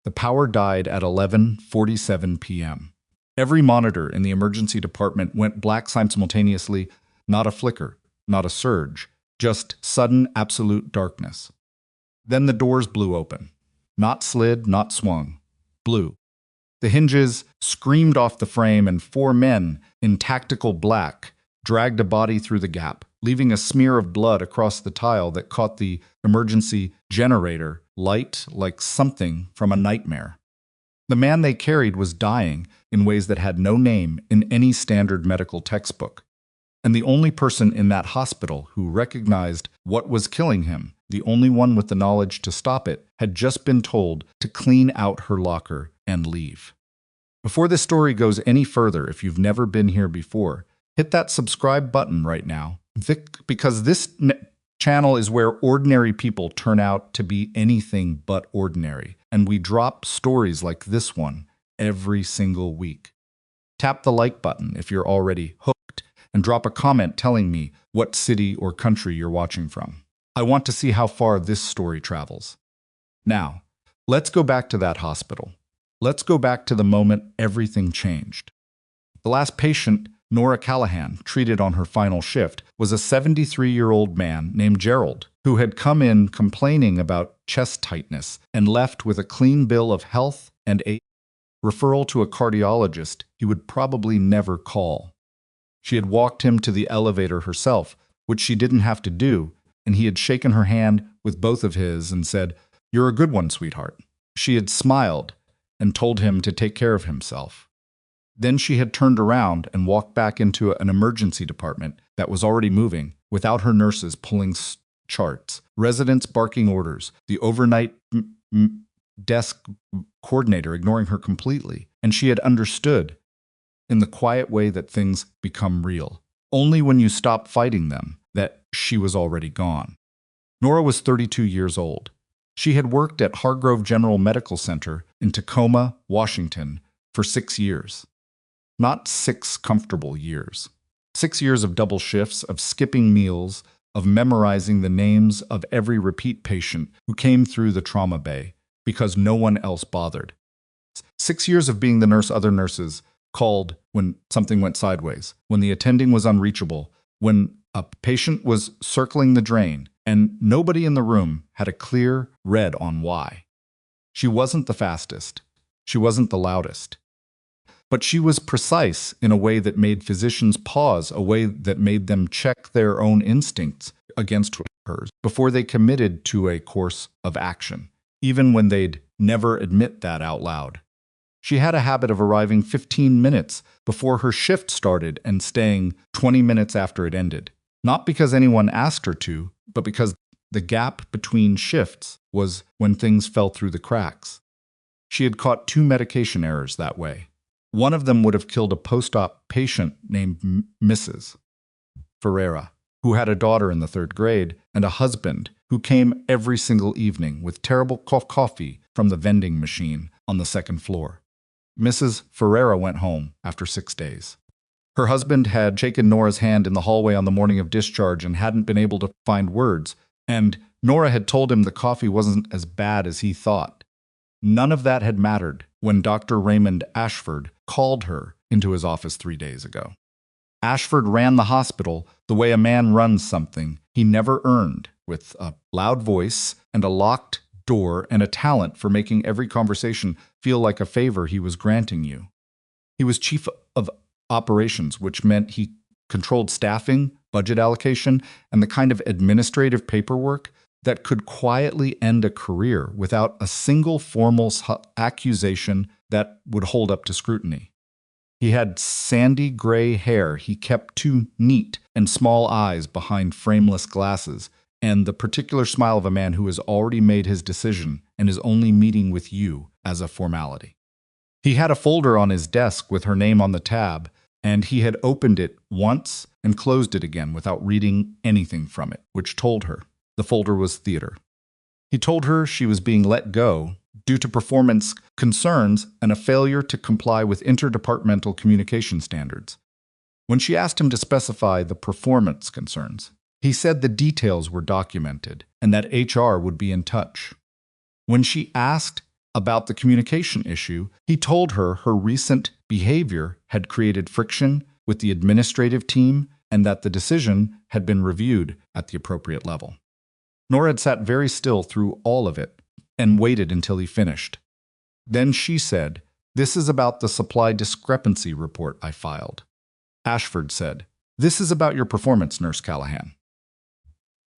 The power died at 11:47 p.m. Every monitor in the emergency department went black simultaneously, not a flicker, not a surge, just sudden absolute darkness. Then the doors blew open. Not slid, not swung. Blew. The hinges screamed off the frame, and four men in tactical black dragged a body through the gap, leaving a smear of blood across the tile that caught the emergency generator light like something from a nightmare. The man they carried was dying in ways that had no name in any standard medical textbook. And the only person in that hospital who recognized what was killing him, the only one with the knowledge to stop it, had just been told to clean out her locker and leave. Before this story goes any further, if you've never been here before, hit that subscribe button right now, because this channel is where ordinary people turn out to be anything but ordinary, and we drop stories like this one every single week. Tap the like button if you're already hooked, and drop a comment telling me what city or country you're watching from. I want to see how far this story travels. Now, let's go back to that hospital. Let's go back to the moment everything changed. The last patient Nora Callahan treated on her final shift was a 73-year-old man named Gerald, who had come in complaining about chest tightness and left with a clean bill of health and a referral to a cardiologist he would probably never call. She had walked him to the elevator herself, which she didn't have to do, and he had shaken her hand with both of his and said, "You're a good one, sweetheart." She had smiled and told him to take care of himself. Then she had turned around and walked back into an emergency department that was already moving, without her nurses pulling charts, residents barking orders, the overnight desk coordinator ignoring her completely, and she had understood, in the quiet way that things become real, only when you stop fighting them, that she was already gone. Nora was 32 years old. She had worked at Hargrove General Medical Center in Tacoma, Washington, for 6 years. Not 6 comfortable years. 6 years of double shifts, of skipping meals, of memorizing the names of every repeat patient who came through the trauma bay because no one else bothered. 6 years of being the nurse other nurses called when something went sideways, when the attending was unreachable, when a patient was circling the drain, and nobody in the room had a clear read on why. She wasn't the fastest. She wasn't the loudest. But she was precise in a way that made physicians pause, a way that made them check their own instincts against hers before they committed to a course of action, even when they'd never admit that out loud. She had a habit of arriving 15 minutes before her shift started and staying 20 minutes after it ended. Not because anyone asked her to, but because the gap between shifts was when things fell through the cracks. She had caught 2 medication errors that way. One of them would have killed a post-op patient named Mrs. Ferreira, who had a daughter in the 3rd grade and a husband who came every single evening with terrible coffee from the vending machine on the 2nd floor. Mrs. Ferreira went home after 6 days. Her husband had shaken Nora's hand in the hallway on the morning of discharge and hadn't been able to find words, and Nora had told him the coffee wasn't as bad as he thought. None of that had mattered when Dr. Raymond Ashford called her into his office 3 days ago. Ashford ran the hospital the way a man runs something he never earned, with a loud voice and a locked door and a talent for making every conversation feel like a favor he was granting you. He was chief of operations, which meant he controlled staffing, budget allocation, and the kind of administrative paperwork that could quietly end a career without a single formal accusation that would hold up to scrutiny. He had sandy gray hair he kept too neat and small eyes behind frameless glasses, and the particular smile of a man who has already made his decision and is only meeting with you as a formality. He had a folder on his desk with her name on the tab, and he had opened it once and closed it again without reading anything from it, which told her the folder was theater. He told her she was being let go due to performance concerns and a failure to comply with interdepartmental communication standards. When she asked him to specify the performance concerns, he said the details were documented and that HR would be in touch. When she asked about the communication issue, he told her her recent behavior had created friction with the administrative team and that the decision had been reviewed at the appropriate level. Nora had sat very still through all of it and waited until he finished. Then she said, "This is about the supply discrepancy report I filed." Ashford said, "This is about your performance, Nurse Callahan.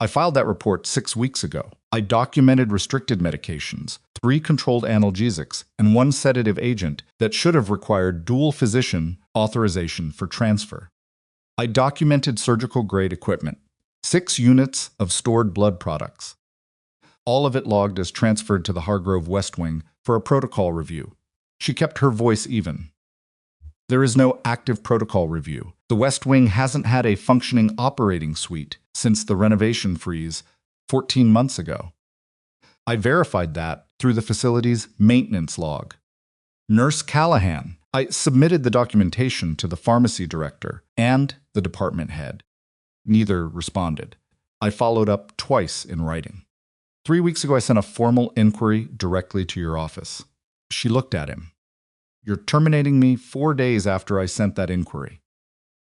I filed that report 6 weeks ago. I documented restricted medications, 3 controlled analgesics, and 1 sedative agent that should have required dual physician authorization for transfer. I documented surgical-grade equipment, 6 units of stored blood products. All of it logged as transferred to the Hargrove West Wing for a protocol review." She kept her voice even. "There is no active protocol review. The West Wing hasn't had a functioning operating suite since the renovation freeze 14 months ago. I verified that through the facility's maintenance log. Nurse Callahan, I submitted the documentation to the pharmacy director and the department head. Neither responded. I followed up twice in writing. 3 weeks ago, I sent a formal inquiry directly to your office." She looked at him. "You're terminating me 4 days after I sent that inquiry."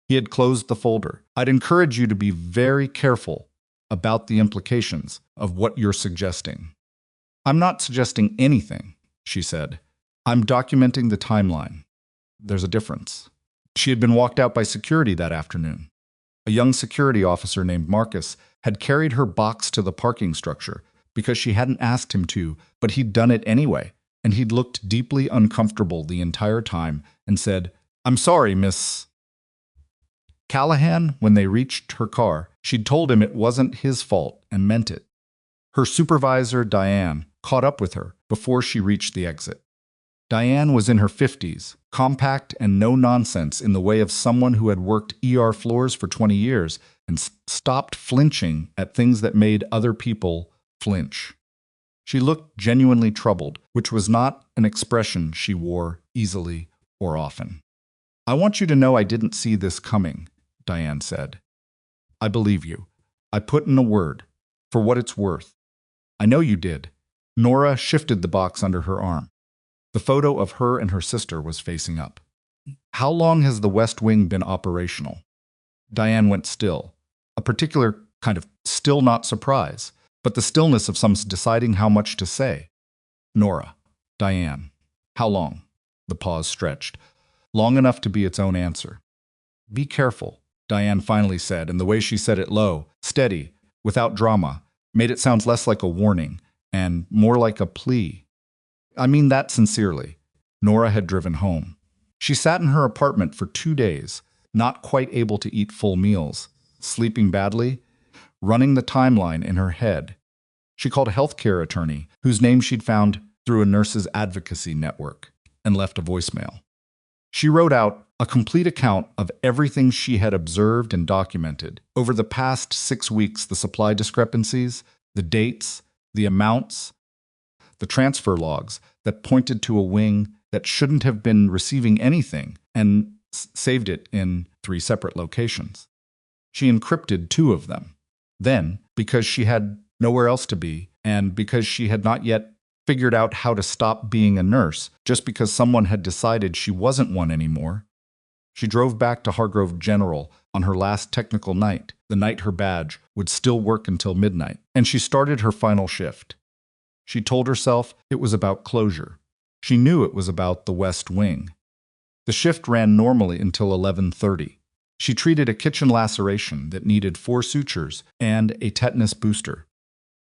He had closed the folder. "I'd encourage you to be very careful about the implications of what you're suggesting." "I'm not suggesting anything," she said. "I'm documenting the timeline. There's a difference." She had been walked out by security that afternoon. A young security officer named Marcus had carried her box to the parking structure because she hadn't asked him to, but he'd done it anyway, and he'd looked deeply uncomfortable the entire time and said, "I'm sorry, Miss Callahan." When they reached her car, she'd told him it wasn't his fault and meant it. Her supervisor, Diane, caught up with her before she reached the exit. Diane was in her 50s, compact and no-nonsense in the way of someone who had worked ER floors for 20 years and stopped flinching at things that made other people flinch. She looked genuinely troubled, which was not an expression she wore easily or often. "I want you to know I didn't see this coming," Diane said. "I believe you. I put in a word, for what it's worth." "I know you did." Nora shifted the box under her arm. The photo of her and her sister was facing up. "How long has the West Wing been operational?" Diane went still, a particular kind of still not surprise, but the stillness of some deciding how much to say. Nora. Diane. "How long?" The pause stretched. Long enough to be its own answer. "Be careful," Diane finally said, and the way she said it low, steady, without drama, made it sound less like a warning and more like a plea. "I mean that sincerely." Nora had driven home. She sat in her apartment for 2 days, not quite able to eat full meals, sleeping badly, running the timeline in her head. She called a healthcare attorney, whose name she'd found through a nurses' advocacy network, and left a voicemail. She wrote out a complete account of everything she had observed and documented over the past 6 weeks: the supply discrepancies, the dates, the amounts, the transfer logs that pointed to a wing that shouldn't have been receiving anything, and saved it in 3 separate locations. She encrypted 2 of them. Then, because she had nowhere else to be, and because she had not yet figured out how to stop being a nurse just because someone had decided she wasn't one anymore, she drove back to Hargrove General on her last technical night, the night her badge would still work until midnight, and she started her final shift. She told herself it was about closure. She knew it was about the West Wing. The shift ran normally until 11:30. She treated a kitchen laceration that needed 4 sutures and a tetanus booster.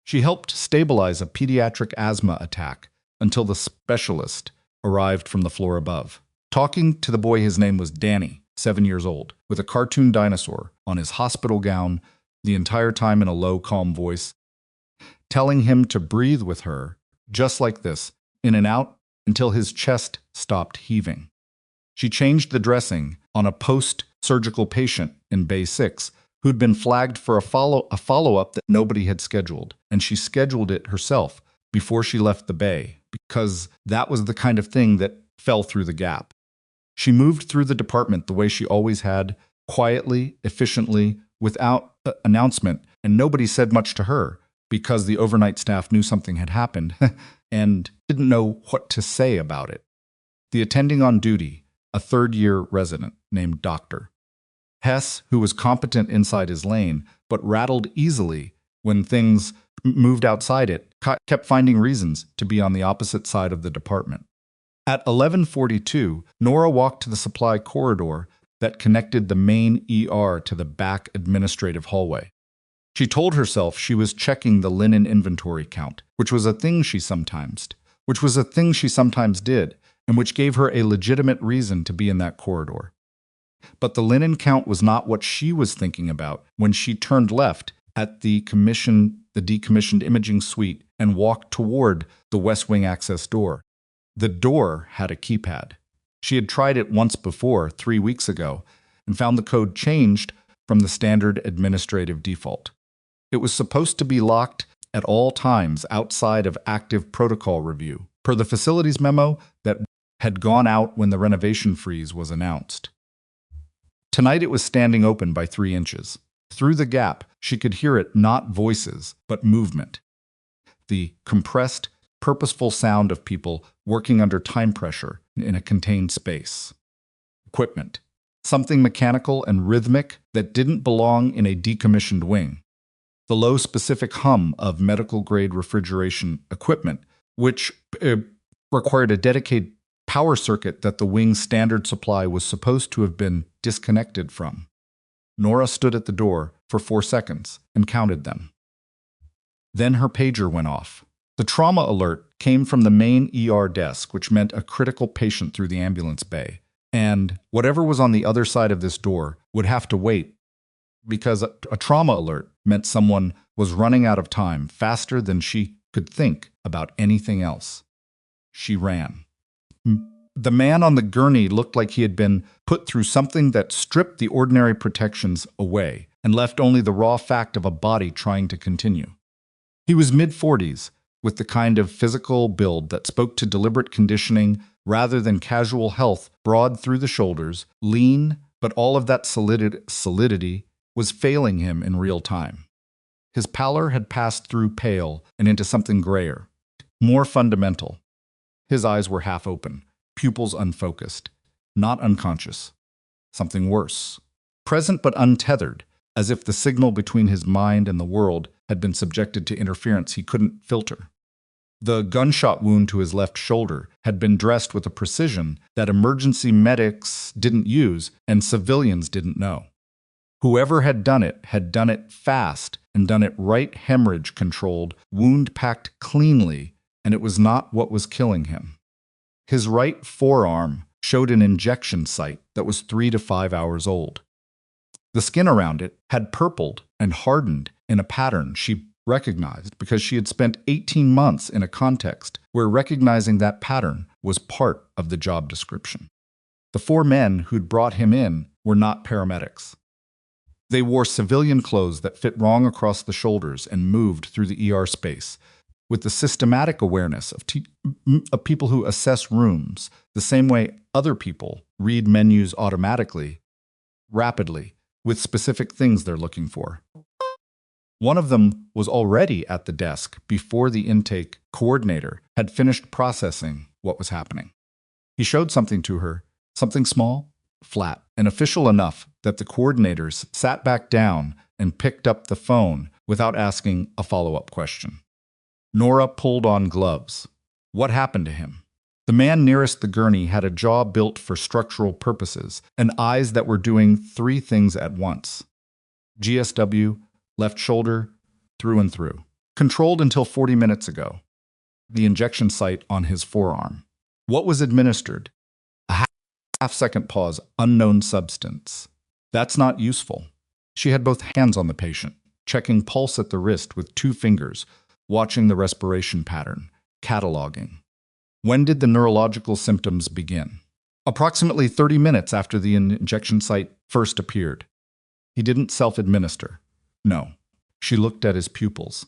She helped stabilize a pediatric asthma attack until the specialist arrived from the floor above, talking to the boy. His name was Danny, 7 years old, with a cartoon dinosaur on his hospital gown the entire time in a low, calm voice, telling him to breathe with her, just like this, in and out, until his chest stopped heaving. She changed the dressing on a post-surgical patient in Bay 6 who'd been flagged for a follow-up that nobody had scheduled, and she scheduled it herself before she left the bay, because that was the kind of thing that fell through the gap. She moved through the department the way she always had, quietly, efficiently, without announcement, and nobody said much to her, because the overnight staff knew something had happened and didn't know what to say about it. The attending on duty, a third-year resident named Dr. Hess, who was competent inside his lane, but rattled easily when things moved outside it, kept finding reasons to be on the opposite side of the department. At 11:42, Nora walked to the supply corridor that connected the main ER to the back administrative hallway. She told herself she was checking the linen inventory count, which was a thing she sometimes did, and which gave her a legitimate reason to be in that corridor. But the linen count was not what she was thinking about when she turned left at the decommissioned imaging suite and walked toward the West Wing access door. The door had a keypad. She had tried it once before, 3 weeks ago, and found the code changed from the standard administrative default. It was supposed to be locked at all times outside of active protocol review, per the facilities memo that had gone out when the renovation freeze was announced. Tonight it was standing open by 3 inches. Through the gap, she could hear it, not voices, but movement. The compressed, purposeful sound of people working under time pressure in a contained space. Equipment. Something mechanical and rhythmic that didn't belong in a decommissioned wing. The low specific hum of medical-grade refrigeration equipment, which required a dedicated power circuit that the wing's standard supply was supposed to have been disconnected from. Nora stood at the door for 4 seconds and counted them. Then her pager went off. The trauma alert came from the main ER desk, which meant a critical patient through the ambulance bay. And whatever was on the other side of this door would have to wait, because a trauma alert meant someone was running out of time faster than she could think about anything else. She ran. The man on the gurney looked like he had been put through something that stripped the ordinary protections away and left only the raw fact of a body trying to continue. He was mid-40s, with the kind of physical build that spoke to deliberate conditioning rather than casual health, broad through the shoulders, lean, but all of that solidity was failing him in real time. His pallor had passed through pale and into something grayer, more fundamental. His eyes were half open, pupils unfocused, not unconscious. Something worse. Present but untethered, as if the signal between his mind and the world had been subjected to interference he couldn't filter. The gunshot wound to his left shoulder had been dressed with a precision that emergency medics didn't use and civilians didn't know. Whoever had done it fast and done it right, hemorrhage-controlled, wound-packed cleanly, and it was not what was killing him. His right forearm showed an injection site that was 3 to 5 hours old. The skin around it had purpled and hardened in a pattern she recognized because she had spent 18 months in a context where recognizing that pattern was part of the job description. The 4 men who'd brought him in were not paramedics. They wore civilian clothes that fit wrong across the shoulders and moved through the ER space with the systematic awareness of people who assess rooms the same way other people read menus automatically, rapidly, with specific things they're looking for. One of them was already at the desk before the intake coordinator had finished processing what was happening. He showed something to her, something small, flat, and official enough that the coordinators sat back down and picked up the phone without asking a follow-up question. Nora pulled on gloves. What happened to him? The man nearest the gurney had a jaw built for structural purposes and eyes that were doing 3 things at once. GSW, left shoulder, through and through. Controlled until 40 minutes ago. The injection site on his forearm. What was administered? A half-second pause, unknown substance. That's not useful. She had both hands on the patient, checking pulse at the wrist with 2 fingers, watching the respiration pattern, cataloging. When did the neurological symptoms begin? Approximately 30 minutes after the injection site first appeared. He didn't self-administer. No. She looked at his pupils.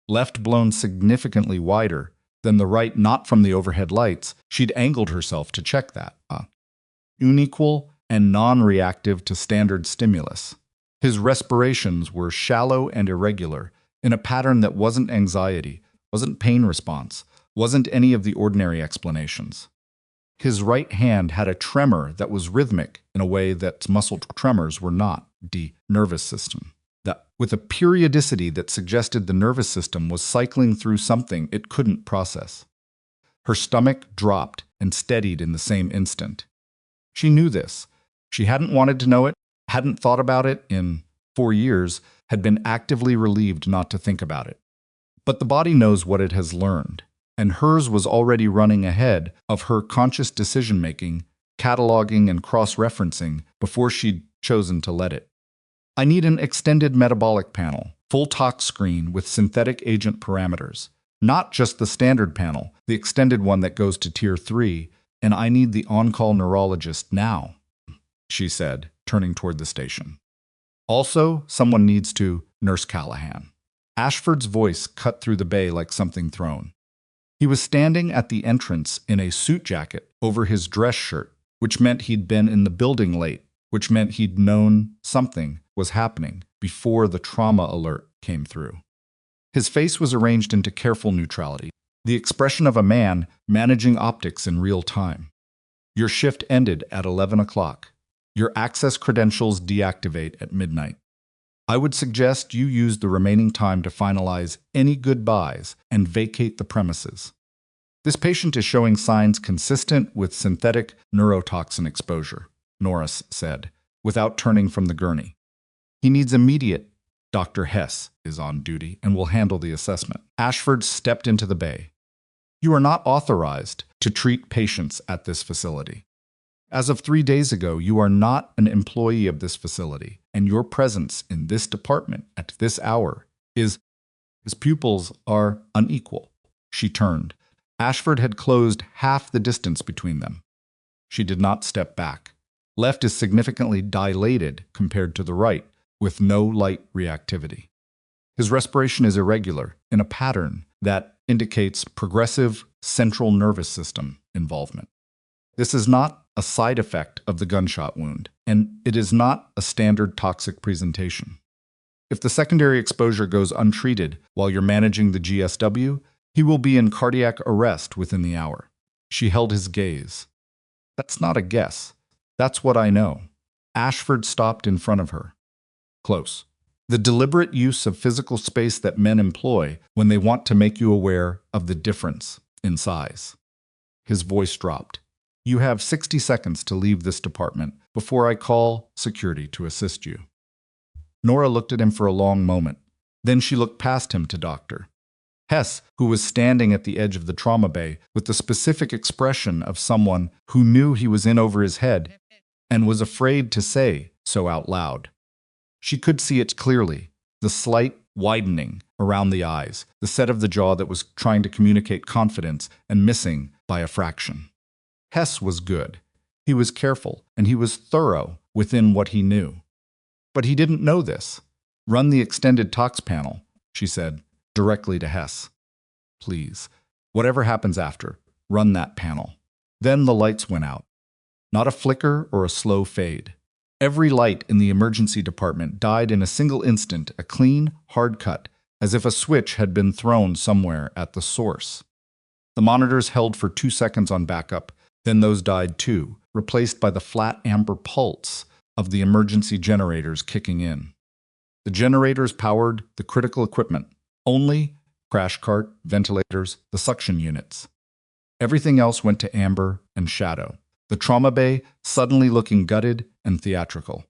Left blown significantly wider than the right, not from the overhead lights. She'd angled herself to check that. Unequal and non-reactive to standard stimulus. His respirations were shallow and irregular, in a pattern that wasn't anxiety, wasn't pain response, wasn't any of the ordinary explanations. His right hand had a tremor that was rhythmic in a way that muscle tremors were not, the nervous system. That, with a periodicity that suggested the nervous system was cycling through something it couldn't process. Her stomach dropped and steadied in the same instant. She knew this. She hadn't wanted to know it, hadn't thought about it in 4 years, had been actively relieved not to think about it. But the body knows what it has learned, and hers was already running ahead of her conscious decision-making, cataloging and cross-referencing before she'd chosen to let it. I need an extended metabolic panel, full tox screen with synthetic agent parameters, not just the standard panel, the extended one that goes to Tier 3, and I need the on-call neurologist now, she said, turning toward the station. Also, someone needs to, Nurse Callahan. Ashford's voice cut through the bay like something thrown. He was standing at the entrance in a suit jacket over his dress shirt, which meant he'd been in the building late, which meant he'd known something was happening before the trauma alert came through. His face was arranged into careful neutrality, the expression of a man managing optics in real time. Your shift ended at 11 o'clock. Your access credentials deactivate at midnight. I would suggest you use the remaining time to finalize any goodbyes and vacate the premises. This patient is showing signs consistent with synthetic neurotoxin exposure, Norris said, without turning from the gurney. He needs immediate. Dr. Hess is on duty and will handle the assessment. Ashford stepped into the bay. You are not authorized to treat patients at this facility. As of 3 days ago, you are not an employee of this facility, and your presence in this department at this hour is... His pupils are unequal. She turned. Ashford had closed half the distance between them. She did not step back. Left is significantly dilated compared to the right, with no light reactivity. His respiration is irregular, in a pattern that indicates progressive central nervous system involvement. This is not a side effect of the gunshot wound, and it is not a standard toxic presentation. If the secondary exposure goes untreated while you're managing the GSW, he will be in cardiac arrest within the hour. She held his gaze. That's not a guess. That's what I know. Ashford stopped in front of her. Close. The deliberate use of physical space that men employ when they want to make you aware of the difference in size. His voice dropped. You have 60 seconds to leave this department before I call security to assist you. Nora looked at him for a long moment. Then she looked past him to Dr. Hess, who was standing at the edge of the trauma bay with the specific expression of someone who knew he was in over his head and was afraid to say so out loud. She could see it clearly, the slight widening around the eyes, the set of the jaw that was trying to communicate confidence and missing by a fraction. Hess was good. He was careful, and he was thorough within what he knew. But he didn't know this. Run the extended tox panel, she said, directly to Hess. Please, whatever happens after, run that panel. Then the lights went out. Not a flicker or a slow fade. Every light in the emergency department died in a single instant, a clean, hard cut, as if a switch had been thrown somewhere at the source. The monitors held for 2 seconds on backup, then those died too, replaced by the flat amber pulse of the emergency generators kicking in. The generators powered the critical equipment, only crash cart, ventilators, the suction units. Everything else went to amber and shadow, the trauma bay suddenly looking gutted and theatrical.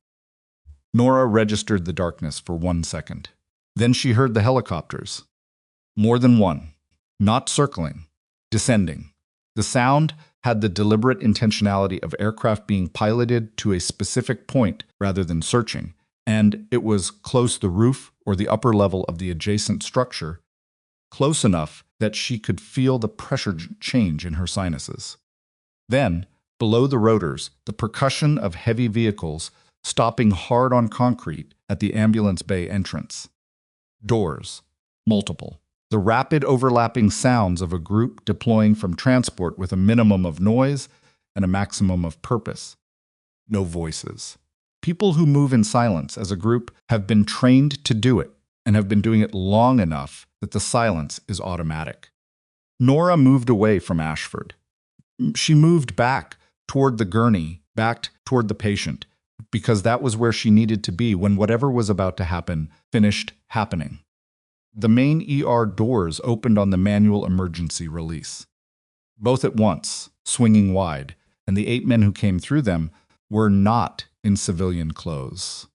Nora registered the darkness for 1 second. Then she heard the helicopters. More than one, not circling, descending. The sound had the deliberate intentionality of aircraft being piloted to a specific point rather than searching, and it was close to the roof or the upper level of the adjacent structure, close enough that she could feel the pressure change in her sinuses. Then, below the rotors, the percussion of heavy vehicles stopping hard on concrete at the ambulance bay entrance. Doors, multiple. The rapid overlapping sounds of a group deploying from transport with a minimum of noise and a maximum of purpose. No voices. People who move in silence as a group have been trained to do it, and have been doing it long enough that the silence is automatic. Nora moved away from Ashford. She moved back toward the gurney, back toward the patient, because that was where she needed to be when whatever was about to happen finished happening. The main ER doors opened on the manual emergency release. Both at once, swinging wide, and the 8 men who came through them were not in civilian clothes.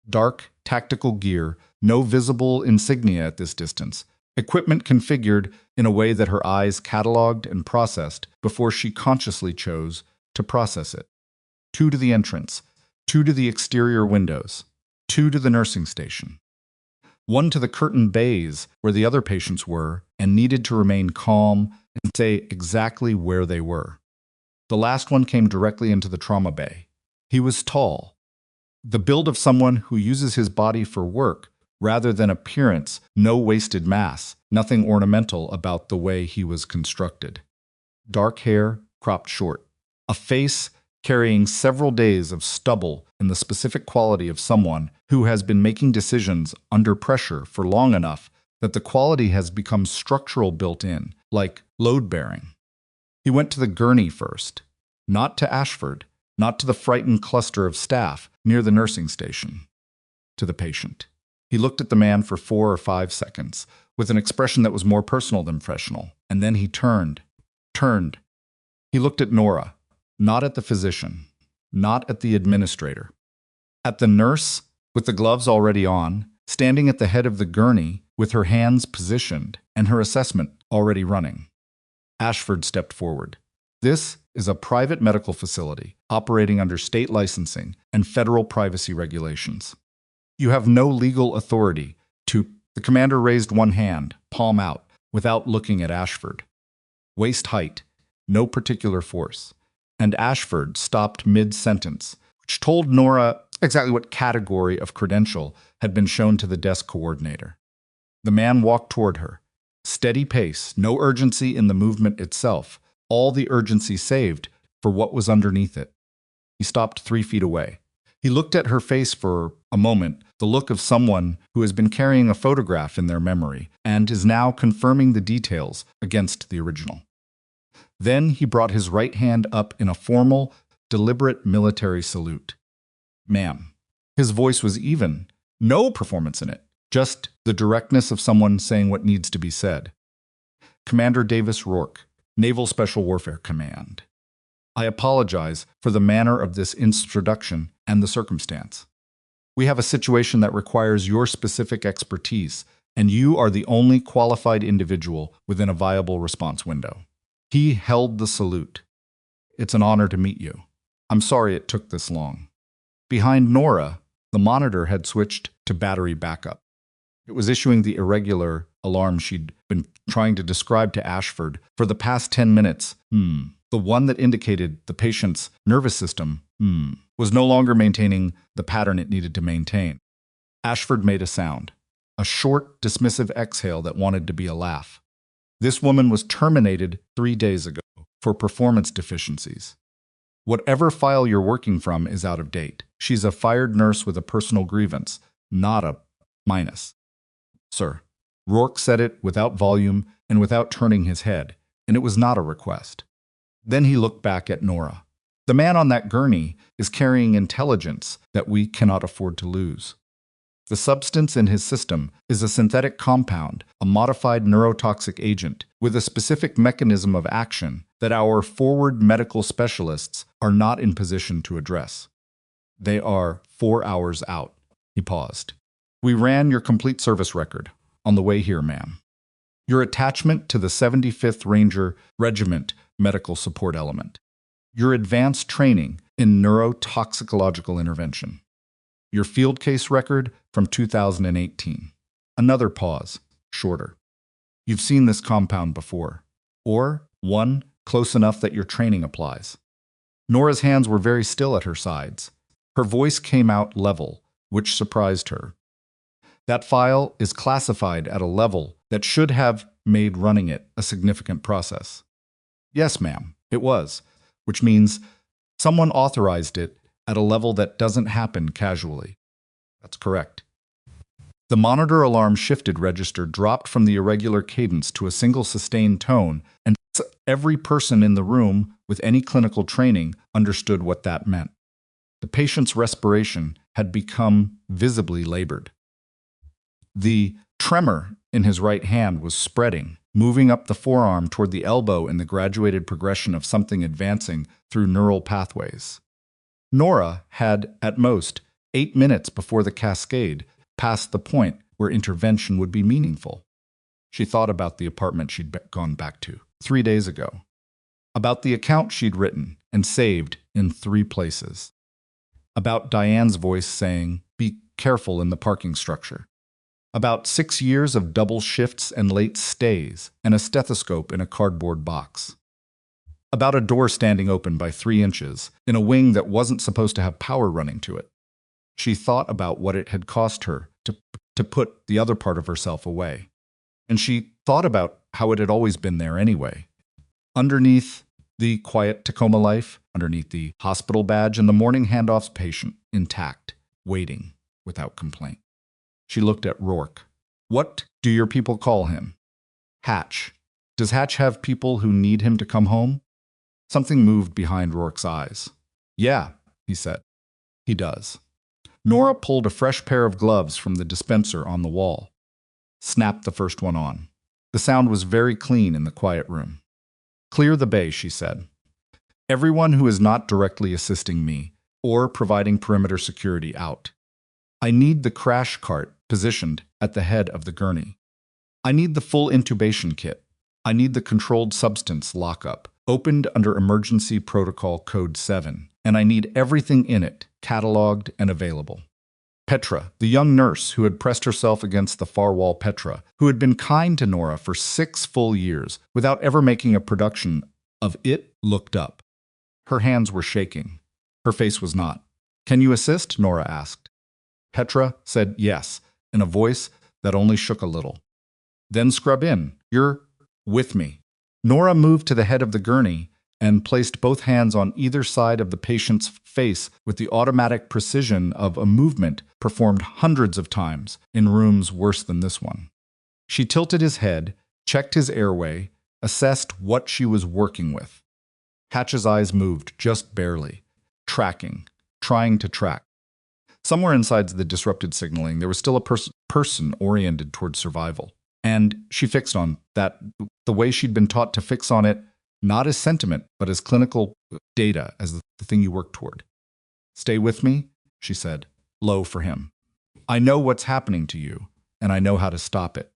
Dark, tactical gear, no visible insignia at this distance, equipment configured in a way that her eyes cataloged and processed before she consciously chose to process it. 2 to the entrance, 2 to the exterior windows, 2 to the nursing station. 1 to the curtain bays where the other patients were and needed to remain calm and say exactly where they were. The last one came directly into the trauma bay. He was tall. The build of someone who uses his body for work rather than appearance, no wasted mass, nothing ornamental about the way he was constructed. Dark hair, cropped short. A face carrying several days of stubble and the specific quality of someone who has been making decisions under pressure for long enough that the quality has become structural built in, like load-bearing. He went to the gurney first, not to Ashford, not to the frightened cluster of staff near the nursing station, to the patient. He looked at the man for 4 or 5 seconds, with an expression that was more personal than professional, and then he turned. He looked at Nora, not at the physician, not at the administrator. At the nurse, with the gloves already on, standing at the head of the gurney with her hands positioned and her assessment already running. Ashford stepped forward. This is a private medical facility operating under state licensing and federal privacy regulations. You have no legal authority to... The commander raised one hand, palm out, without looking at Ashford. Waist height, no particular force. And Ashford stopped mid-sentence, which told Nora exactly what category of credential had been shown to the desk coordinator. The man walked toward her. Steady pace, no urgency in the movement itself, all the urgency saved for what was underneath it. He stopped 3 feet away. He looked at her face for a moment, the look of someone who has been carrying a photograph in their memory and is now confirming the details against the original. Then he brought his right hand up in a formal, deliberate military salute. "Ma'am." His voice was even, no performance in it, just the directness of someone saying what needs to be said. "Commander Davis Rourke, Naval Special Warfare Command. I apologize for the manner of this introduction and the circumstance. We have a situation that requires your specific expertise, and you are the only qualified individual within a viable response window." He held the salute. "It's an honor to meet you. I'm sorry it took this long." Behind Nora, the monitor had switched to battery backup. It was issuing the irregular alarm she'd been trying to describe to Ashford for the past 10 minutes. The one that indicated the patient's nervous system, was no longer maintaining the pattern it needed to maintain. Ashford made a sound, a short, dismissive exhale that wanted to be a laugh. This woman was terminated 3 days ago for performance deficiencies. Whatever file you're working from is out of date. She's a fired nurse with a personal grievance, not a minus. Sir. Rourke said it without volume and without turning his head, and it was not a request. Then he looked back at Nora. The man on that gurney is carrying intelligence that we cannot afford to lose. The substance in his system is a synthetic compound, a modified neurotoxic agent, with a specific mechanism of action that our forward medical specialists are not in position to address. They are 4 hours out. He paused. We ran your complete service record on the way here, ma'am. Your attachment to the 75th Ranger Regiment medical support element. Your advanced training in neurotoxicological intervention. Your field case record from 2018. Another pause, shorter. You've seen this compound before. Or one close enough that your training applies. Nora's hands were very still at her sides. Her voice came out level, which surprised her. That file is classified at a level that should have made running it a significant process. Yes, ma'am, it was, which means someone authorized it at a level that doesn't happen casually. That's correct. The monitor alarm shifted register dropped from the irregular cadence to a single sustained tone, and every person in the room with any clinical training understood what that meant. The patient's respiration had become visibly labored. The tremor in his right hand was spreading, moving up the forearm toward the elbow in the graduated progression of something advancing through neural pathways. Nora had, at most, 8 minutes before the cascade passed the point where intervention would be meaningful. She thought about the apartment she'd gone back to 3 days ago, about the account she'd written and saved in 3 places, about Diane's voice saying, "Be careful in the parking structure," about 6 years of double shifts and late stays and a stethoscope in a cardboard box, about a door standing open by 3 inches in a wing that wasn't supposed to have power running to it. She thought about what it had cost her to put the other part of herself away. And she thought about how it had always been there anyway. Underneath the quiet Tacoma life, underneath the hospital badge and the morning handoffs patient, intact, waiting without complaint. She looked at Rourke. "What do your people call him?" "Hatch. Does Hatch have people who need him to come home?" Something moved behind Rourke's eyes. "Yeah," he said. "He does." Nora pulled a fresh pair of gloves from the dispenser on the wall. Snapped the first one on. The sound was very clean in the quiet room. "Clear the bay," she said. "Everyone who is not directly assisting me or providing perimeter security out. I need the crash cart positioned at the head of the gurney. I need the full intubation kit. I need the controlled substance lockup, opened under Emergency Protocol Code 7, and I need everything in it, cataloged and available." Petra, the young nurse who had pressed herself against the far wall, Petra, who had been kind to Nora for 6 full years without ever making a production of it, looked up. Her hands were shaking. Her face was not. "Can you assist?" Nora asked. Petra said yes, in a voice that only shook a little. "Then scrub in. You're with me." Nora moved to the head of the gurney and placed both hands on either side of the patient's face with the automatic precision of a movement performed hundreds of times in rooms worse than this one. She tilted his head, checked his airway, assessed what she was working with. Hatch's eyes moved just barely, tracking, trying to track. Somewhere inside the disrupted signaling, there was still a person oriented toward survival. And she fixed on that the way she'd been taught to fix on it, not as sentiment, but as clinical data, as the thing you work toward. "Stay with me," she said, low for him. "I know what's happening to you, and I know how to stop it."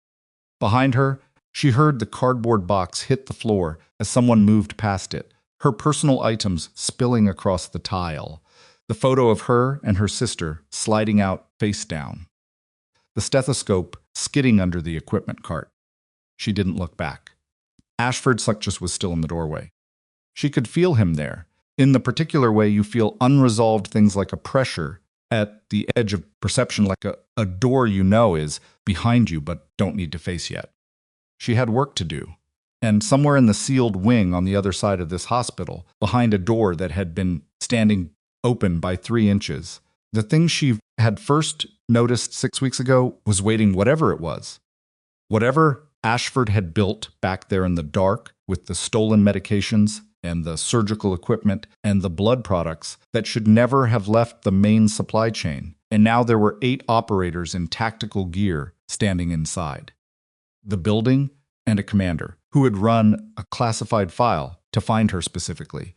Behind her, she heard the cardboard box hit the floor as someone moved past it, her personal items spilling across the tile, the photo of her and her sister sliding out face down, the stethoscope skidding under the equipment cart. She didn't look back. Ashford Suckjus was still in the doorway. She could feel him there, in the particular way you feel unresolved things like a pressure at the edge of perception, like a door you know is behind you but don't need to face yet. She had work to do, and somewhere in the sealed wing on the other side of this hospital, behind a door that had been standing open by 3 inches, the thing she had first noticed 6 weeks ago was waiting, whatever it was. Whatever Ashford had built back there in the dark with the stolen medications and the surgical equipment and the blood products that should never have left the main supply chain. And now there were 8 operators in tactical gear standing inside. The building and a commander who had run a classified file to find her specifically.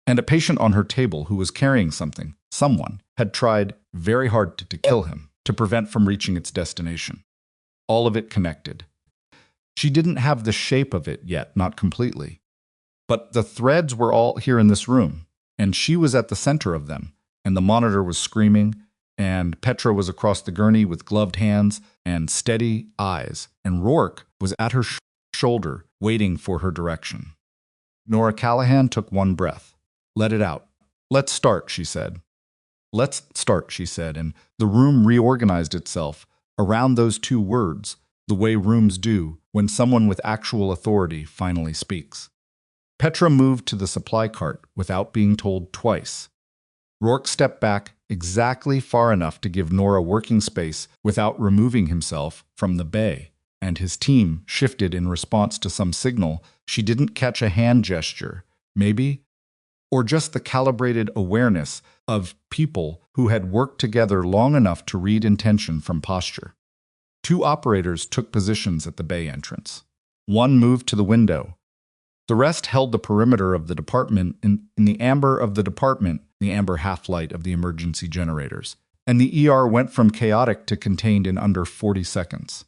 And a patient on her table who was carrying something. Someone had tried very hard to kill him, to prevent from reaching its destination. All of it connected. She didn't have the shape of it yet, not completely. But the threads were all here in this room, and she was at the center of them, and the monitor was screaming, and Petra was across the gurney with gloved hands and steady eyes, and Rourke was at her shoulder, waiting for her direction. Nora Callahan took one breath. "Let it out. Let's start," she said. "Let's start," she said, and the room reorganized itself around those 2 words, the way rooms do when someone with actual authority finally speaks. Petra moved to the supply cart without being told twice. Rourke stepped back exactly far enough to give Nora working space without removing himself from the bay, and his team shifted in response to some signal. She didn't catch a hand gesture, maybe, or just the calibrated awareness of people who had worked together long enough to read intention from posture. 2 operators took positions at the bay entrance. One moved to the window. The rest held the perimeter of the department in the amber of the department, the amber half-light of the emergency generators, and the ER went from chaotic to contained in under 40 seconds.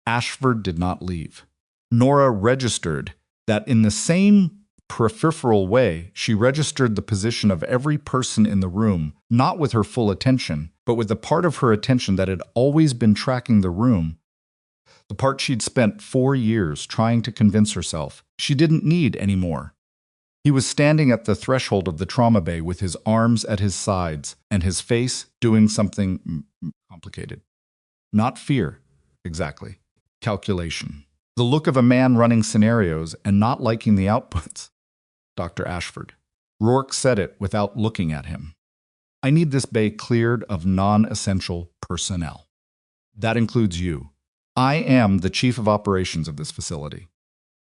Ashford did not leave. Nora registered that in the same peripheral way, she registered the position of every person in the room, not with her full attention, but with the part of her attention that had always been tracking the room, the part she'd spent 4 years trying to convince herself she didn't need anymore. He was standing at the threshold of the trauma bay with his arms at his sides and his face doing something complicated. Not fear, exactly. Calculation. The look of a man running scenarios and not liking the outputs. Dr. Ashford. Rourke said it without looking at him. I need this bay cleared of non-essential personnel. That includes you. I am the chief of operations of this facility.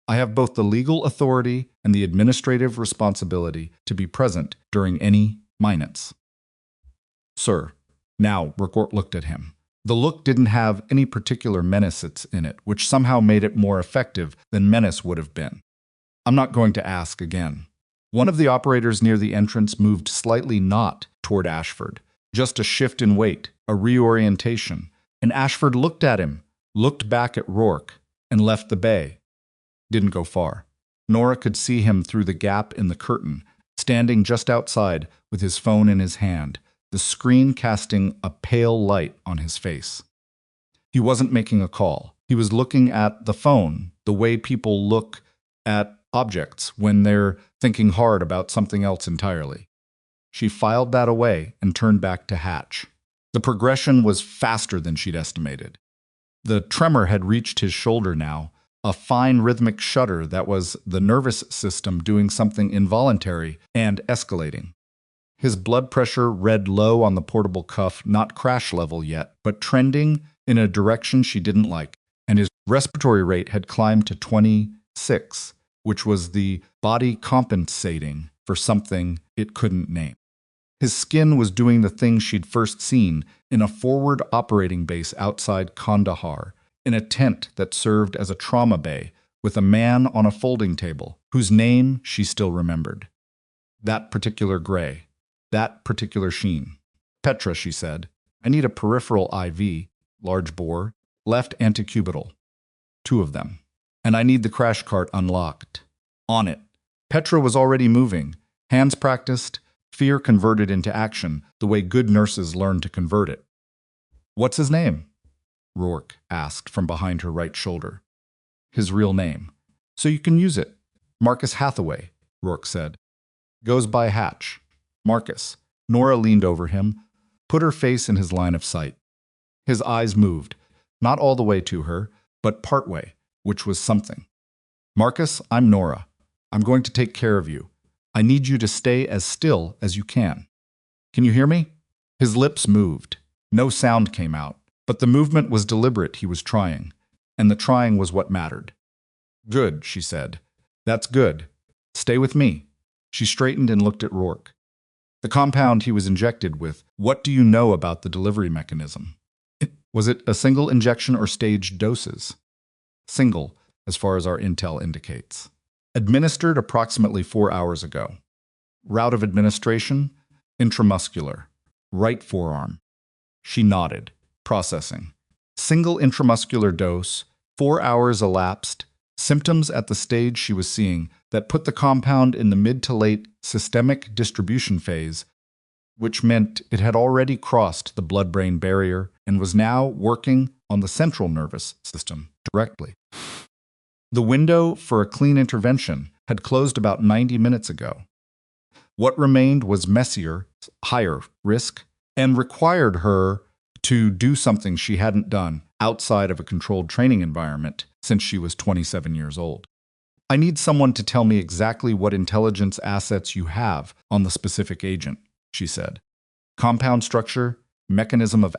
I have both the legal authority and the administrative responsibility to be present during any minutes. Sir. Now, Rourke looked at him. The look didn't have any particular menace in it, which somehow made it more effective than menace would have been. I'm not going to ask again. One of the operators near the entrance moved slightly not toward Ashford, just a shift in weight, a reorientation, and Ashford looked at him, looked back at Rourke, and left the bay. Didn't go far. Nora could see him through the gap in the curtain, standing just outside with his phone in his hand, the screen casting a pale light on his face. He wasn't making a call. He was looking at the phone, the way people look at objects when they're thinking hard about something else entirely. She filed that away and turned back to Hatch. The progression was faster than she'd estimated. The tremor had reached his shoulder now, a fine rhythmic shudder that was the nervous system doing something involuntary and escalating. His blood pressure read low on the portable cuff, not crash level yet, but trending in a direction she didn't like, and his respiratory rate had climbed to 26, which was the body compensating for something it couldn't name. His skin was doing the thing she'd first seen in a forward operating base outside Kandahar, in a tent that served as a trauma bay, with a man on a folding table, whose name she still remembered. That particular gray. That particular sheen. Petra, she said. I need a peripheral IV, large bore, left antecubital. 2 of them. And I need the crash cart unlocked. On it. Petra was already moving. Hands practiced, fear converted into action, the way good nurses learn to convert it. What's his name? Rourke asked from behind her right shoulder. His real name. So you can use it. Marcus Hathaway, Rourke said. Goes by Hatch. Marcus. Nora leaned over him, put her face in his line of sight. His eyes moved, not all the way to her, but partway, which was something. Marcus, I'm Nora. I'm going to take care of you. I need you to stay as still as you can. Can you hear me? His lips moved. No sound came out, but the movement was deliberate. He was trying, and the trying was what mattered. Good, she said. That's good. Stay with me. She straightened and looked at Rourke. The compound he was injected with, what do you know about the delivery mechanism? Was it a single injection or staged doses? Single, as far as our intel indicates. Administered approximately 4 hours ago. Route of administration, intramuscular. Right forearm. She nodded, processing. Single intramuscular dose, 4 hours elapsed, symptoms at the stage she was seeing that put the compound in the mid to late systemic distribution phase, which meant it had already crossed the blood-brain barrier and was now working on the central nervous system directly. The window for a clean intervention had closed about 90 minutes ago. What remained was messier, higher risk, and required her to do something she hadn't done outside of a controlled training environment since she was 27 years old. I need someone to tell me exactly what intelligence assets you have on the specific agent, she said. Compound structure, mechanism of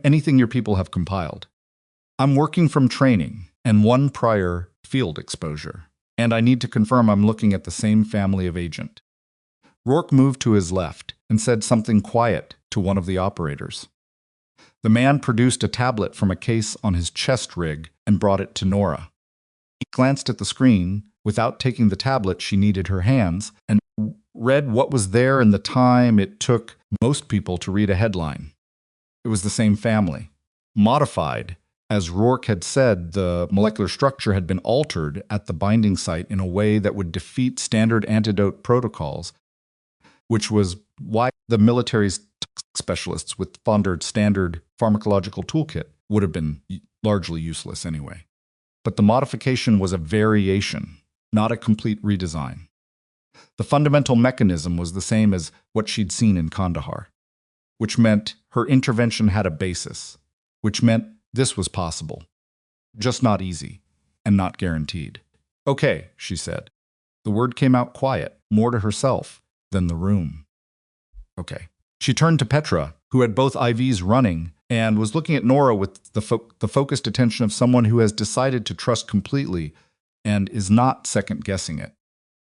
anything your people have compiled. I'm working from training and one prior field exposure, and I need to confirm I'm looking at the same family of agent. Rourke moved to his left and said something quiet to one of the operators. The man produced a tablet from a case on his chest rig and brought it to Nora. He glanced at the screen. Without taking the tablet, she needed her hands and read what was there in the time it took most people to read a headline. It was the same family. Modified. As Rourke had said, the molecular structure had been altered at the binding site in a way that would defeat standard antidote protocols, which was why the military's specialists with Fonder's standard pharmacological toolkit would have been largely useless anyway. But the modification was a variation, not a complete redesign. The fundamental mechanism was the same as what she'd seen in Kandahar, which meant her intervention had a basis, which meant this was possible, just not easy and not guaranteed. Okay, she said. The word came out quiet, more to herself than the room. Okay. She turned to Petra, who had both IVs running and was looking at Nora with the focused attention of someone who has decided to trust completely and is not second-guessing it.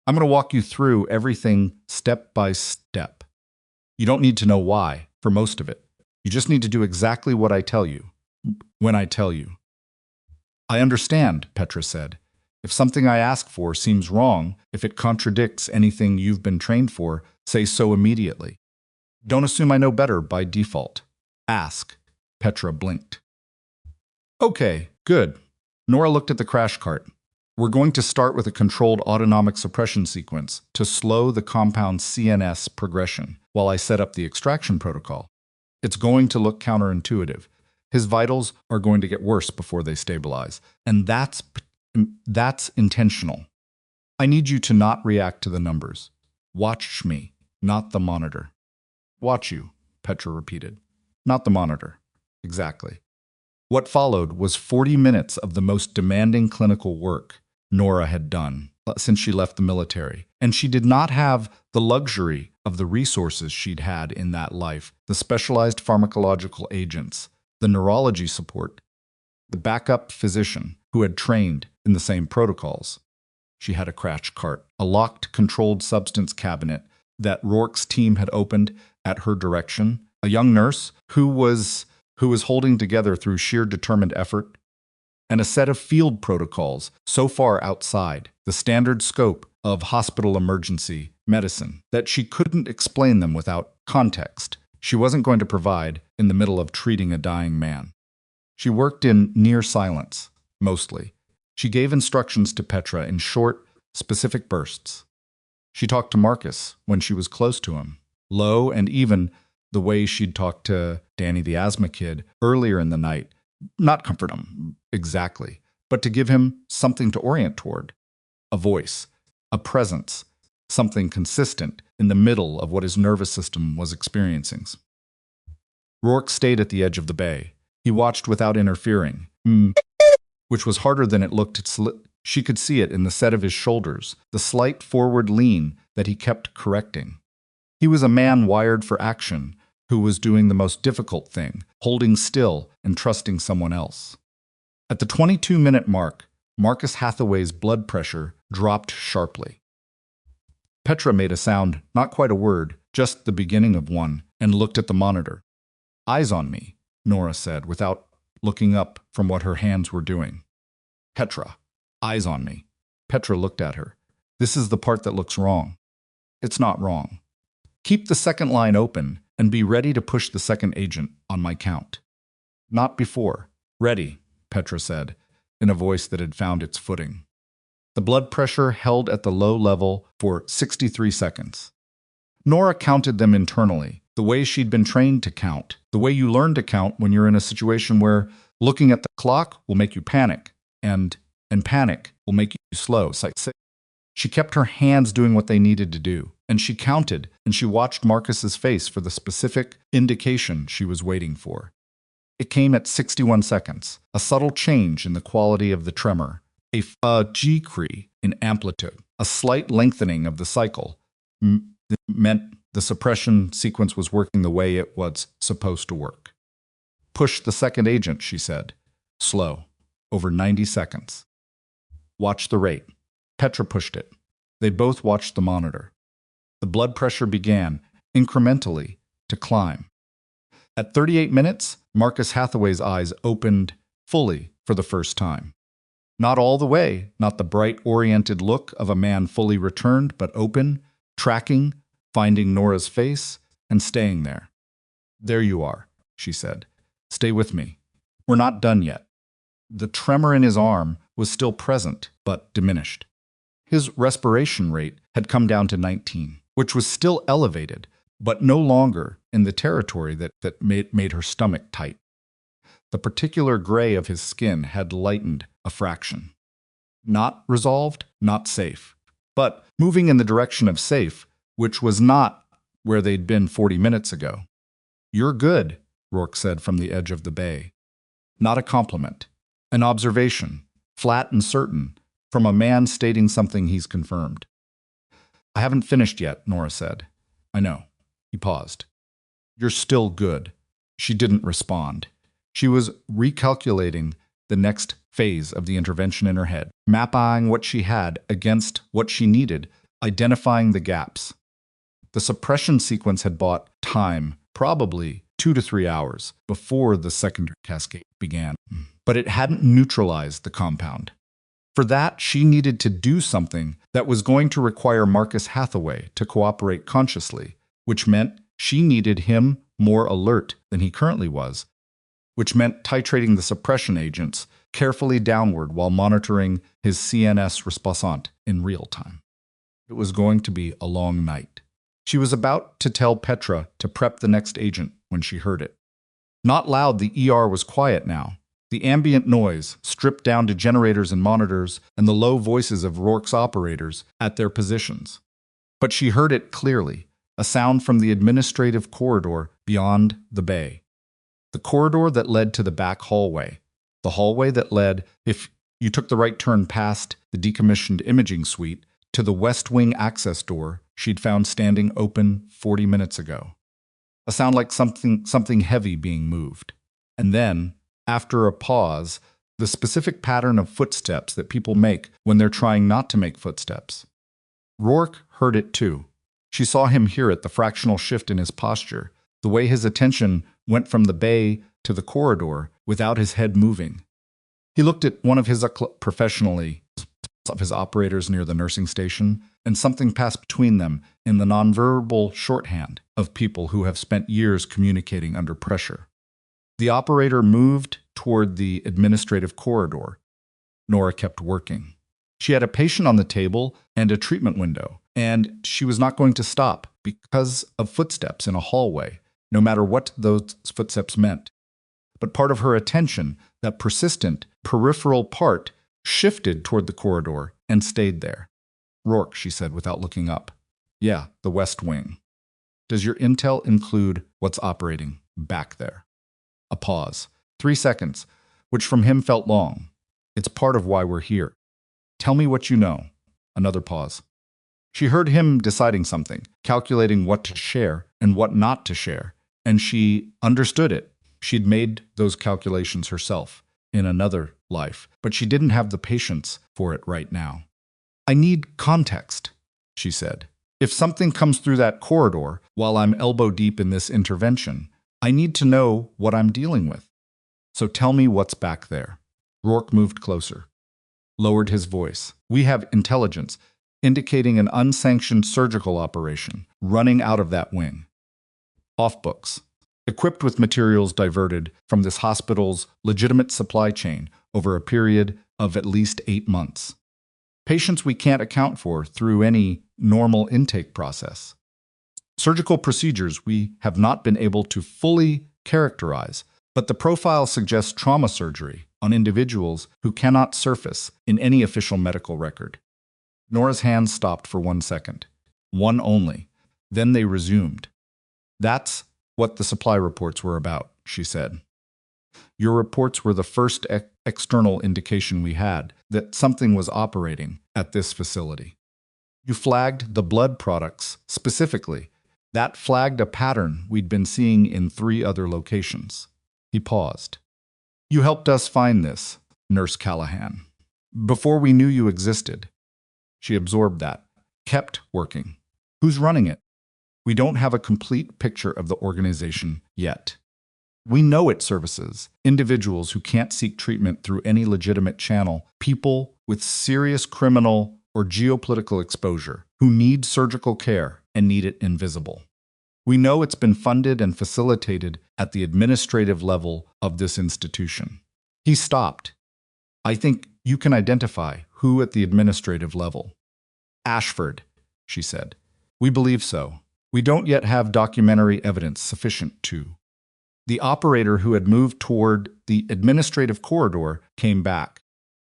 I'm going to walk you through everything step by step. You don't need to know why for most of it. You just need to do exactly what I tell you, when I tell you. I understand, Petra said. If something I ask for seems wrong, if it contradicts anything you've been trained for, say so immediately. Don't assume I know better by default. Ask. Petra blinked. Okay, good. Nora looked at the crash cart. We're going to start with a controlled autonomic suppression sequence to slow the compound CNS progression while I set up the extraction protocol. It's going to look counterintuitive. His vitals are going to get worse before they stabilize, and that's intentional. I need you to not react to the numbers. Watch me, not the monitor. Watch you, Petra repeated. Not the monitor. Exactly. What followed was 40 minutes of the most demanding clinical work Nora had done since she left the military, and she did not have the luxury of the resources she'd had in that life, the specialized pharmacological agents, the neurology support, the backup physician who had trained in the same protocols. She had a crash cart, a locked controlled substance cabinet that Rourke's team had opened at her direction, a young nurse who was holding together through sheer determined effort, and a set of field protocols so far outside the standard scope of hospital emergency medicine that she couldn't explain them without context. She wasn't going to provide in the middle of treating a dying man. She worked in near silence, mostly. She gave instructions to Petra in short, specific bursts. She talked to Marcus when she was close to him, low and even the way she'd talked to Danny the asthma kid earlier in the night. Not comfort him, exactly, but to give him something to orient toward. A voice, a presence, something consistent in the middle of what his nervous system was experiencing. Rourke stayed at the edge of the bay. He watched without interfering, which was harder than it looked. She could see it in the set of his shoulders, the slight forward lean that he kept correcting. He was a man wired for action, who was doing the most difficult thing, holding still and trusting someone else. At the 22-minute mark, Marcus Hathaway's blood pressure dropped sharply. Petra made a sound, not quite a word, just the beginning of one, and looked at the monitor. Eyes on me, Nora said, without looking up from what her hands were doing. Petra, eyes on me. Petra looked at her. This is the part that looks wrong. It's not wrong. Keep the second line open and be ready to push the second agent on my count. Not before. Ready, Petra said, in a voice that had found its footing. The blood pressure held at the low level for 63 seconds. Nora counted them internally, the way she'd been trained to count, the way you learn to count when you're in a situation where looking at the clock will make you panic, and panic will make you slow. She kept her hands doing what they needed to do, and she counted, and she watched Marcus's face for the specific indication she was waiting for. It came at 61 seconds, a subtle change in the quality of the tremor, a decrease in amplitude, a slight lengthening of the cycle meant The suppression sequence was working the way it was supposed to work. Push the second agent, she said. Slow. Over 90 seconds. Watch the rate. Petra pushed it. They both watched the monitor. The blood pressure began, incrementally, to climb. At 38 minutes, Marcus Hathaway's eyes opened fully for the first time. Not all the way, not the bright, oriented look of a man fully returned, but open, tracking, finding Nora's face, and staying there. There you are, she said. Stay with me. We're not done yet. The tremor in his arm was still present, but diminished. His respiration rate had come down to 19, which was still elevated, but no longer in the territory that made her stomach tight. The particular gray of his skin had lightened a fraction. Not resolved, not safe, but moving in the direction of safe, which was not where they'd been 40 minutes ago. You're good, Rourke said from the edge of the bay. Not a compliment. An observation, flat and certain, from a man stating something he's confirmed. I haven't finished yet, Nora said. I know. He paused. You're still good. She didn't respond. She was recalculating the next phase of the intervention in her head, mapping what she had against what she needed, identifying the gaps. The suppression sequence had bought time, probably 2 to 3 hours, before the second cascade began. But it hadn't neutralized the compound. For that, she needed to do something that was going to require Marcus Hathaway to cooperate consciously, which meant she needed him more alert than he currently was, which meant titrating the suppression agents carefully downward while monitoring his CNS response in real time. It was going to be a long night. She was about to tell Petra to prep the next agent when she heard it. Not loud, the ER was quiet now. The ambient noise, stripped down to generators and monitors, and the low voices of Rourke's operators at their positions. But she heard it clearly, a sound from the administrative corridor beyond the bay. The corridor that led to the back hallway. The hallway that led, if you took the right turn past the decommissioned imaging suite, to the West Wing access door she'd found standing open 40 minutes ago. A sound like something heavy being moved. And then, after a pause, the specific pattern of footsteps that people make when they're trying not to make footsteps. Rourke heard it too. She saw him hear it, the fractional shift in his posture, the way his attention went from the bay to the corridor without his head moving. He looked at one of his operators near the nursing station, and something passed between them in the nonverbal shorthand of people who have spent years communicating under pressure. The operator moved toward the administrative corridor. Nora kept working. She had a patient on the table and a treatment window, and she was not going to stop because of footsteps in a hallway, no matter what those footsteps meant. But part of her attention, that persistent, peripheral part, shifted toward the corridor and stayed there. Rourke, she said without looking up. Yeah, the West Wing. Does your intel include what's operating back there? A pause. 3 seconds, which from him felt long. It's part of why we're here. Tell me what you know. Another pause. She heard him deciding something, calculating what to share and what not to share, and she understood it. She'd made those calculations herself in another life, but she didn't have the patience for it right now. I need context, she said. If something comes through that corridor while I'm elbow deep in this intervention, I need to know what I'm dealing with. So tell me what's back there. Rourke moved closer, lowered his voice. We have intelligence indicating an unsanctioned surgical operation running out of that wing. Off books, equipped with materials diverted from this hospital's legitimate supply chain over a period of at least 8 months. Patients we can't account for through any normal intake process. Surgical procedures we have not been able to fully characterize, but the profile suggests trauma surgery on individuals who cannot surface in any official medical record. Nora's hands stopped for 1 second. One only. Then they resumed. That's what the supply reports were about, she said. Your reports were the first external indication we had that something was operating at this facility. You flagged the blood products specifically, That flagged a pattern we'd been seeing in 3 other locations. He paused. You helped us find this, Nurse Callahan. Before we knew you existed. She absorbed that. Kept working. Who's running it? We don't have a complete picture of the organization yet. We know it services individuals who can't seek treatment through any legitimate channel, people with serious criminal or geopolitical exposure who need surgical care and need it invisible. We know it's been funded and facilitated at the administrative level of this institution. He stopped. I think you can identify who at the administrative level. Ashford, she said. We believe so. We don't yet have documentary evidence sufficient to. The operator who had moved toward the administrative corridor came back.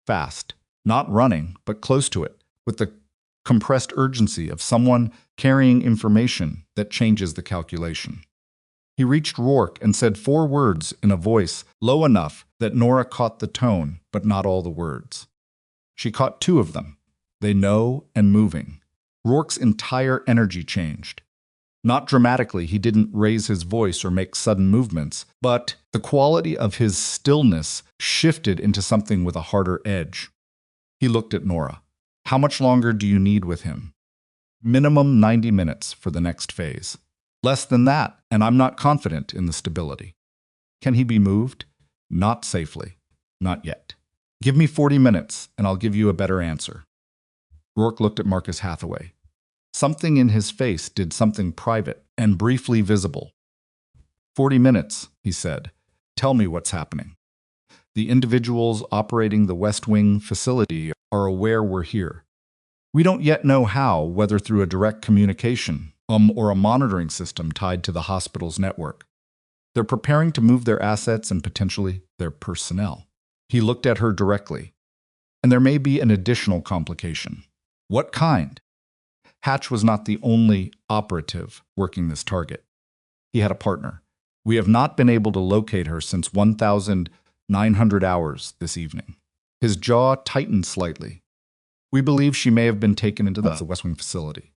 Fast. Not running, but close to it, with the compressed urgency of someone carrying information that changes the calculation. He reached Rourke and said 4 words in a voice low enough that Nora caught the tone, but not all the words. She caught 2 of them. They know and moving. Rourke's entire energy changed. Not dramatically, he didn't raise his voice or make sudden movements, but the quality of his stillness shifted into something with a harder edge. He looked at Nora. How much longer do you need with him? Minimum 90 minutes for the next phase. Less than that, and I'm not confident in the stability. Can he be moved? Not safely. Not yet. Give me 40 minutes, and I'll give you a better answer. Rourke looked at Marcus Hathaway. Something in his face did something private and briefly visible. 40 minutes, he said. Tell me what's happening. The individuals operating the West Wing facility are aware we're here. We don't yet know how, whether through a direct communication or a monitoring system tied to the hospital's network. They're preparing to move their assets and potentially their personnel. He looked at her directly. And there may be an additional complication. What kind? Hatch was not the only operative working this target. He had a partner. We have not been able to locate her since 1,900 hours this evening. His jaw tightened slightly. We believe she may have been taken into the West Wing facility.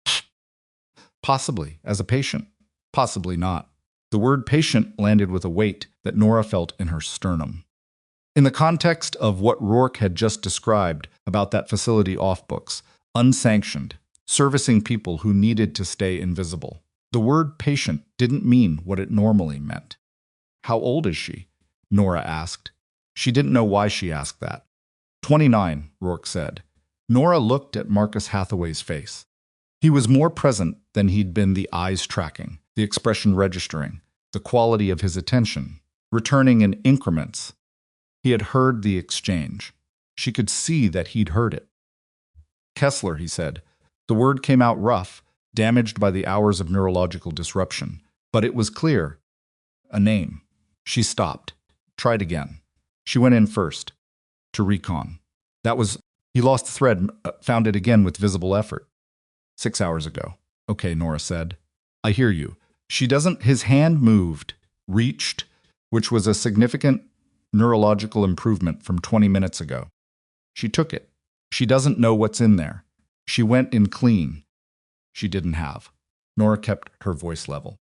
Possibly, as a patient. Possibly not. The word patient landed with a weight that Nora felt in her sternum. In the context of what Rourke had just described about that facility off books, unsanctioned, servicing people who needed to stay invisible, the word patient didn't mean what it normally meant. How old is she? Nora asked. She didn't know why she asked that. 29, Rourke said. Nora looked at Marcus Hathaway's face. He was more present than he'd been, the eyes tracking, the expression registering, the quality of his attention, returning in increments. He had heard the exchange. She could see that he'd heard it. Kessler, he said. The word came out rough, damaged by the hours of neurological disruption, but it was clear. A name. She stopped. Tried again. She went in first. To recon. That was... He lost the thread, found it again with visible effort. 6 hours ago. Okay, Nora said. I hear you. She doesn't... His hand moved, reached, which was a significant neurological improvement from 20 minutes ago. She took it. She doesn't know what's in there. She went in clean. She didn't have. Nora kept her voice level.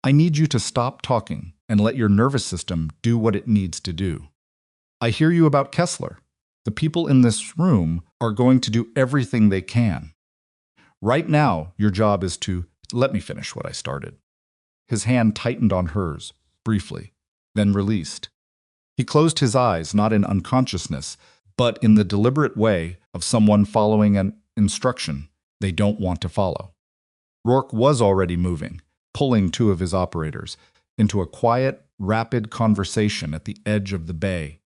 I need you to stop talking and let your nervous system do what it needs to do. I hear you about Kessler. The people in this room are going to do everything they can. Right now, your job is to let me finish what I started. His hand tightened on hers, briefly, then released. He closed his eyes, not in unconsciousness, but in the deliberate way of someone following an instruction they don't want to follow. Rourke was already moving, pulling 2 of his operators into a quiet, rapid conversation at the edge of the bay.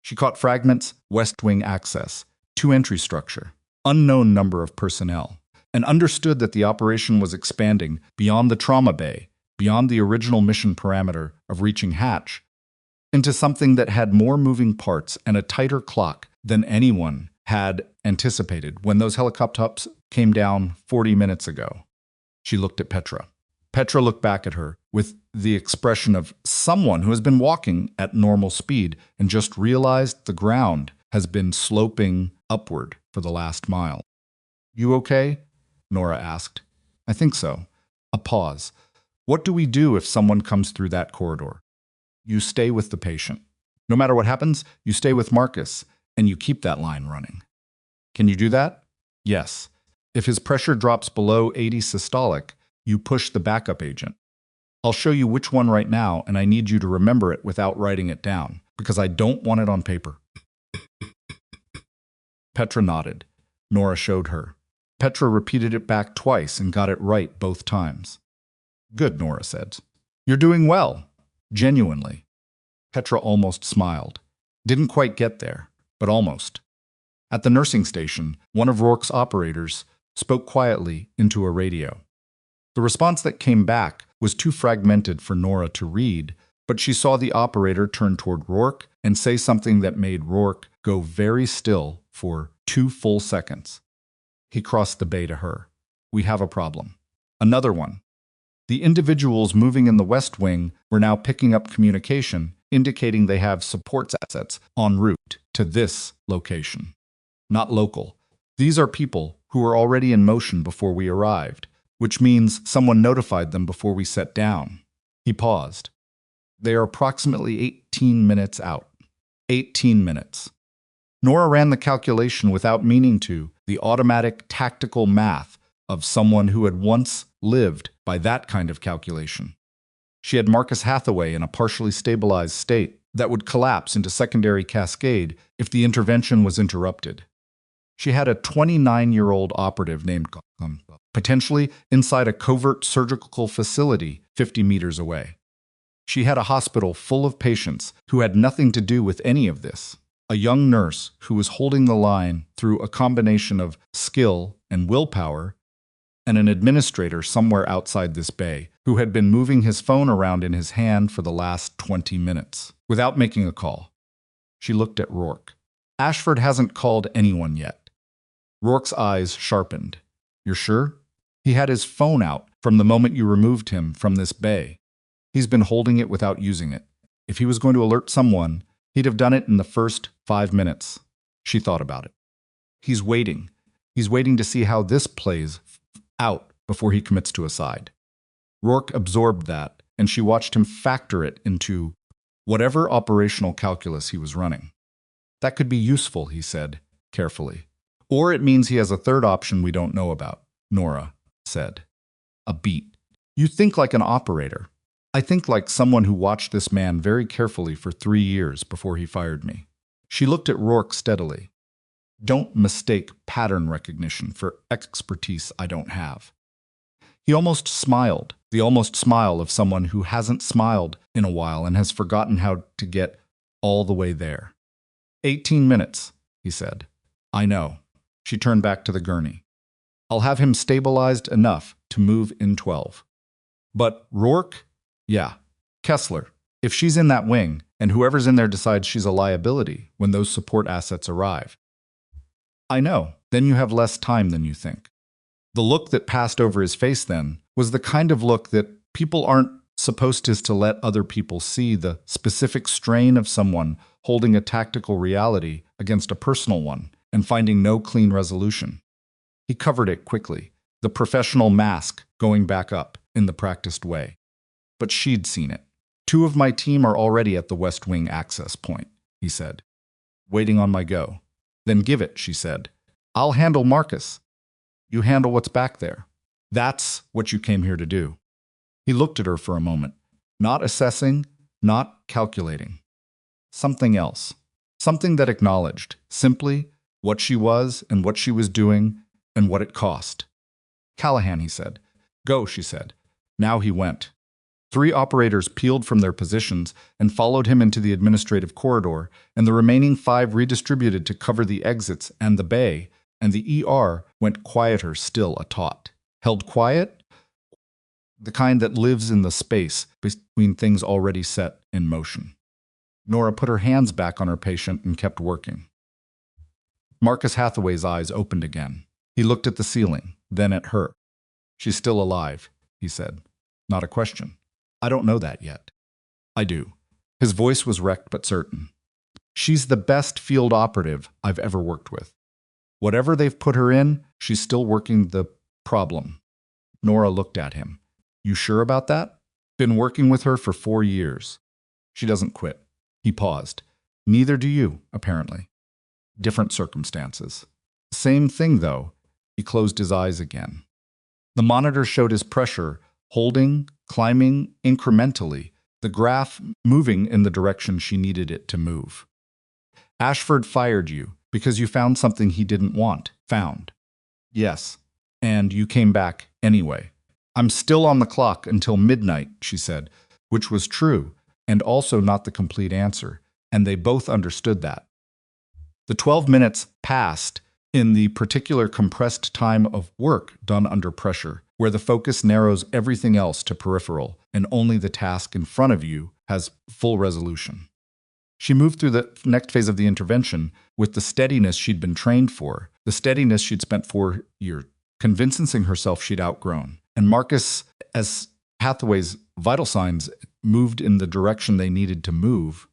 She caught fragments, West Wing access, 2-entry structure, unknown number of personnel, and understood that the operation was expanding beyond the trauma bay, beyond the original mission parameter of reaching Hatch, into something that had more moving parts and a tighter clock than anyone had anticipated when those helicopters came down 40 minutes ago. She looked at Petra. Petra looked back at her with the expression of someone who has been walking at normal speed and just realized the ground has been sloping upward for the last mile. You okay? Nora asked. I think so. A pause. What do we do if someone comes through that corridor? You stay with the patient. No matter what happens, you stay with Marcus, and you keep that line running. Can you do that? Yes. If his pressure drops below 80 systolic, you push the backup agent. I'll show you which one right now, and I need you to remember it without writing it down, because I don't want it on paper. Petra nodded. Nora showed her. Petra repeated it back twice and got it right both times. Good, Nora said. You're doing well. Genuinely. Petra almost smiled. Didn't quite get there, but almost. At the nursing station, one of Rourke's operators spoke quietly into a radio. The response that came back was too fragmented for Nora to read, but she saw the operator turn toward Rourke and say something that made Rourke go very still for 2 full seconds. He crossed the bay to her. We have a problem. Another one. The individuals moving in the West Wing were now picking up communication, indicating they have support assets en route to this location. Not local. These are people who were already in motion before we arrived, which means someone notified them before we set down. He paused. They are approximately 18 minutes out. 18 minutes. Nora ran the calculation without meaning to, the automatic tactical math of someone who had once lived by that kind of calculation. She had Marcus Hathaway in a partially stabilized state that would collapse into secondary cascade if the intervention was interrupted. She had a 29-year-old operative named potentially inside a covert surgical facility 50 meters away. She had a hospital full of patients who had nothing to do with any of this. A young nurse who was holding the line through a combination of skill and willpower, and an administrator somewhere outside this bay who had been moving his phone around in his hand for the last 20 minutes without making a call. She looked at Rourke. Ashford hasn't called anyone yet. Rourke's eyes sharpened. You're sure? He had his phone out from the moment you removed him from this bay. He's been holding it without using it. If he was going to alert someone, he'd have done it in the first 5 minutes. She thought about it. He's waiting. He's waiting to see how this plays out before he commits to a side. Rourke absorbed that, and she watched him factor it into whatever operational calculus he was running. That could be useful, he said, carefully. Or it means he has a third option we don't know about, Nora said. A beat. You think like an operator. I think like someone who watched this man very carefully for 3 years before he fired me. She looked at Rourke steadily. Don't mistake pattern recognition for expertise I don't have. He almost smiled, the almost smile of someone who hasn't smiled in a while and has forgotten how to get all the way there. 18 minutes, he said. I know. She turned back to the gurney. I'll have him stabilized enough to move in 12. But Rourke? Yeah. Kessler. If she's in that wing, and whoever's in there decides she's a liability when those support assets arrive. I know. Then you have less time than you think. The look that passed over his face then was the kind of look that people aren't supposed to let other people see the specific strain of someone holding a tactical reality against a personal one and finding no clean resolution. He covered it quickly, the professional mask going back up in the practiced way. But she'd seen it. 2 of my team are already at the West Wing access point, he said. Waiting on my go. Then give it, she said. I'll handle Marcus. You handle what's back there. That's what you came here to do. He looked at her for a moment, not assessing, not calculating. Something else. Something that acknowledged, simply, what she was and what she was doing and what it cost. Callahan, he said. Go, she said. Now he went. 3 operators peeled from their positions and followed him into the administrative corridor, and the remaining 5 redistributed to cover the exits and the bay, and the ER went quieter still a-taut. Held quiet? The kind that lives in the space between things already set in motion. Nora put her hands back on her patient and kept working. Marcus Hathaway's eyes opened again. He looked at the ceiling, then at her. She's still alive, he said. Not a question. I don't know that yet. I do. His voice was wrecked but certain. She's the best field operative I've ever worked with. Whatever they've put her in, she's still working the problem. Nora looked at him. You sure about that? Been working with her for 4 years. She doesn't quit. He paused. Neither do you, apparently. Different circumstances. Same thing, though. He closed his eyes again. The monitor showed his pressure, holding, climbing incrementally, the graph moving in the direction she needed it to move. Ashford fired you because you found something he didn't want. Found. Yes. And you came back anyway. I'm still on the clock until midnight, she said, which was true, and also not the complete answer, and they both understood that. The 12 minutes passed in the particular compressed time of work done under pressure, where the focus narrows everything else to peripheral, and only the task in front of you has full resolution. She moved through the next phase of the intervention with the steadiness she'd been trained for, the steadiness she'd spent 4 years, convincing herself she'd outgrown. And Marcus, as Hathaway's vital signs moved in the direction they needed to move,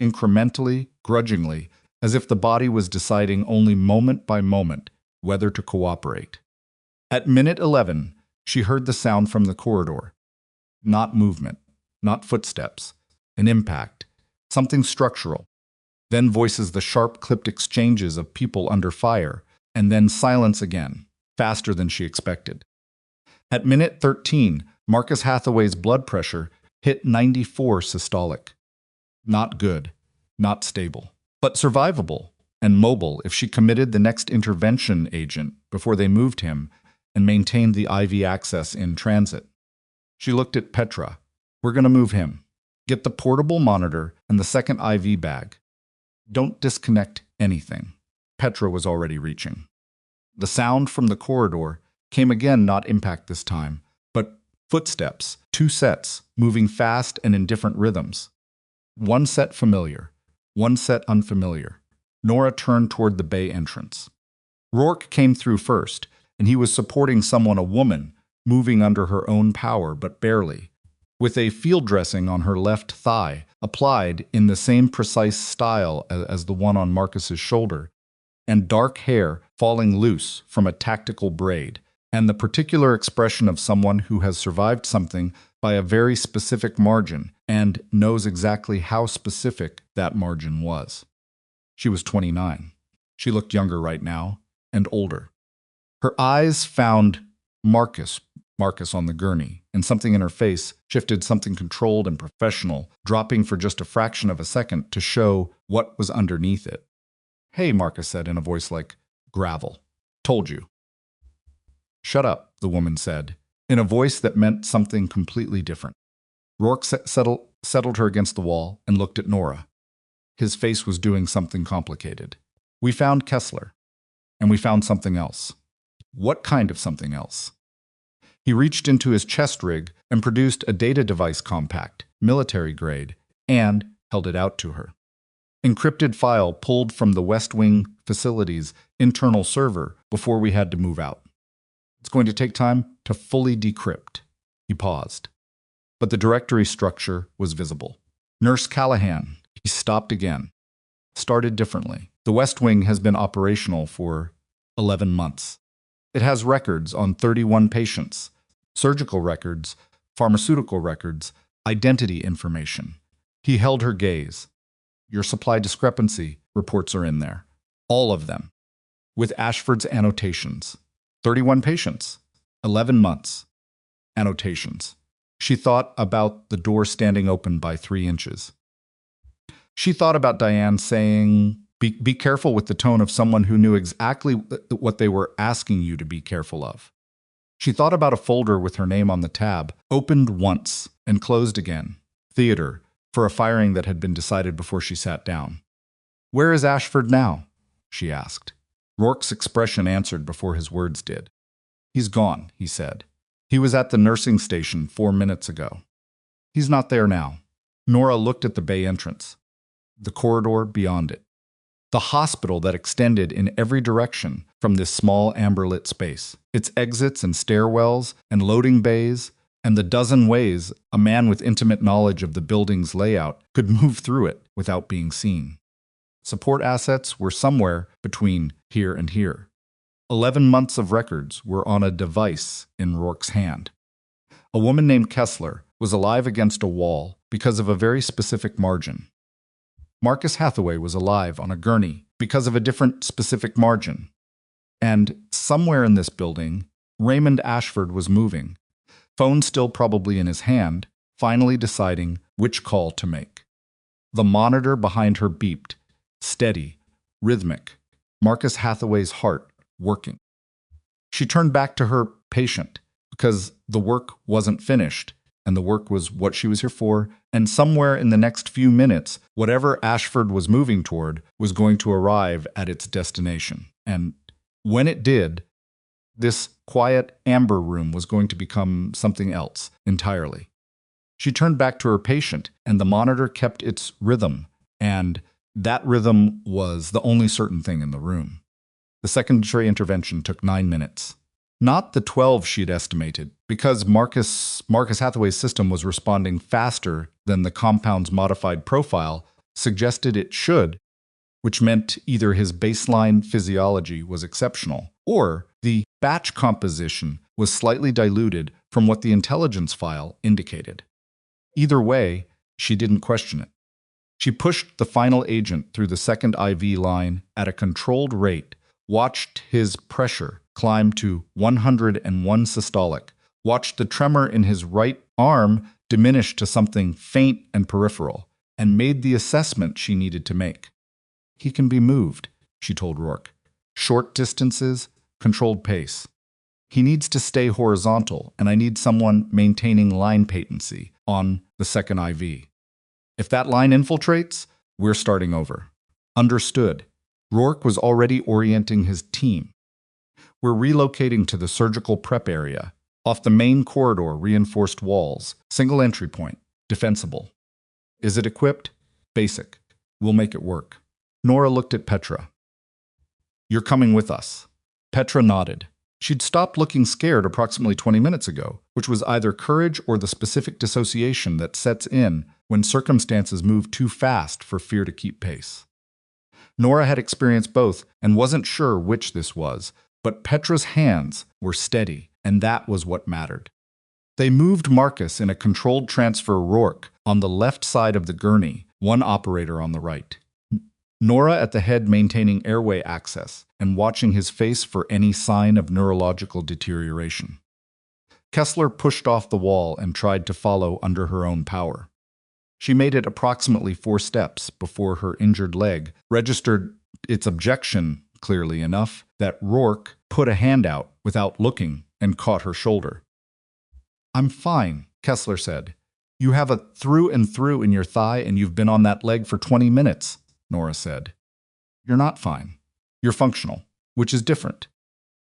incrementally, grudgingly, as if the body was deciding only moment by moment whether to cooperate. At minute 11, she heard the sound from the corridor. Not movement, not footsteps, an impact, something structural. Then voices the sharp, clipped exchanges of people under fire, and then silence again, faster than she expected. At minute 13, Marcus Hathaway's blood pressure hit 94 systolic. Not good, not stable, but survivable and mobile if she committed the next intervention agent before they moved him and maintained the IV access in transit. She looked at Petra. We're going to move him. Get the portable monitor and the second IV bag. Don't disconnect anything. Petra was already reaching. The sound from the corridor came again, not impact this time, but footsteps, 2 sets, moving fast and in different rhythms. One set familiar, one set unfamiliar. Nora turned toward the bay entrance. Rourke came through first, and he was supporting someone, a woman, moving under her own power, but barely, with a field dressing on her left thigh, applied in the same precise style as the one on Marcus's shoulder, and dark hair falling loose from a tactical braid, and the particular expression of someone who has survived something by a very specific margin and knows exactly how specific that margin was. She was 29. She looked younger right now, and older. Her eyes found Marcus on the gurney, and something in her face shifted, something controlled and professional, dropping for just a fraction of a second to show what was underneath it. Hey, Marcus said in a voice like gravel. Told you. Shut up, the woman said, in a voice that meant something completely different. Rourke settled her against the wall and looked at Nora. His face was doing something complicated. We found Kessler, and we found something else. What kind of something else? He reached into his chest rig and produced a data device compact, military grade, and held it out to her. Encrypted file pulled from the West Wing facility's internal server before we had to move out. It's going to take time to fully decrypt. He paused. But the directory structure was visible. Nurse Callahan. He stopped again. Started differently. The West Wing has been operational for 11 months. It has records on 31 patients, surgical records, pharmaceutical records, identity information. He held her gaze. Your supply discrepancy reports are in there. All of them. With Ashford's annotations. 31 patients. 11 months. Annotations. She thought about the door standing open by 3 inches. She thought about Diane saying, be careful with the tone of someone who knew exactly what they were asking you to be careful of. She thought about a folder with her name on the tab, opened once and closed again. Theater, for a firing that had been decided before she sat down. Where is Ashford now? She asked. Rourke's expression answered before his words did. He's gone, he said. He was at the nursing station 4 minutes ago. He's not there now. Nora looked at the bay entrance. The corridor beyond it. The hospital that extended in every direction from this small amber-lit space. Its exits and stairwells and loading bays, and the dozen ways a man with intimate knowledge of the building's layout could move through it without being seen. Support assets were somewhere between here and here. 11 months of records were on a device in Rourke's hand. A woman named Kessler was alive against a wall because of a very specific margin. Marcus Hathaway was alive on a gurney because of a different specific margin. And somewhere in this building, Raymond Ashford was moving, phone still probably in his hand, finally deciding which call to make. The monitor behind her beeped, steady, rhythmic, Marcus Hathaway's heart working. She turned back to her patient because the work wasn't finished, and the work was what she was here for, and somewhere in the next few minutes, whatever Ashford was moving toward was going to arrive at its destination. And when it did, this quiet amber room was going to become something else entirely. She turned back to her patient, and the monitor kept its rhythm, and that rhythm was the only certain thing in the room. The secondary intervention took 9 minutes. Not the 12 she'd estimated, because Marcus Hathaway's system was responding faster than the compound's modified profile suggested it should, which meant either his baseline physiology was exceptional, or the batch composition was slightly diluted from what the intelligence file indicated. Either way, she didn't question it. She pushed the final agent through the second IV line at a controlled rate, watched his pressure climb to 101 systolic, watched the tremor in his right arm diminish to something faint and peripheral, and made the assessment she needed to make. He can be moved, she told Rourke. Short distances, controlled pace. He needs to stay horizontal, and I need someone maintaining line patency on the second IV. If that line infiltrates, we're starting over. Understood. Rourke was already orienting his team. We're relocating to the surgical prep area, off the main corridor, reinforced walls, single entry point, defensible. Is it equipped? Basic. We'll make it work. Nora looked at Petra. You're coming with us. Petra nodded. She'd stopped looking scared approximately 20 minutes ago, which was either courage or the specific dissociation that sets in when circumstances move too fast for fear to keep pace. Nora had experienced both and wasn't sure which this was, but Petra's hands were steady, and that was what mattered. They moved Marcus in a controlled transfer Rourke on the left side of the gurney, one operator on the right. Nora at the head maintaining airway access and watching his face for any sign of neurological deterioration. Kessler pushed off the wall and tried to follow under her own power. She made it approximately 4 steps before her injured leg registered its objection clearly enough that Rourke put a hand out without looking and caught her shoulder. I'm fine, Kessler said. You have a through and through in your thigh and you've been on that leg for 20 minutes, Nora said. You're not fine. You're functional, which is different.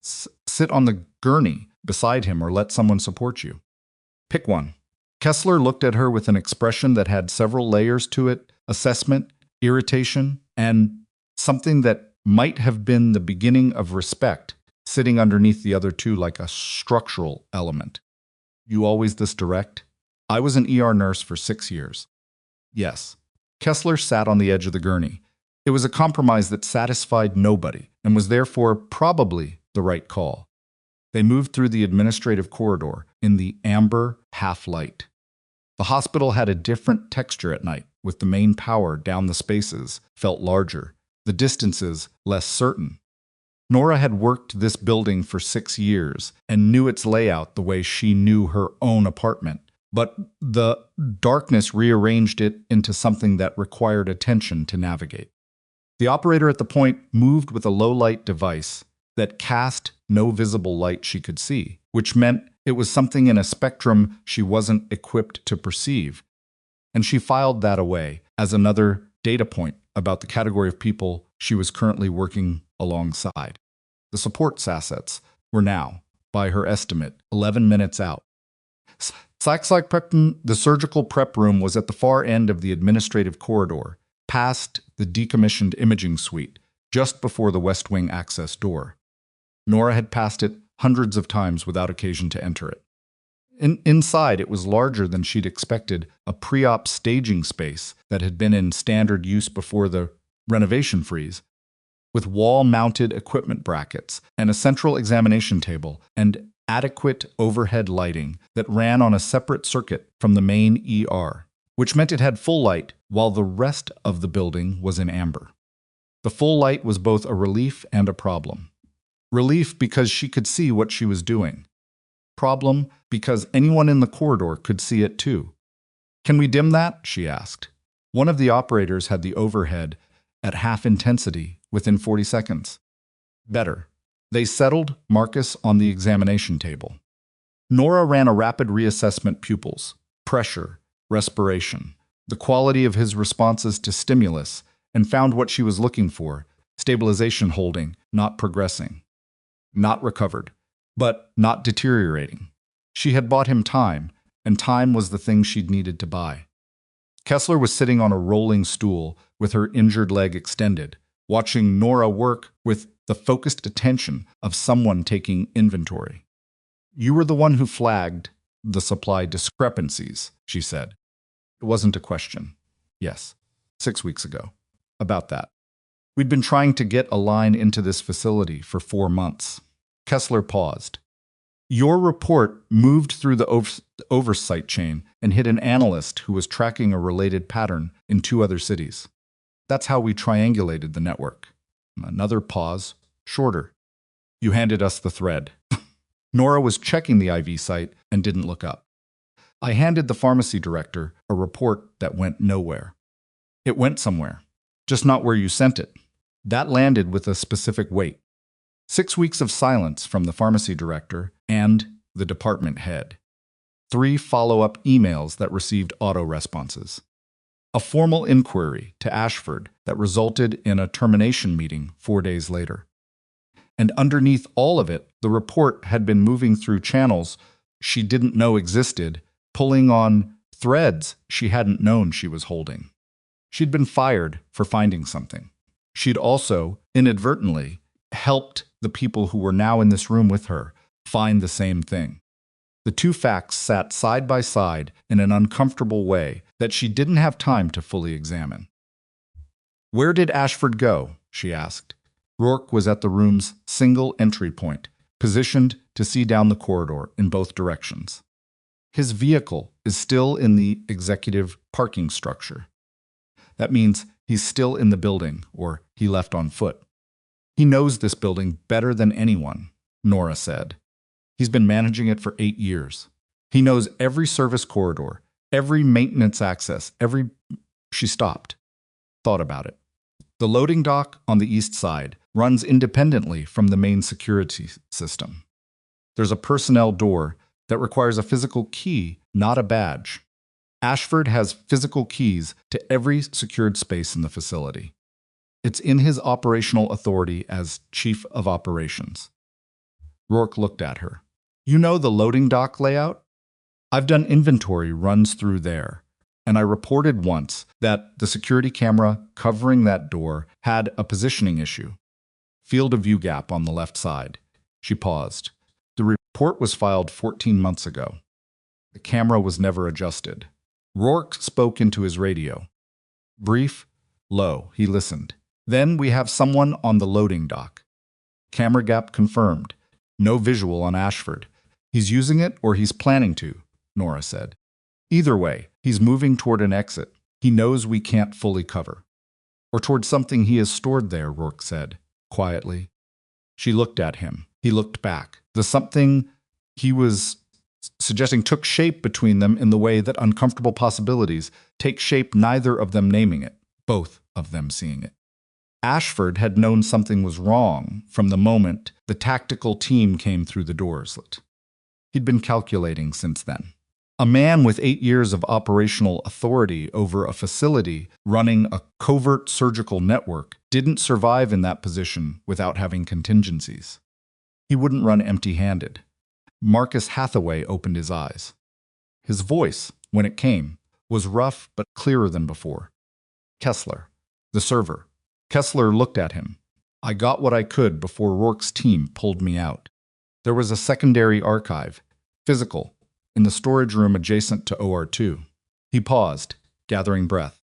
Sit on the gurney beside him or let someone support you. Pick one. Kessler looked at her with an expression that had several layers to it, assessment, irritation, and something that might have been the beginning of respect, sitting underneath the other two like a structural element. You always this direct? I was an ER nurse for 6 years. Yes. Kessler sat on the edge of the gurney. It was a compromise that satisfied nobody and was therefore probably the right call. They moved through the administrative corridor in the amber half-light. The hospital had a different texture at night, with the main power down the spaces felt larger, the distances less certain. Nora had worked this building for 6 years and knew its layout the way she knew her own apartment, but the darkness rearranged it into something that required attention to navigate. The operator at the point moved with a low-light device that cast no visible light she could see, which meant it was something in a spectrum she wasn't equipped to perceive, and she filed that away as another data point about the category of people she was currently working alongside. The support assets were now, by her estimate, 11 minutes out. The surgical prep room was at the far end of the administrative corridor, past the decommissioned imaging suite, just before the West Wing access door. Nora had passed it hundreds of times without occasion to enter it. Inside, it was larger than she'd expected, a pre-op staging space that had been in standard use before the renovation freeze, with wall-mounted equipment brackets and a central examination table and adequate overhead lighting that ran on a separate circuit from the main ER, which meant it had full light while the rest of the building was in amber. The full light was both a relief and a problem. Relief because she could see what she was doing. Problem because anyone in the corridor could see it too. "Can we dim that?" she asked. One of the operators had the overhead at half intensity within 40 seconds. Better. They settled Marcus on the examination table. Nora ran a rapid reassessment pupils, pressure, respiration, the quality of his responses to stimulus, and found what she was looking for: stabilization holding, not progressing. Not recovered, but not deteriorating. She had bought him time, and time was the thing she'd needed to buy. Kessler was sitting on a rolling stool with her injured leg extended, watching Nora work with the focused attention of someone taking inventory. "You were the one who flagged the supply discrepancies," she said. It wasn't a question. "Yes, 6 weeks ago. About that. We'd been trying to get a line into this facility for 4 months. Kessler paused. "Your report moved through the oversight chain and hit an analyst who was tracking a related pattern in 2 other cities. That's how we triangulated the network." Another pause, shorter. "You handed us the thread." Nora was checking the IV site and didn't look up. "I handed the pharmacy director a report that went nowhere." "It went somewhere, just not where you sent it. That landed with a specific weight." 6 weeks of silence from the pharmacy director and the department head. 3 follow-up emails that received auto-responses. A formal inquiry to Ashford that resulted in a termination meeting 4 days later. And underneath all of it, the report had been moving through channels she didn't know existed, pulling on threads she hadn't known she was holding. She'd been fired for finding something. She'd also, inadvertently, helped the people who were now in this room with her find the same thing. The 2 facts sat side by side in an uncomfortable way that she didn't have time to fully examine. "Where did Ashford go?" she asked. Rourke was at the room's single entry point, positioned to see down the corridor in both directions. "His vehicle is still in the executive parking structure. That means he's still in the building, or he left on foot. He knows this building better than anyone," Nora said. "He's been managing it for 8 years. He knows every service corridor, every maintenance access, She stopped, thought about it. The loading dock on the east side runs independently from the main security system. There's a personnel door that requires a physical key, not a badge. Ashford has physical keys to every secured space in the facility. It's in his operational authority as Chief of Operations." Rourke looked at her. "You know the loading dock layout? I've done inventory runs through there, and I reported once that the security camera covering that door had a positioning issue. Field of view gap on the left side." She paused. "The report was filed 14 months ago. The camera was never adjusted." Rourke spoke into his radio. Brief, low, he listened. "Then we have someone on the loading dock. Camera gap confirmed. No visual on Ashford. He's using it or he's planning to," Nora said. "Either way, he's moving toward an exit he knows we can't fully cover. Or toward something he has stored there," Rourke said, quietly. She looked at him. He looked back. The something he was suggesting took shape between them in the way that uncomfortable possibilities take shape, neither of them naming it, both of them seeing it. Ashford had known something was wrong from the moment the tactical team came through the doors. He'd been calculating since then. A man with 8 years of operational authority over a facility running a covert surgical network didn't survive in that position without having contingencies. He wouldn't run empty-handed. Marcus Hathaway opened his eyes. His voice, when it came, was rough but clearer than before. "Kessler, the server." Kessler looked at him. "I got what I could before Rourke's team pulled me out. There was a secondary archive, physical, in the storage room adjacent to OR2. He paused, gathering breath.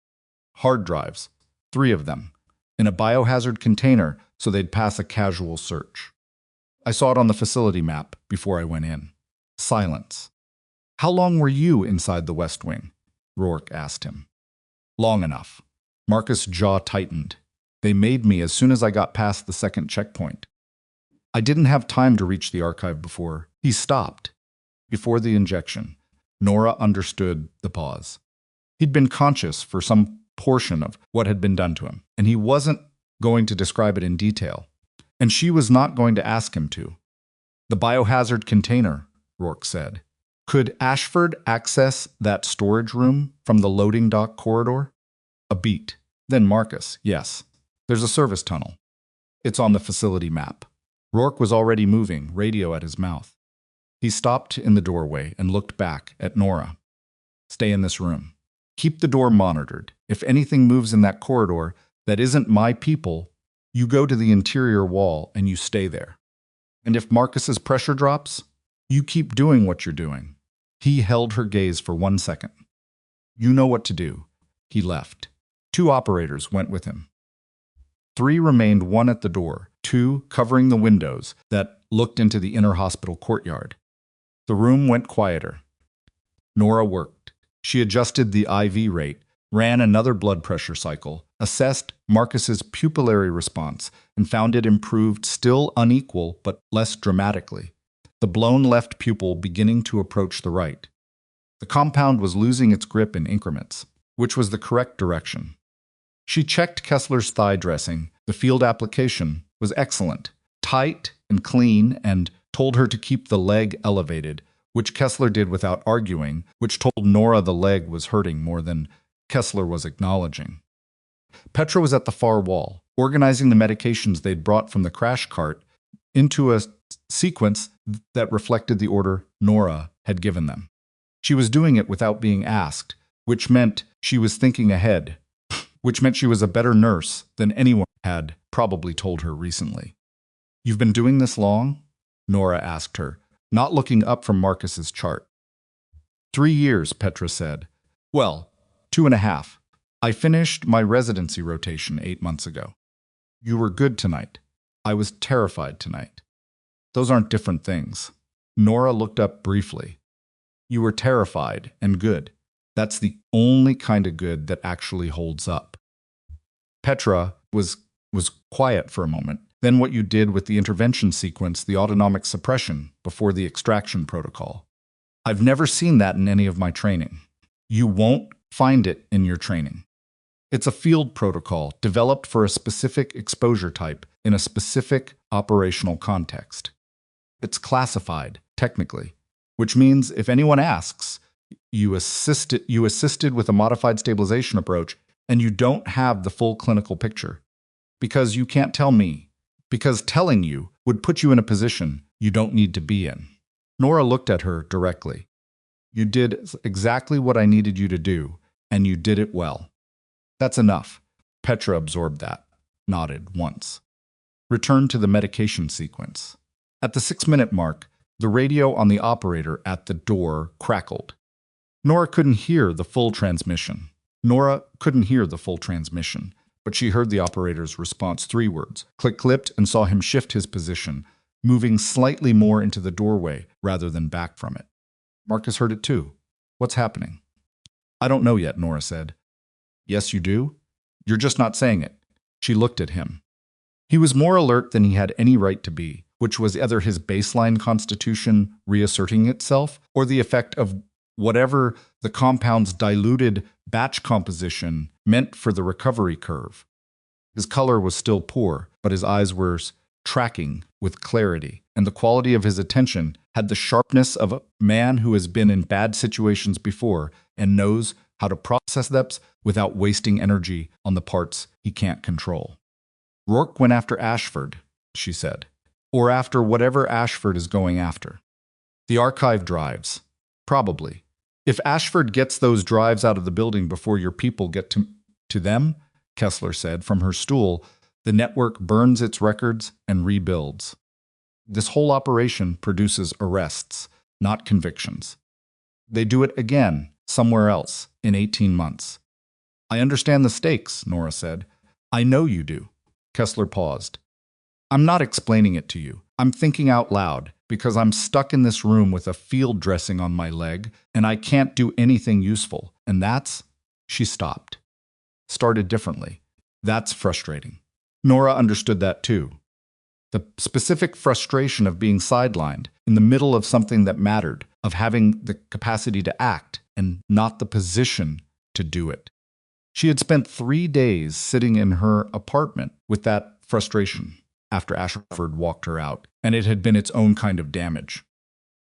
Hard drives, 3 of them, in a biohazard container so they'd pass a casual search. I saw it on the facility map before I went in. Silence. How long were you inside the West Wing? Rourke asked him. Long enough. Marcus' jaw tightened. They made me as soon as I got past the second checkpoint. I didn't have time to reach the archive before. He stopped. Before the injection, Nora understood the pause. He'd been conscious for some portion of what had been done to him, and he wasn't going to describe it in detail. And she was not going to ask him to. The biohazard container, Rourke said. Could Ashford access that storage room from the loading dock corridor? A beat. Then Marcus, yes. There's a service tunnel. It's on the facility map. Rourke was already moving, radio at his mouth. He stopped in the doorway and looked back at Nora. Stay in this room. Keep the door monitored. If anything moves in that corridor that isn't my people, you go to the interior wall and you stay there. And if Marcus's pressure drops, you keep doing what you're doing. He held her gaze for 1 second. You know what to do. He left. 2 operators went with him. 3 remained, 1 at the door, 2 covering the windows that looked into the inner hospital courtyard. The room went quieter. Nora worked. She adjusted the IV rate, ran another blood pressure cycle, assessed Marcus's pupillary response, and found it improved, still unequal but less dramatically. The blown left pupil beginning to approach the right. The compound was losing its grip in increments, which was the correct direction. She checked Kessler's thigh dressing. The field application was excellent, tight and clean, and told her to keep the leg elevated, which Kessler did without arguing, which told Nora the leg was hurting more than Kessler was acknowledging. Petra was at the far wall, organizing the medications they'd brought from the crash cart into a sequence that reflected the order Nora had given them. She was doing it without being asked, which meant she was thinking ahead, which meant she was a better nurse than anyone had probably told her recently. You've been doing this long? Nora asked her, not looking up from Marcus's chart. 3 years, Petra said. Well, 2.5. I finished my residency rotation 8 months ago. You were good tonight. I was terrified tonight. Those aren't different things. Nora looked up briefly. You were terrified and good. That's the only kind of good that actually holds up. Petra was quiet for a moment. Then what you did with the intervention sequence, the autonomic suppression before the extraction protocol. I've never seen that in any of my training. You won't find it in your training. It's a field protocol developed for a specific exposure type in a specific operational context. It's classified, technically, which means if anyone asks, you assisted with a modified stabilization approach and you don't have the full clinical picture. Because you can't tell me. Because telling you would put you in a position you don't need to be in. Nora looked at her directly. You did exactly what I needed you to do, and you did it well. That's enough. Petra absorbed that, nodded once. Returned to the medication sequence. At the 6-minute mark, the radio on the operator at the door crackled. Nora couldn't hear the full transmission. But she heard the operator's response, 3 words, clicked, and saw him shift his position, moving slightly more into the doorway rather than back from it. Marcus heard it too. What's happening? I don't know yet, Nora said. Yes, you do? You're just not saying it. She looked at him. He was more alert than he had any right to be, which was either his baseline constitution reasserting itself or the effect of whatever the compound's diluted batch composition meant for the recovery curve. His color was still poor, but his eyes were tracking with clarity, and the quality of his attention had the sharpness of a man who has been in bad situations before and knows how to process them without wasting energy on the parts he can't control. Rourke went after Ashford, she said, or after whatever Ashford is going after. The archive drives. Probably. If Ashford gets those drives out of the building before your people get to them, Kessler said from her stool, the network burns its records and rebuilds. This whole operation produces arrests, not convictions. They do it again, somewhere else, in 18 months. I understand the stakes, Nora said. I know you do. Kessler paused. I'm not explaining it to you. I'm thinking out loud because I'm stuck in this room with a field dressing on my leg and I can't do anything useful. And that's, she stopped. Started differently. That's frustrating. Nora understood that too. The specific frustration of being sidelined in the middle of something that mattered, of having the capacity to act and not the position to do it. She had spent 3 days sitting in her apartment with that frustration after Ashford walked her out, and it had been its own kind of damage.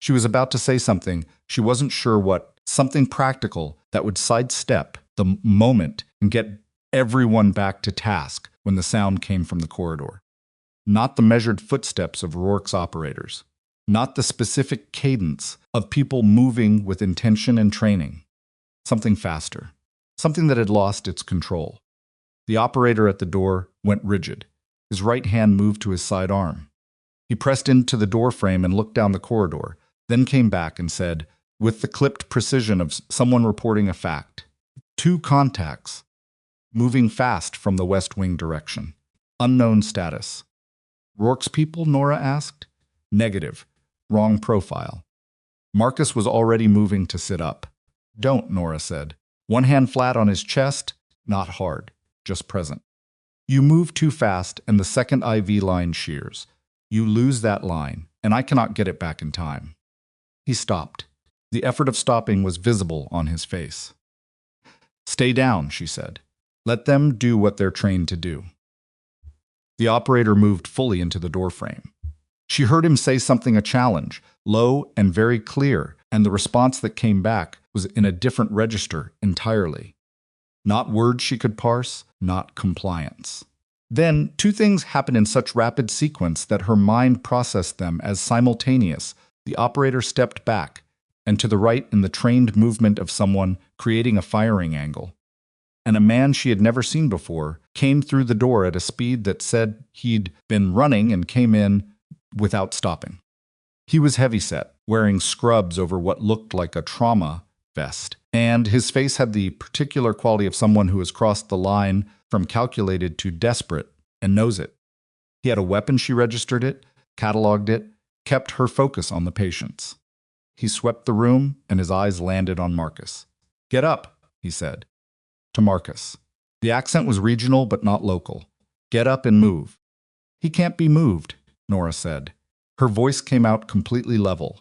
She was about to say something, she wasn't sure what, something practical that would sidestep the moment and get everyone back to task when the sound came from the corridor. Not the measured footsteps of Rourke's operators, not the specific cadence of people moving with intention and training. Something faster, something that had lost its control. The operator at the door went rigid. His right hand moved to his side arm. He pressed into the door frame and looked down the corridor, then came back and said, with the clipped precision of someone reporting a fact, 2 contacts, moving fast from the West Wing direction. Unknown status. Rourke's people, Nora asked. Negative. Wrong profile. Marcus was already moving to sit up. Don't, Nora said. One hand flat on his chest, not hard, just present. You move too fast and the second IV line shears. You lose that line, and I cannot get it back in time. He stopped. The effort of stopping was visible on his face. Stay down, she said. Let them do what they're trained to do. The operator moved fully into the doorframe. She heard him say something a challenge, low and very clear, and the response that came back was in a different register entirely. Not words she could parse, not compliance. Then 2 things happened in such rapid sequence that her mind processed them as simultaneous. The operator stepped back, and to the right in the trained movement of someone creating a firing angle. And a man she had never seen before came through the door at a speed that said he'd been running and came in without stopping. He was heavyset, wearing scrubs over what looked like a trauma vest, and his face had the particular quality of someone who has crossed the line from calculated to desperate and knows it. He had a weapon, she registered it, cataloged it, kept her focus on the patients. He swept the room and his eyes landed on Marcus. Get up, he said. To Marcus. The accent was regional but not local. Get up and move. He can't be moved, Nora said. Her voice came out completely level.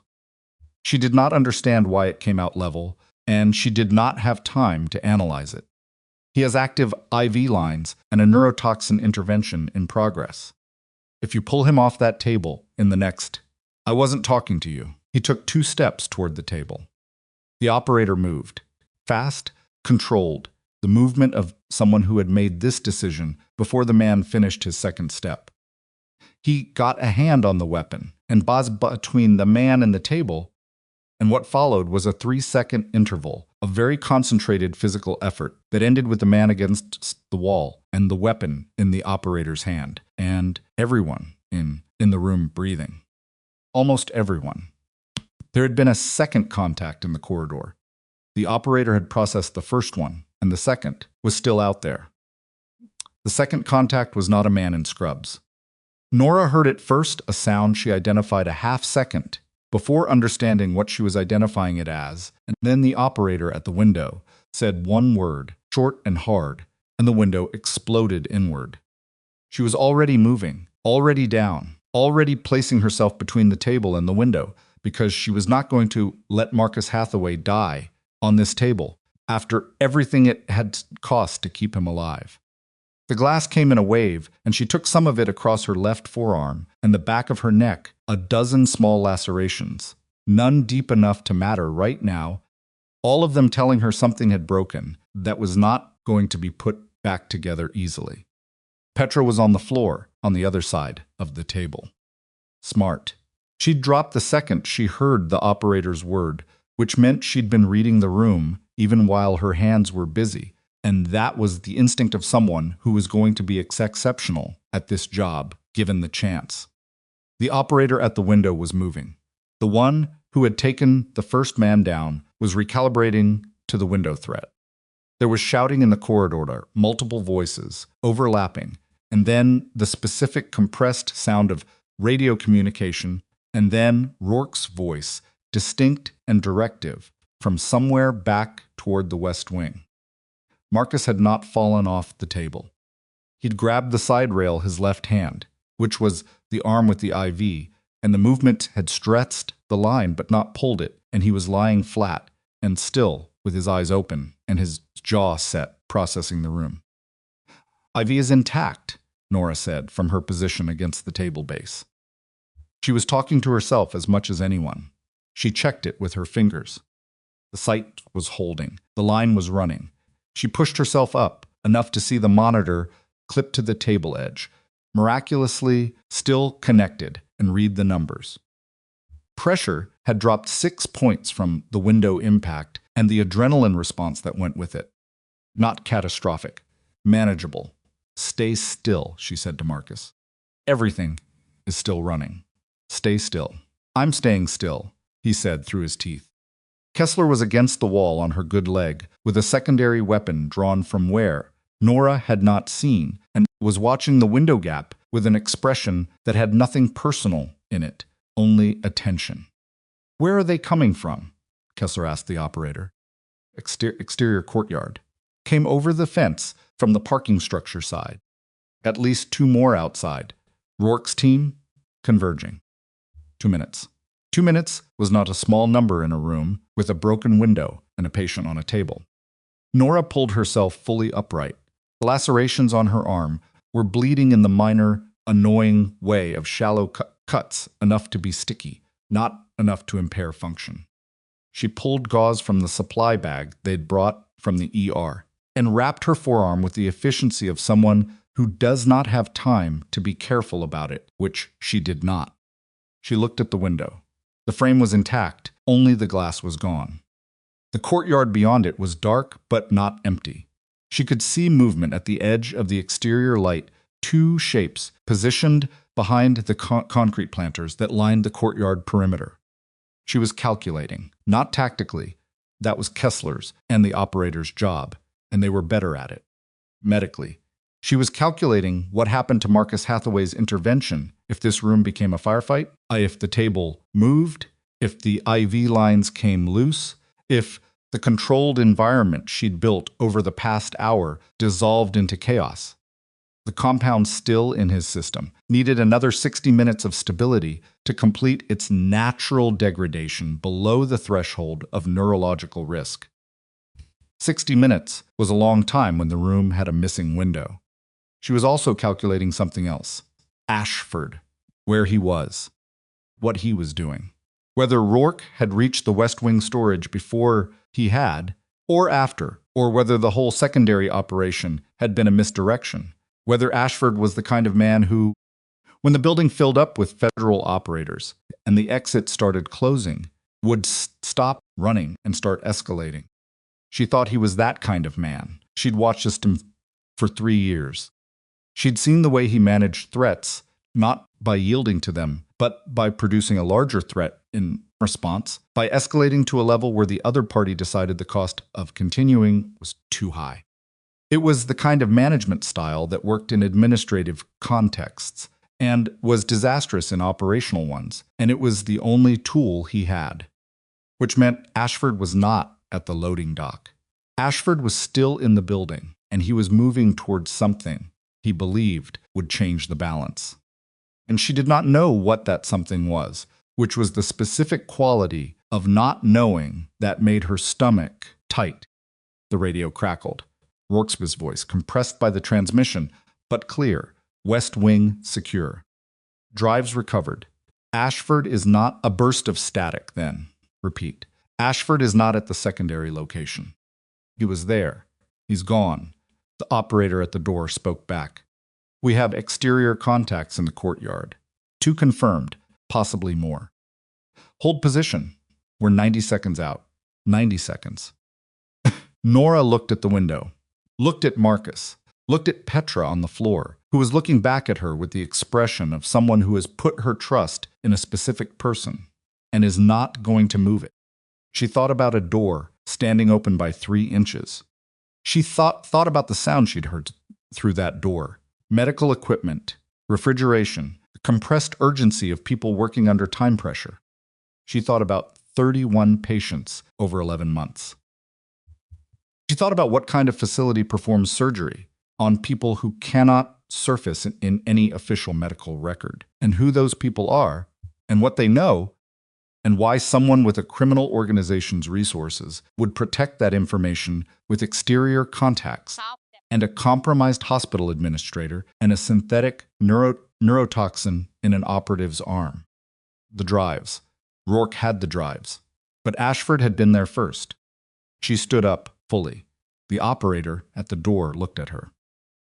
She did not understand why it came out level, and she did not have time to analyze it. He has active IV lines and a neurotoxin intervention in progress. If you pull him off that table in the next... I wasn't talking to you. He took 2 steps toward the table. The operator moved. Fast, controlled. The movement of someone who had made this decision before the man finished his second step. He got a hand on the weapon and paused between the man and the table, and what followed was a 3-second interval of very concentrated physical effort that ended with the man against the wall and the weapon in the operator's hand, and everyone in the room breathing. Almost everyone. There had been a second contact in the corridor. The operator had processed the first one, and the second was still out there. The second contact was not a man in scrubs. Nora heard at first a sound she identified a half-second before understanding what she was identifying it as, and then the operator at the window said one word, short and hard, and the window exploded inward. She was already moving, already down, already placing herself between the table and the window, because she was not going to let Marcus Hathaway die on this table after everything it had cost to keep him alive. The glass came in a wave, and she took some of it across her left forearm and the back of her neck, a dozen small lacerations, none deep enough to matter right now, all of them telling her something had broken that was not going to be put back together easily. Petra was on the floor, on the other side of the table. Smart. She'd dropped the second she heard the operator's word, which meant she'd been reading the room even while her hands were busy. And that was the instinct of someone who was going to be exceptional at this job, given the chance. The operator at the window was moving. The one who had taken the first man down was recalibrating to the window threat. There was shouting in the corridor, multiple voices, overlapping, and then the specific compressed sound of radio communication, and then Rourke's voice, distinct and directive, from somewhere back toward the West Wing. Marcus had not fallen off the table. He'd grabbed the side rail his left hand, which was the arm with the IV, and the movement had stretched the line but not pulled it, and he was lying flat and still with his eyes open and his jaw set, processing the room. IV is intact, Nora said from her position against the table base. She was talking to herself as much as anyone. She checked it with her fingers. The sight was holding. The line was running. She pushed herself up enough to see the monitor clipped to the table edge, miraculously still connected, and read the numbers. Pressure had dropped 6 points from the window impact and the adrenaline response that went with it. Not catastrophic. Manageable. Stay still, she said to Marcus. Everything is still running. Stay still. I'm staying still, he said through his teeth. Kessler was against the wall on her good leg, with a secondary weapon drawn from where Nora had not seen, and was watching the window gap with an expression that had nothing personal in it, only attention. Where are they coming from? Kessler asked the operator. Exterior courtyard. Came over the fence from the parking structure side. At least 2 more outside. Rourke's team converging. 2 minutes. 2 minutes was not a small number in a room with a broken window and a patient on a table. Nora pulled herself fully upright. The lacerations on her arm were bleeding in the minor, annoying way of shallow cuts, enough to be sticky, not enough to impair function. She pulled gauze from the supply bag they'd brought from the ER and wrapped her forearm with the efficiency of someone who does not have time to be careful about it, which she did not. She looked at the window. The frame was intact, only the glass was gone. The courtyard beyond it was dark but not empty. She could see movement at the edge of the exterior light, 2 shapes positioned behind the concrete planters that lined the courtyard perimeter. She was calculating, not tactically. That was Kessler's and the operator's job, and they were better at it. Medically. She was calculating what happened to Marcus Hathaway's intervention if this room became a firefight, if the table moved, if the IV lines came loose, if the controlled environment she'd built over the past hour dissolved into chaos. The compound still in his system needed another 60 minutes of stability to complete its natural degradation below the threshold of neurological risk. 60 minutes was a long time when the room had a missing window. She was also calculating something else. Ashford, where he was, what he was doing. Whether Rourke had reached the West Wing storage before he had, or after, or whether the whole secondary operation had been a misdirection. Whether Ashford was the kind of man who, when the building filled up with federal operators and the exit started closing, would stop running and start escalating. She thought he was that kind of man. She'd watched him for 3 years. She'd seen the way he managed threats, not by yielding to them, but by producing a larger threat in response, by escalating to a level where the other party decided the cost of continuing was too high. It was the kind of management style that worked in administrative contexts and was disastrous in operational ones, and it was the only tool he had. Which meant Ashford was not at the loading dock. Ashford was still in the building, and he was moving towards something he believed would change the balance. And she did not know what that something was, which was the specific quality of not knowing that made her stomach tight. The radio crackled. Rourke's voice, compressed by the transmission, but clear. West Wing secure. Drives recovered. Ashford is not a burst of static, then. Repeat. Ashford is not at the secondary location. He was there. He's gone. The operator at the door spoke back. We have exterior contacts in the courtyard. 2 confirmed, possibly more. Hold position. We're 90 seconds out. 90 seconds. Nora looked at the window, looked at Marcus, looked at Petra on the floor, who was looking back at her with the expression of someone who has put her trust in a specific person and is not going to move it. She thought about a door standing open by 3 inches. She thought about the sound she'd heard through that door. Medical equipment, refrigeration, the compressed urgency of people working under time pressure. She thought about 31 patients over 11 months. She thought about what kind of facility performs surgery on people who cannot surface in any official medical record, and who those people are, and what they know, and why someone with a criminal organization's resources would protect that information with exterior contacts and a compromised hospital administrator and a synthetic neurotoxin in an operative's arm. The drives. Rourke had the drives, but Ashford had been there first. She stood up fully. The operator at the door looked at her.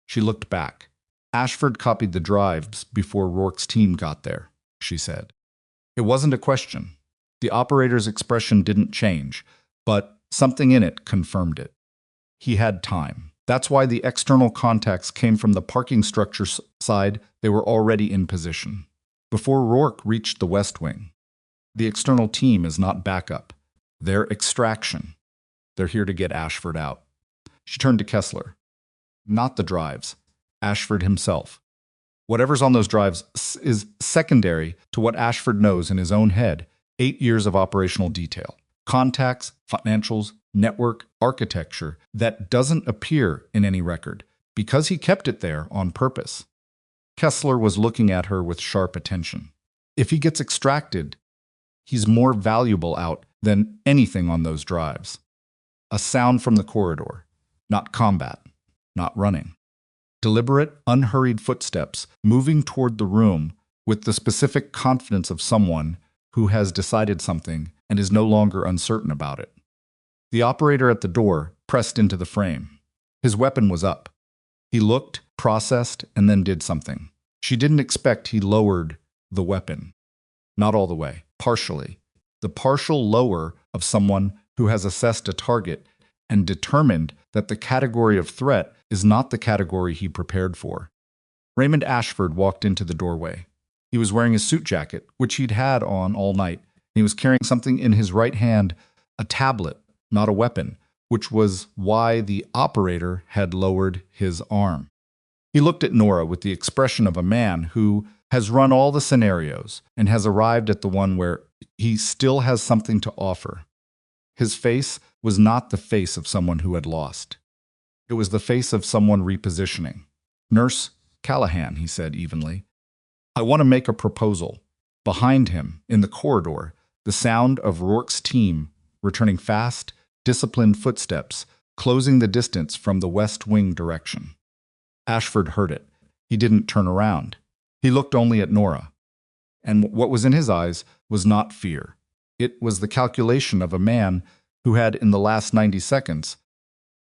She looked back. Ashford copied the drives before Rourke's team got there, she said. It wasn't a question. The operator's expression didn't change, but something in it confirmed it. He had time. That's why the external contacts came from the parking structure side. They were already in position. Before Rourke reached the West Wing. The external team is not backup. They're extraction. They're here to get Ashford out. She turned to Kessler. Not the drives. Ashford himself. Whatever's on those drives is secondary to what Ashford knows in his own head. 8 years of operational detail. Contacts, financials, network, architecture that doesn't appear in any record because he kept it there on purpose. Kessler was looking at her with sharp attention. If he gets extracted, he's more valuable out than anything on those drives. A sound from the corridor. Not combat. Not running. Deliberate, unhurried footsteps moving toward the room with the specific confidence of someone who has decided something and is no longer uncertain about it. The operator at the door pressed into the frame. His weapon was up. He looked, processed, and then did something. She didn't expect he lowered the weapon. Not all the way, partially. The partial lower of someone who has assessed a target and determined that the category of threat is not the category he prepared for. Raymond Ashford walked into the doorway. He was wearing a suit jacket, which he'd had on all night. He was carrying something in his right hand, a tablet, not a weapon, which was why the operator had lowered his arm. He looked at Nora with the expression of a man who has run all the scenarios and has arrived at the one where he still has something to offer. His face was not the face of someone who had lost. It was the face of someone repositioning. "Nurse Callahan," he said evenly. "I want to make a proposal." Behind him, in the corridor, the sound of Rourke's team returning fast, disciplined footsteps, closing the distance from the West Wing direction. Ashford heard it. He didn't turn around. He looked only at Nora. And what was in his eyes was not fear. It was the calculation of a man who had, in the last 90 seconds,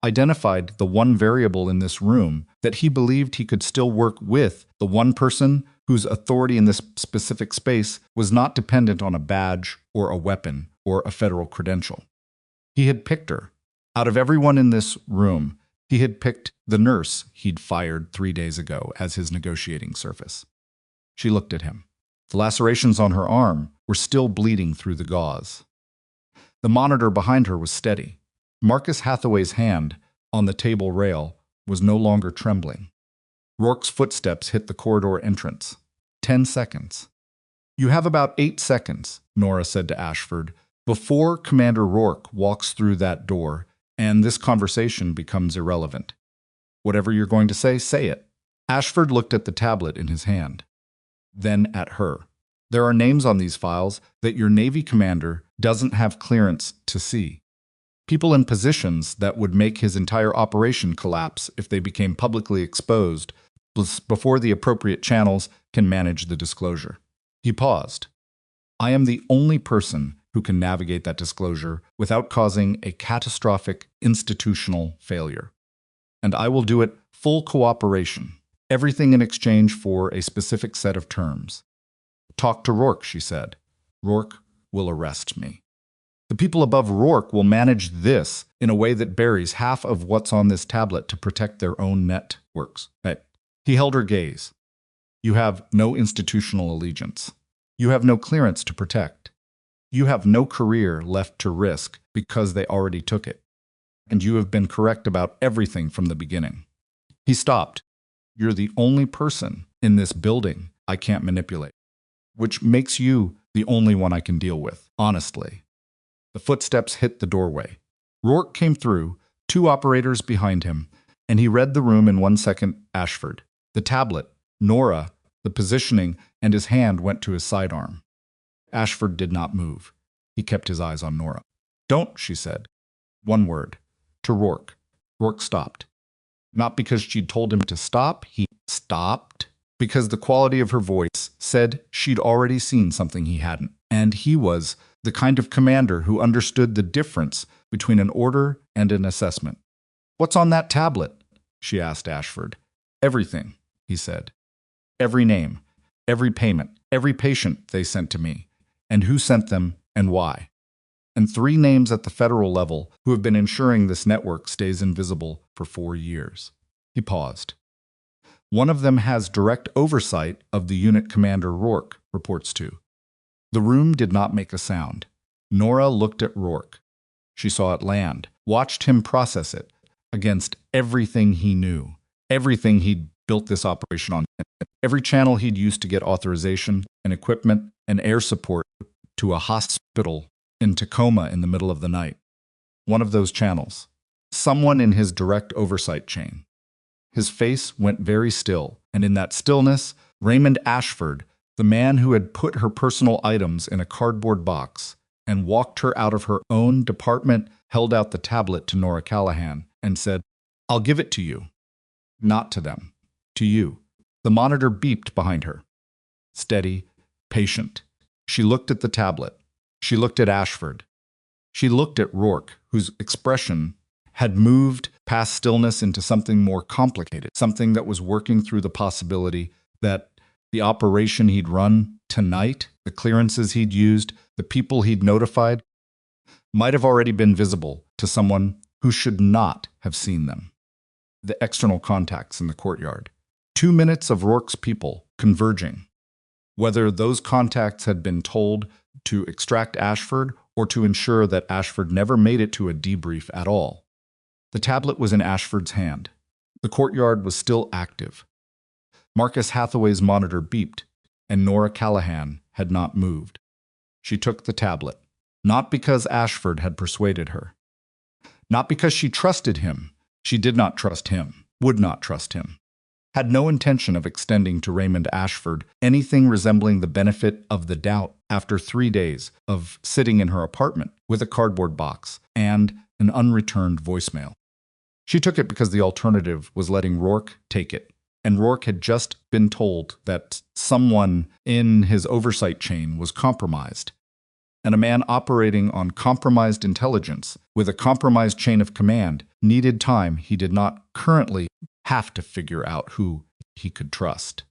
identified the one variable in this room that he believed he could still work with, the one person whose authority in this specific space was not dependent on a badge or a weapon or a federal credential. He had picked her. Out of everyone in this room, he had picked the nurse he'd fired 3 days ago as his negotiating surface. She looked at him. The lacerations on her arm were still bleeding through the gauze. The monitor behind her was steady. Marcus Hathaway's hand on the table rail was no longer trembling. Rourke's footsteps hit the corridor entrance. 10 seconds. "You have about 8 seconds, Nora said to Ashford, "before Commander Rourke walks through that door and this conversation becomes irrelevant. Whatever you're going to say it." Ashford looked at the tablet in his hand, then at her. "There are names on these files that your Navy commander doesn't have clearance to see. People in positions that would make his entire operation collapse if they became publicly exposed before the appropriate channels can manage the disclosure." He paused. "I am the only person who can navigate that disclosure without causing a catastrophic institutional failure. And I will do it full cooperation, everything in exchange for a specific set of terms." "Talk to Rourke," she said. "Rourke will arrest me. The people above Rourke will manage this in a way that buries half of what's on this tablet to protect their own networks." He held her gaze. "You have no institutional allegiance. You have no clearance to protect. You have no career left to risk because they already took it. And you have been correct about everything from the beginning." He stopped. "You're the only person in this building I can't manipulate. Which makes you the only one I can deal with, honestly. The footsteps hit the doorway. Rourke came through, 2 operators behind him, and he read the room in 1 second. Ashford, the tablet, Nora, the positioning, and his hand went to his sidearm. Ashford did not move. He kept his eyes on Nora. Don't, she said. 1 word. To Rourke. Rourke stopped. Not because she'd told him to stop, he stopped. Because the quality of her voice said she'd already seen something he hadn't. And he was the kind of commander who understood the difference between an order and an assessment. What's on that tablet? She asked Ashford. Everything, he said. Every name, every payment, every patient they sent to me, and who sent them and why. And 3 names at the federal level who have been ensuring this network stays invisible for 4 years. He paused. One of them has direct oversight of the unit commander Rourke reports to. The room did not make a sound. Nora looked at Rourke. She saw it land, watched him process it against everything he knew, everything he'd built this operation on, every channel he'd used to get authorization and equipment and air support to a hospital in Tacoma in the middle of the night. One of those channels. Someone in his direct oversight chain. His face went very still, and in that stillness, Raymond Ashford, the man who had put her personal items in a cardboard box and walked her out of her own department, held out the tablet to Nora Callahan and said, I'll give it to you. Not to them. To you. The monitor beeped behind her. Steady, patient. She looked at the tablet. She looked at Ashford. She looked at Rourke, whose expression had moved past stillness into something more complicated, something that was working through the possibility that the operation he'd run tonight, the clearances he'd used, the people he'd notified, might have already been visible to someone who should not have seen them. The external contacts in the courtyard. 2 minutes of Rourke's people converging. Whether those contacts had been told to extract Ashford or to ensure that Ashford never made it to a debrief at all. The tablet was in Ashford's hand. The courtyard was still active. Marcus Hathaway's monitor beeped, and Nora Callahan had not moved. She took the tablet, not because Ashford had persuaded her. Not because she trusted him. She did not trust him, would not trust him. Had no intention of extending to Raymond Ashford anything resembling the benefit of the doubt after 3 days of sitting in her apartment with a cardboard box and an unreturned voicemail. She took it because the alternative was letting Rourke take it, and Rourke had just been told that someone in his oversight chain was compromised. And a man operating on compromised intelligence with a compromised chain of command needed time he did not currently have to figure out who he could trust.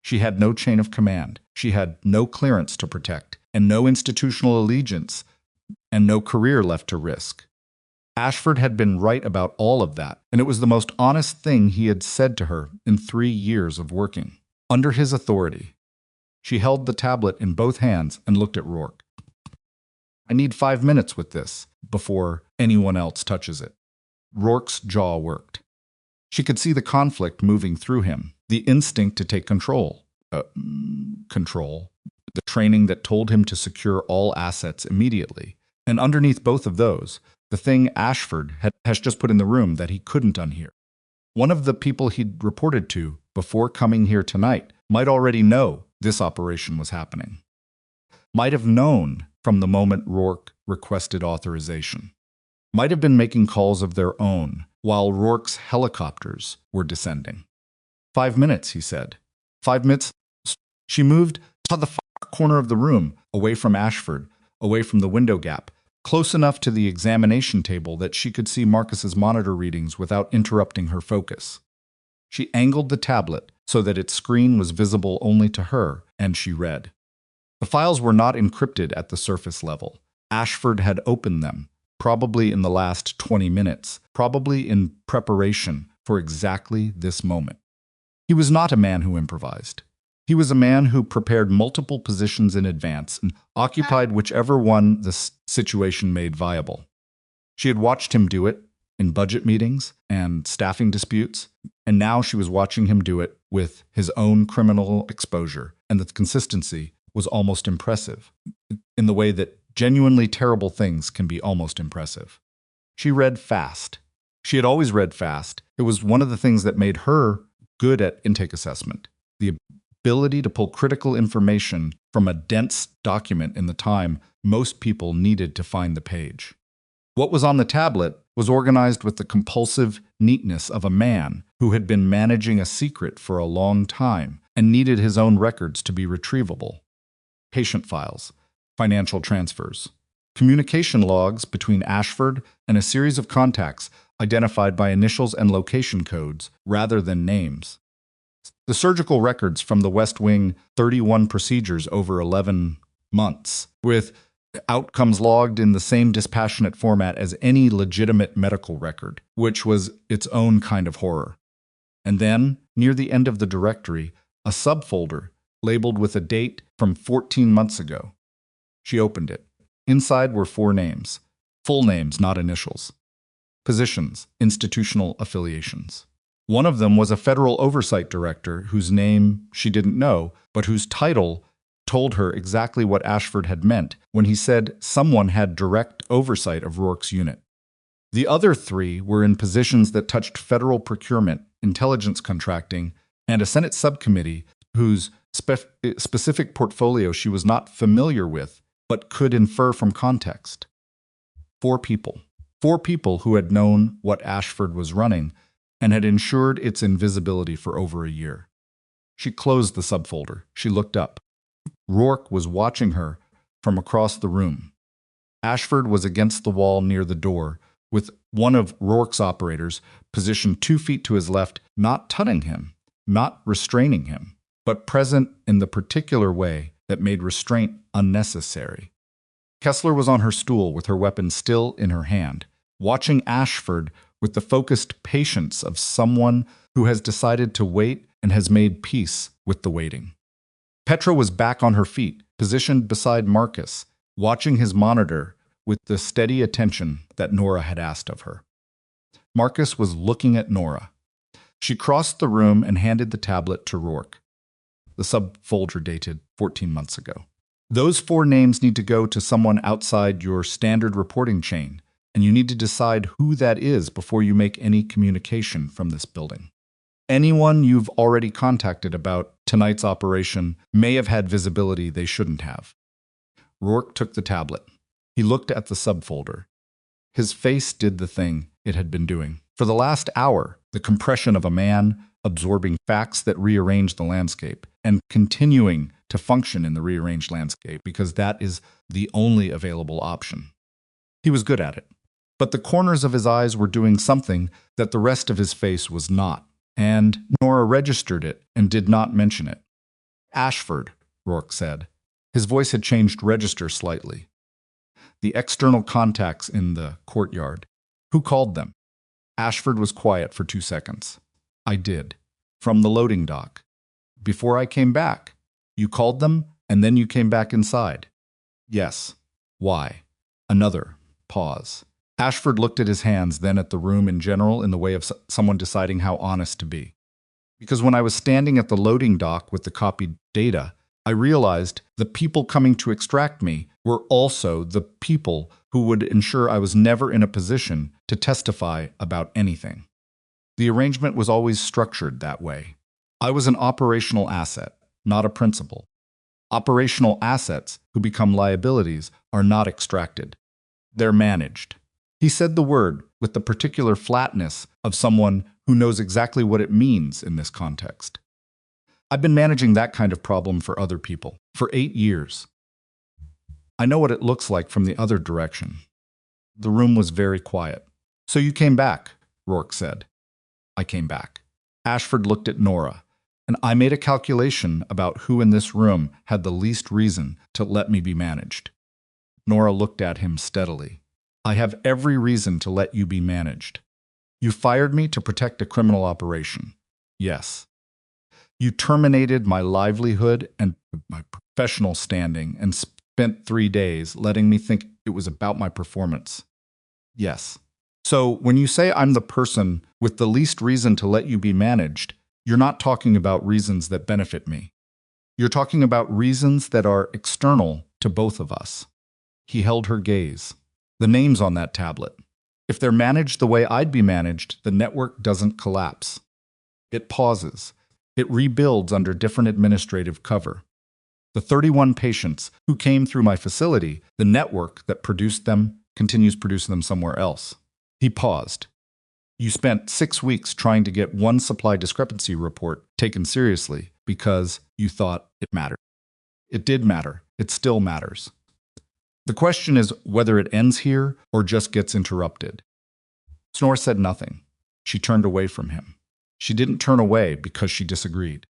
She had no chain of command. She had no clearance to protect, and no institutional allegiance, and no career left to risk. Ashford had been right about all of that, and it was the most honest thing he had said to her in 3 years of working. Under his authority. She held the tablet in both hands and looked at Rourke. I need 5 minutes with this before anyone else touches it. Rourke's jaw worked. She could see the conflict moving through him, the instinct to take control. The training that told him to secure all assets immediately. And underneath both of those, the thing Ashford has just put in the room that he couldn't unhear. One of the people he'd reported to before coming here tonight might already know this operation was happening. Might have known from the moment Rourke requested authorization. Might have been making calls of their own while Rourke's helicopters were descending. 5 minutes, he said. 5 minutes. She moved to the far corner of the room, away from Ashford, away from the window gap, close enough to the examination table that she could see Marcus's monitor readings without interrupting her focus. She angled the tablet so that its screen was visible only to her, and she read. The files were not encrypted at the surface level. Ashford had opened them, probably in the last 20 minutes, probably in preparation for exactly this moment. He was not a man who improvised. He was a man who prepared multiple positions in advance and occupied whichever one the situation made viable. She had watched him do it, in budget meetings and staffing disputes, and now she was watching him do it with his own criminal exposure, and the consistency was almost impressive, in the way that genuinely terrible things can be almost impressive. She read fast. She had always read fast. It was one of the things that made her good at intake assessment. The ability to pull critical information from a dense document in the time most people needed to find the page. What was on the tablet was organized with the compulsive neatness of a man who had been managing a secret for a long time and needed his own records to be retrievable. Patient files, financial transfers, communication logs between Ashford and a series of contacts identified by initials and location codes rather than names. The surgical records from the West Wing 31 procedures over 11 months, with outcomes logged in the same dispassionate format as any legitimate medical record, which was its own kind of horror. And then, near the end of the directory, a subfolder labeled with a date from 14 months ago. She opened it. Inside were 4 names, full names, not initials. Positions, institutional affiliations. One of them was a federal oversight director whose name she didn't know, but whose title told her exactly what Ashford had meant when he said someone had direct oversight of Rourke's unit. The other 3 were in positions that touched federal procurement, intelligence contracting, and a Senate subcommittee whose specific portfolio she was not familiar with, but could infer from context. 4 people. 4 people who had known what Ashford was running and had ensured its invisibility for over a year. She closed the subfolder. She looked up. Rourke was watching her from across the room. Ashford was against the wall near the door, with one of Rourke's operators positioned 2 feet to his left, not tutting him, not restraining him, but present in the particular way that made restraint unnecessary. Kessler was on her stool with her weapon still in her hand, watching Ashford with the focused patience of someone who has decided to wait and has made peace with the waiting. Petra was back on her feet, positioned beside Marcus, watching his monitor with the steady attention that Nora had asked of her. Marcus was looking at Nora. She crossed the room and handed the tablet to Rourke. The subfolder dated 14 months ago. Those 4 names need to go to someone outside your standard reporting chain, and you need to decide who that is before you make any communication from this building. Anyone you've already contacted about tonight's operation may have had visibility they shouldn't have. Rourke took the tablet. He looked at the subfolder. His face did the thing it had been doing. For the last hour, the compression of a man absorbing facts that rearrange the landscape and continuing to function in the rearranged landscape because that is the only available option. He was good at it. But the corners of his eyes were doing something that the rest of his face was not, and Nora registered it and did not mention it. Ashford, Rourke said. His voice had changed register slightly. The external contacts in the courtyard. Who called them? Ashford was quiet for 2 seconds. I did. From the loading dock. Before I came back. You called them, and then you came back inside. Yes. Why? Another pause. Ashford looked at his hands, then at the room in general in the way of someone deciding how honest to be. Because when I was standing at the loading dock with the copied data, I realized the people coming to extract me were also the people who would ensure I was never in a position to testify about anything. The arrangement was always structured that way. I was an operational asset, not a principal. Operational assets who become liabilities are not extracted. They're managed. He said the word with the particular flatness of someone who knows exactly what it means in this context. I've been managing that kind of problem for other people for 8 years. I know what it looks like from the other direction. The room was very quiet. So you came back, Rourke said. I came back. Ashford looked at Nora, and I made a calculation about who in this room had the least reason to let me be managed. Nora looked at him steadily. I have every reason to let you be managed. You fired me to protect a criminal operation. Yes. You terminated my livelihood and my professional standing and spent 3 days letting me think it was about my performance. Yes. So when you say I'm the person with the least reason to let you be managed, you're not talking about reasons that benefit me. You're talking about reasons that are external to both of us. He held her gaze. The names on that tablet. If they're managed the way I'd be managed, the network doesn't collapse. It pauses. It rebuilds under different administrative cover. The 31 patients who came through my facility, the network that produced them continues producing them somewhere else. He paused. You spent 6 weeks trying to get one supply discrepancy report taken seriously because you thought it mattered. It did matter. It still matters. The question is whether it ends here or just gets interrupted. Snore said nothing. She turned away from him. She didn't turn away because she disagreed.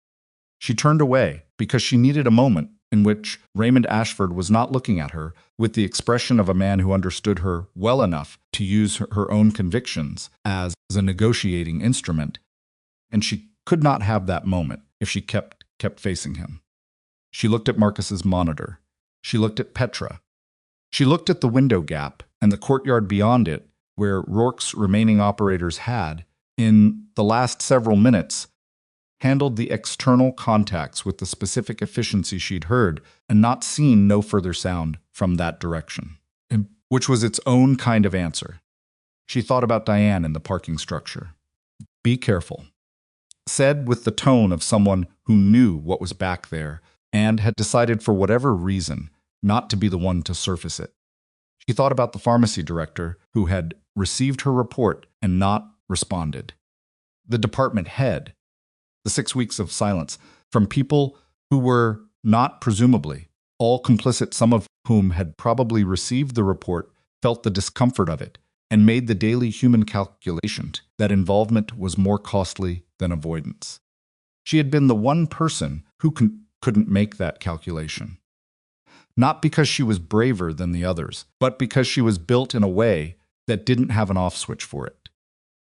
She turned away because she needed a moment in which Raymond Ashford was not looking at her with the expression of a man who understood her well enough to use her own convictions as a negotiating instrument, and she could not have that moment if she kept facing him. She looked at Marcus's monitor. She looked at Petra. She looked at the window gap and the courtyard beyond it where Rourke's remaining operators had, in the last several minutes, handled the external contacts with the specific efficiency she'd heard and not seen no further sound from that direction, which was its own kind of answer. She thought about Diane in the parking structure. Be careful. Said with the tone of someone who knew what was back there and had decided for whatever reason not to be the one to surface it. She thought about the pharmacy director who had received her report and not responded. The department head. The 6 weeks of silence from people who were not presumably all complicit, some of whom had probably received the report, felt the discomfort of it, and made the daily human calculation that involvement was more costly than avoidance. She had been the one person who couldn't make that calculation. Not because she was braver than the others, but because she was built in a way that didn't have an off switch for it.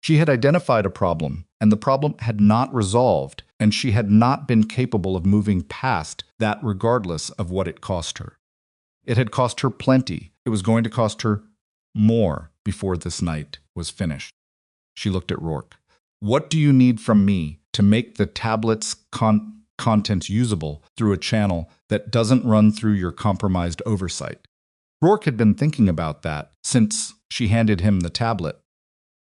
She had identified a problem, and the problem had not resolved, and she had not been capable of moving past that regardless of what it cost her. It had cost her plenty. It was going to cost her more before this night was finished. She looked at Rourke. What do you need from me to make the tablet's contents usable through a channel that doesn't run through your compromised oversight? Rourke had been thinking about that since she handed him the tablet.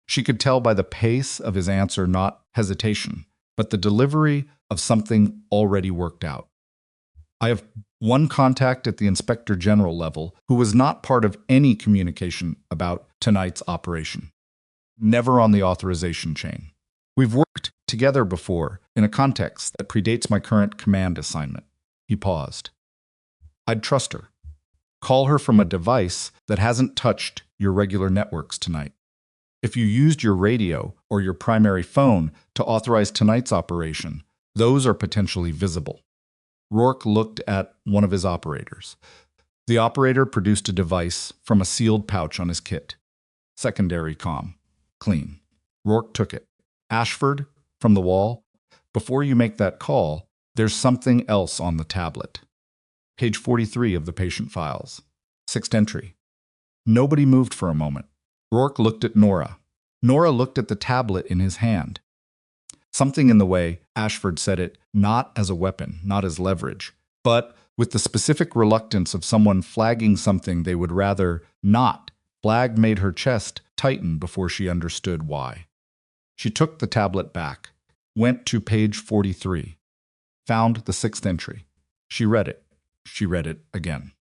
She could tell by the pace of his answer not hesitation, but the delivery of something already worked out. I have one contact at the Inspector General level who was not part of any communication about tonight's operation. Never on the authorization chain. We've worked together before in a context that predates my current command assignment. He paused. I'd trust her. Call her from a device that hasn't touched your regular networks tonight. If you used your radio or your primary phone to authorize tonight's operation, those are potentially visible. Rourke looked at one of his operators. The operator produced a device from a sealed pouch on his kit. Secondary comm. Clean. Rourke took it. Ashford, from the wall. Before you make that call, there's something else on the tablet. Page 43 of the patient files. 6th entry. Nobody moved for a moment. Rourke looked at Nora. Nora looked at the tablet in his hand. Something in the way Ashford said it, not as a weapon, not as leverage, but with the specific reluctance of someone flagging something they would rather not flag, made her chest tighten before she understood why. She took the tablet back, went to page 43, found the 6th entry. She read it. She read it again.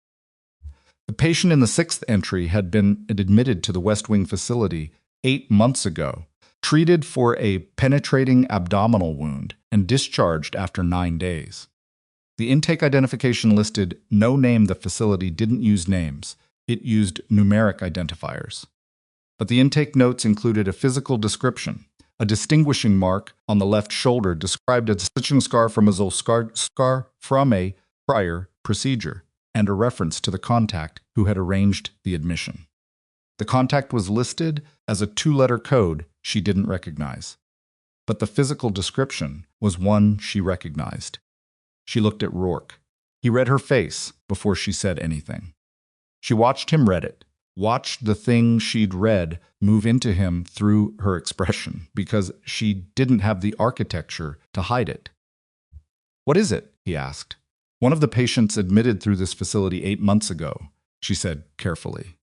The patient in the 6th entry had been admitted to the West Wing facility 8 months ago, treated for a penetrating abdominal wound, and discharged after 9 days. The intake identification listed no name. The facility didn't use names. It used numeric identifiers. But the intake notes included a physical description. A distinguishing mark on the left shoulder described a stitching scar from a prior procedure, and a reference to the contact who had arranged the admission. The contact was listed as a 2-letter code she didn't recognize, but the physical description was one she recognized. She looked at Rourke. He read her face before she said anything. She watched him read it, watched the thing she'd read move into him through her expression because she didn't have the architecture to hide it. "What is it?" he asked. "One of the patients admitted through this facility 8 months ago," she said carefully.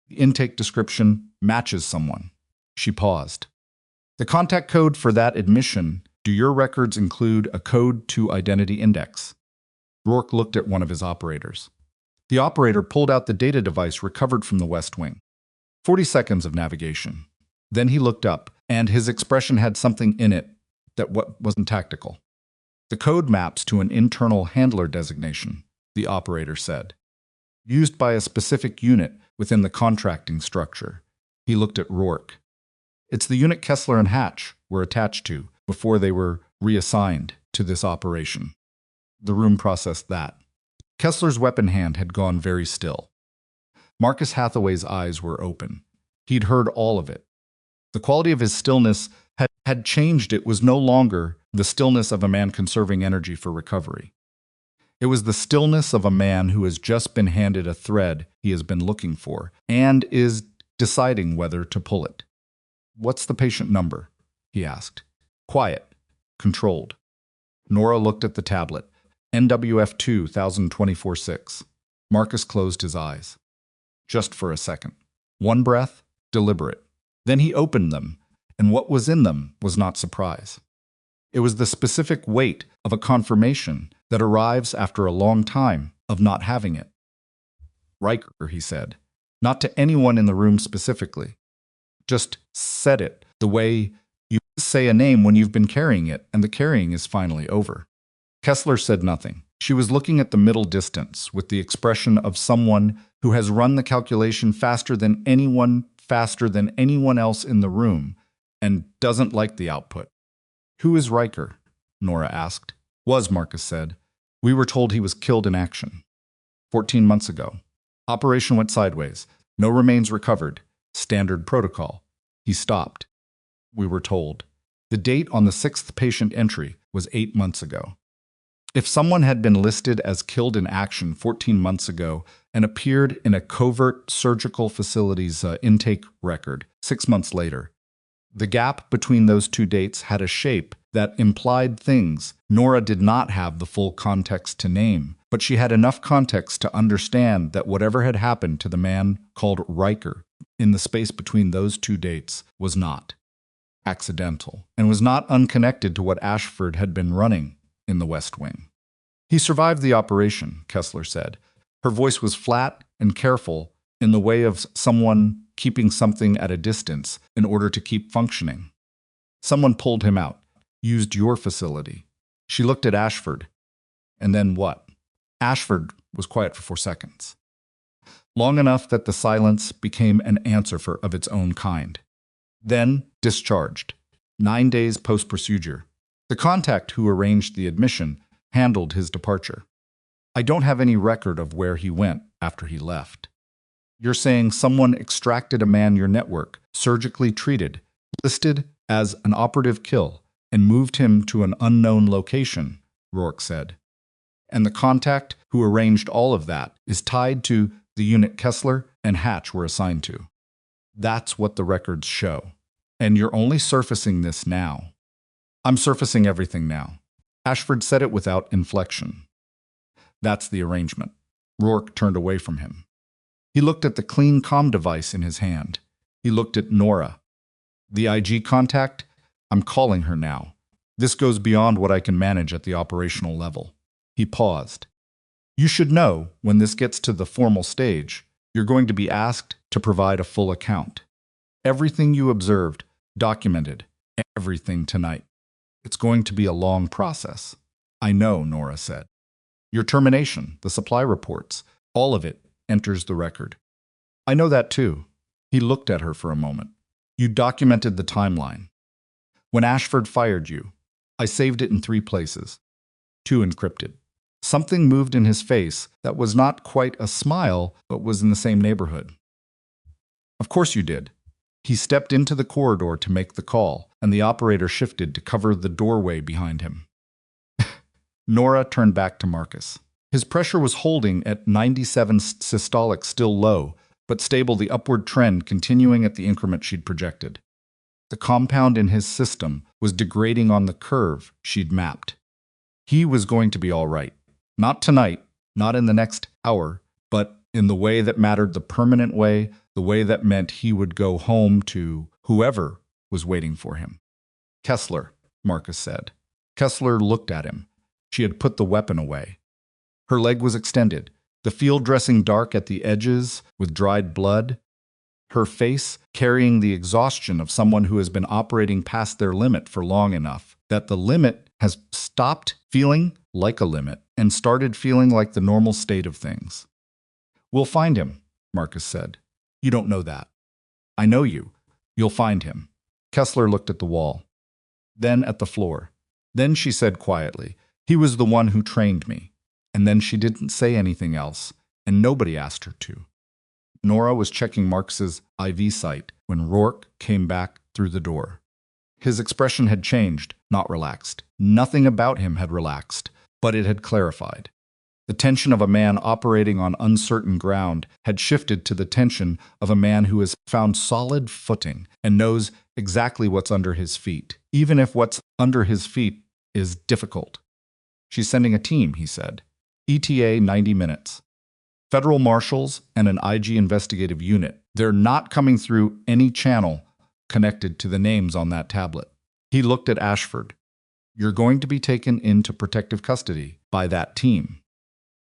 "The intake description matches someone." She paused. "The contact code for that admission, do your records include a code to identity index?" Rourke looked at one of his operators. The operator pulled out the data device recovered from the West Wing. 40 seconds of navigation. Then he looked up, and his expression had something in it that wasn't tactical. "The code maps to an internal handler designation," the operator said, "used by a specific unit within the contracting structure." He looked at Rourke. "It's the unit Kessler and Hatch were attached to before they were reassigned to this operation." The room processed that. Kessler's weapon hand had gone very still. Marcus Hathaway's eyes were open. He'd heard all of it. The quality of his stillness had changed. It was no longer the stillness of a man conserving energy for recovery. It was the stillness of a man who has just been handed a thread he has been looking for and is deciding whether to pull it. "What's the patient number?" he asked. "Quiet. Controlled." Nora looked at the tablet. NWF2 1024-6. Marcus closed his eyes. Just for a second. One breath, deliberate. Then he opened them, and what was in them was not surprise. It was the specific weight of a confirmation that arrives after a long time of not having it. "Riker," he said, not to anyone in the room specifically. Just said it the way you say a name when you've been carrying it, and the carrying is finally over. Kessler said nothing. She was looking at the middle distance with the expression of someone who has run the calculation faster than anyone else in the room, and doesn't like the output. "Who is Riker?" Nora asked. Marcus said. "We were told he was killed in action. 14 months ago. Operation went sideways. No remains recovered. Standard protocol." He stopped. "We were told." The date on the 6th patient entry was 8 months ago. If someone had been listed as killed in action 14 months ago and appeared in a covert surgical facility's intake record 6 months later, the gap between those two dates had a shape that implied things Nora did not have the full context to name, but she had enough context to understand that whatever had happened to the man called Riker in the space between those two dates was not accidental and was not unconnected to what Ashford had been running in the West Wing. "He survived the operation," Kessler said. Her voice was flat and careful in the way of someone keeping something at a distance in order to keep functioning. "Someone pulled him out, used your facility." She looked at Ashford. "And then what?" Ashford was quiet for 4 seconds. Long enough that the silence became an answer of its own kind. "Then discharged. 9 days post-procedure. The contact who arranged the admission handled his departure. I don't have any record of where he went after he left." "You're saying someone extracted a man your network, surgically treated, listed as an operative kill, and moved him to an unknown location," Rourke said. "And the contact who arranged all of that is tied to the unit Kessler and Hatch were assigned to." "That's what the records show. And you're only surfacing this now." "I'm surfacing everything now." Ashford said it without inflection. "That's the arrangement." Rourke turned away from him. He looked at the clean comm device in his hand. He looked at Nora. "The IG contact? I'm calling her now. This goes beyond what I can manage at the operational level." He paused. "You should know, when this gets to the formal stage, you're going to be asked to provide a full account. Everything you observed, documented, everything tonight. It's going to be a long process." "I know," Nora said. "Your termination, the supply reports, all of it enters the record." "I know that too." He looked at her for a moment. "You documented the timeline. When Ashford fired you, I saved it in 3 places. 2 encrypted." Something moved in his face that was not quite a smile, but was in the same neighborhood. "Of course you did." He stepped into the corridor to make the call, and the operator shifted to cover the doorway behind him. Nora turned back to Marcus. His pressure was holding at 97 systolic, still low, but stable, the upward trend continuing at the increment she'd projected. The compound in his system was degrading on the curve she'd mapped. He was going to be all right. Not tonight, not in the next hour, but in the way that mattered, the permanent way, the way that meant he would go home to whoever was waiting for him. Kessler, Marcus said. Kessler looked at him. She had put the weapon away. Her leg was extended, the field dressing dark at the edges with dried blood, her face carrying the exhaustion of someone who has been operating past their limit for long enough that the limit has stopped feeling like a limit and started feeling like the normal state of things. "We'll find him," Marcus said. "You don't know that." "I know you. You'll find him." Kessler looked at the wall, then at the floor. Then she said quietly, "He was the one who trained me." And then she didn't say anything else, and nobody asked her to. Nora was checking Marcus's IV site when Rourke came back through the door. His expression had changed, not relaxed. Nothing about him had relaxed, but it had clarified. The tension of a man operating on uncertain ground had shifted to the tension of a man who has found solid footing and knows exactly what's under his feet, even if what's under his feet is difficult. "She's sending a team," he said. "ETA 90 minutes. Federal marshals and an IG investigative unit. They're not coming through any channel connected to the names on that tablet." He looked at Ashford. "You're going to be taken into protective custody by that team.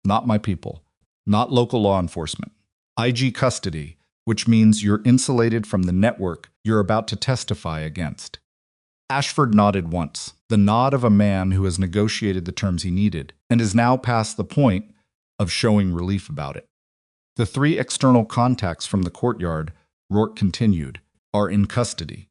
Not my people. Not local law enforcement. IG custody, which means you're insulated from the network you're about to testify against." Ashford nodded once, the nod of a man who has negotiated the terms he needed, and is now past the point of showing relief about it. "The 3 external contacts from the courtyard," Rourke continued, "are in custody.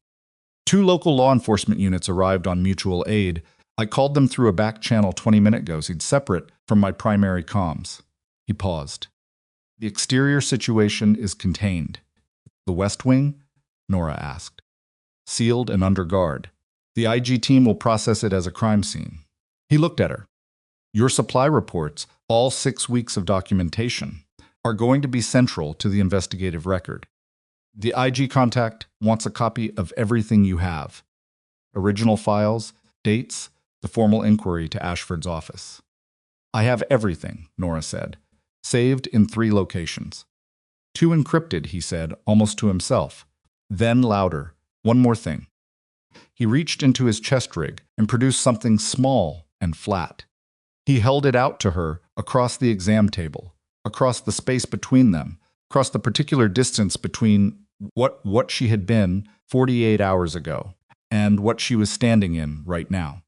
2 local law enforcement units arrived on mutual aid. I called them through a back channel 20 minutes ago, separate from my primary comms." He paused. "The exterior situation is contained." "The West Wing?" Nora asked. "Sealed and under guard. The IG team will process it as a crime scene." He looked at her. "Your supply reports, all 6 weeks of documentation, are going to be central to the investigative record. The IG contact wants a copy of everything you have. Original files, dates, the formal inquiry to Ashford's office." "I have everything," Nora said, "saved in 3 locations." "Too encrypted," he said, almost to himself. Then louder, "One more thing." He reached into his chest rig and produced something small and flat. He held it out to her across the exam table, across the space between them, across the particular distance between what she had been 48 hours ago and what she was standing in right now.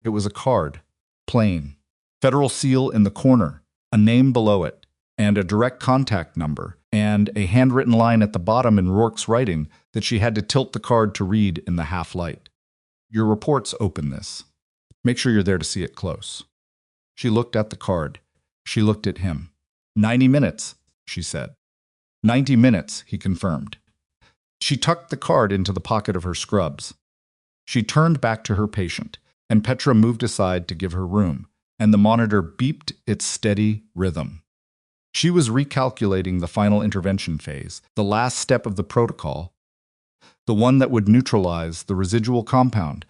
It was a card, plain, federal seal in the corner, a name below it, and a direct contact number, and a handwritten line at the bottom in Rourke's writing that she had to tilt the card to read in the half-light. "Your reports open this. Make sure you're there to see it close." She looked at the card. She looked at him. 90 minutes, she said. 90 minutes, he confirmed. She tucked the card into the pocket of her scrubs. She turned back to her patient, and Petra moved aside to give her room, and the monitor beeped its steady rhythm. She was recalculating the final intervention phase, the last step of the protocol, the one that would neutralize the residual compound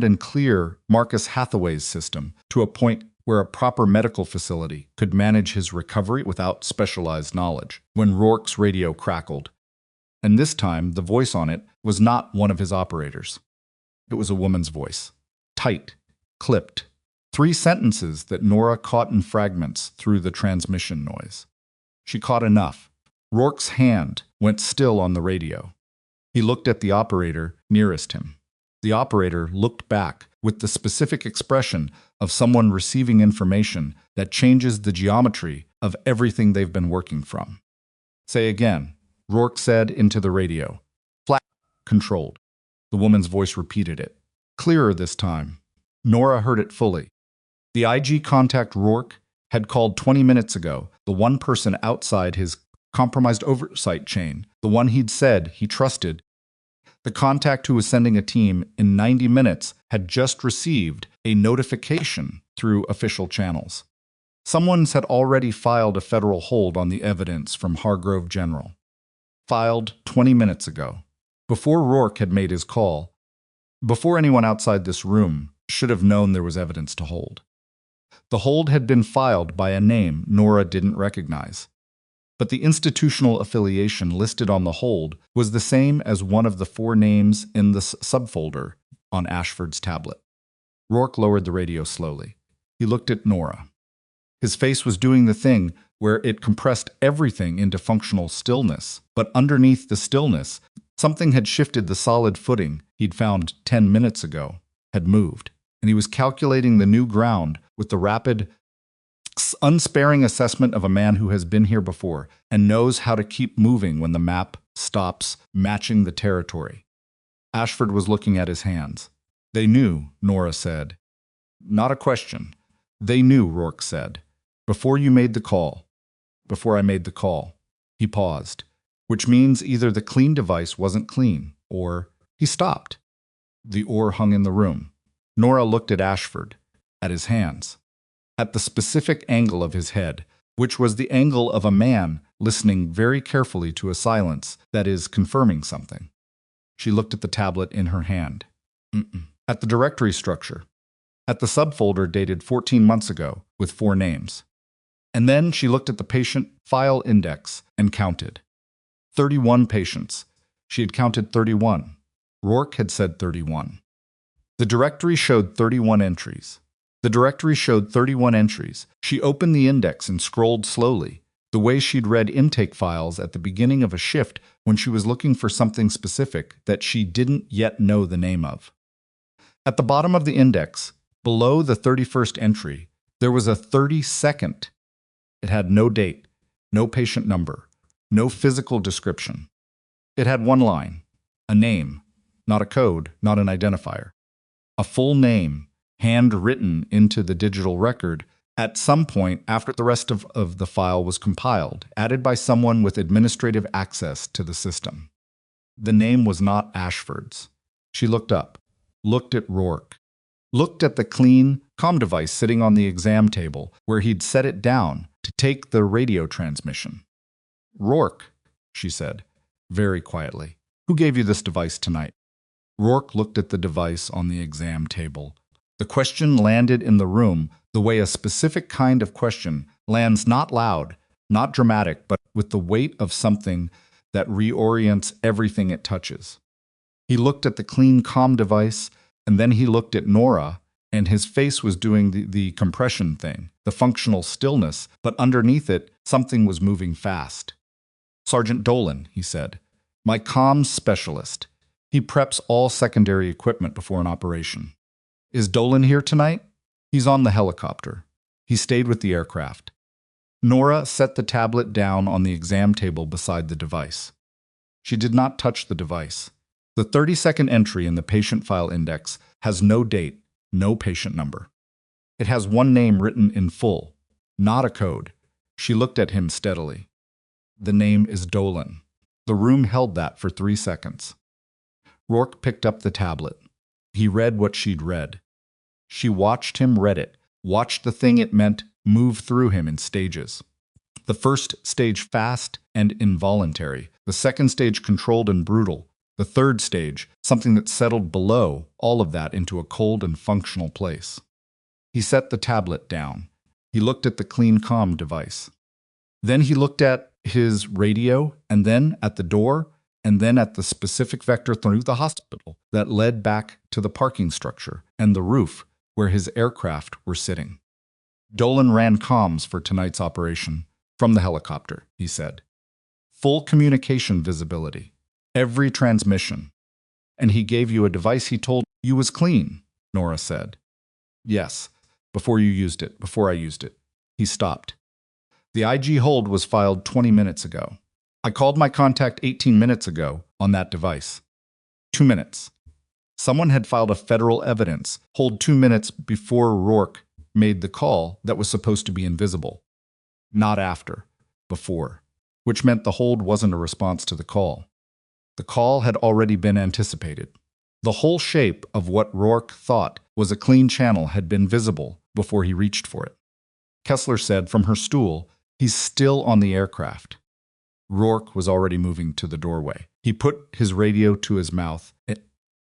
and clear Marcus Hathaway's system to a point where a proper medical facility could manage his recovery without specialized knowledge, when Rourke's radio crackled. And this time, the voice on it was not one of his operators. It was a woman's voice. Tight, clipped. 3 sentences that Nora caught in fragments through the transmission noise. She caught enough. Rourke's hand went still on the radio. He looked at the operator nearest him. The operator looked back with the specific expression of someone receiving information that changes the geometry of everything they've been working from. "Say again," Rourke said into the radio. "Flat, controlled." The woman's voice repeated it. Clearer this time. Nora heard it fully. The IG contact Rourke had called 20 minutes ago, the one person outside his compromised oversight chain, the one he'd said he trusted. The contact who was sending a team in 90 minutes had just received a notification through official channels. Someone had already filed a federal hold on the evidence from Hargrove General. Filed 20 minutes ago, before Rourke had made his call, before anyone outside this room should have known there was evidence to hold. The hold had been filed by a name Nora didn't recognize, but the institutional affiliation listed on the hold was the same as one of the 4 names in the subfolder on Ashford's tablet. Rourke lowered the radio slowly. He looked at Nora. His face was doing the thing where it compressed everything into functional stillness, but underneath the stillness, something had shifted. The solid footing he'd found 10 minutes ago had moved, and he was calculating the new ground with the rapid, unsparing assessment of a man who has been here before and knows how to keep moving when the map stops matching the territory. Ashford was looking at his hands. They knew, Nora said. Not a question. They knew, Rourke said. Before you made the call. Before I made the call. He paused, which means either the clean device wasn't clean, or he stopped. The oar hung in the room. Nora looked at Ashford, at his hands, at the specific angle of his head, which was the angle of a man listening very carefully to a silence that is confirming something. She looked at the tablet in her hand. At the directory structure. At the subfolder dated 14 months ago with 4 names. And then she looked at the patient file index and counted. 31 patients. She had counted 31. Rourke had said 31. The directory showed 31 entries. The directory showed 31 entries. She opened the index and scrolled slowly, the way she'd read intake files at the beginning of a shift when she was looking for something specific that she didn't yet know the name of. At the bottom of the index, below the 31st entry, there was a 32nd. It had no date, no patient number, no physical description. It had one line, a name, not a code, not an identifier. A full name, handwritten into the digital record at some point after the rest of the file was compiled, added by someone with administrative access to the system. The name was not Ashford's. She looked up, looked at Rourke, looked at the clean comm device sitting on the exam table where he'd set it down to take the radio transmission. Rourke, she said, very quietly, who gave you this device tonight? Rourke looked at the device on the exam table. The question landed in the room the way a specific kind of question lands, not loud, not dramatic, but with the weight of something that reorients everything it touches. He looked at the clean comm device, and then he looked at Nora, and his face was doing the compression thing, the functional stillness, but underneath it, something was moving fast. Sergeant Dolan, he said, my comms specialist. He preps all secondary equipment before an operation. Is Dolan here tonight? He's on the helicopter. He stayed with the aircraft. Nora set the tablet down on the exam table beside the device. She did not touch the device. The 32nd entry in the patient file index has no date, no patient number. It has one name written in full, not a code. She looked at him steadily. The name is Dolan. The room held that for 3 seconds. Rourke picked up the tablet. He read what she'd read. She watched him read it, watched the thing it meant move through him in stages. The first stage fast and involuntary, the second stage controlled and brutal, the third stage, something that settled below all of that into a cold and functional place. He set the tablet down. He looked at the clean comm device. Then he looked at his radio, and then at the door, and then at the specific vector through the hospital that led back to the parking structure and the roof where his aircraft were sitting. Dolan ran comms for tonight's operation from the helicopter, he said. Full communication visibility. Every transmission. And he gave you a device he told you was clean, Nora said. Yes, before you used it, before I used it. He stopped. The IG hold was filed 20 minutes ago. I called my contact 18 minutes ago on that device. 2 minutes. Someone had filed a federal evidence hold 2 minutes before Rourke made the call that was supposed to be invisible. Not after, before, which meant the hold wasn't a response to the call. The call had already been anticipated. The whole shape of what Rourke thought was a clean channel had been visible before he reached for it. Kessler said from her stool, "He's still on the aircraft." Rourke was already moving to the doorway. He put his radio to his mouth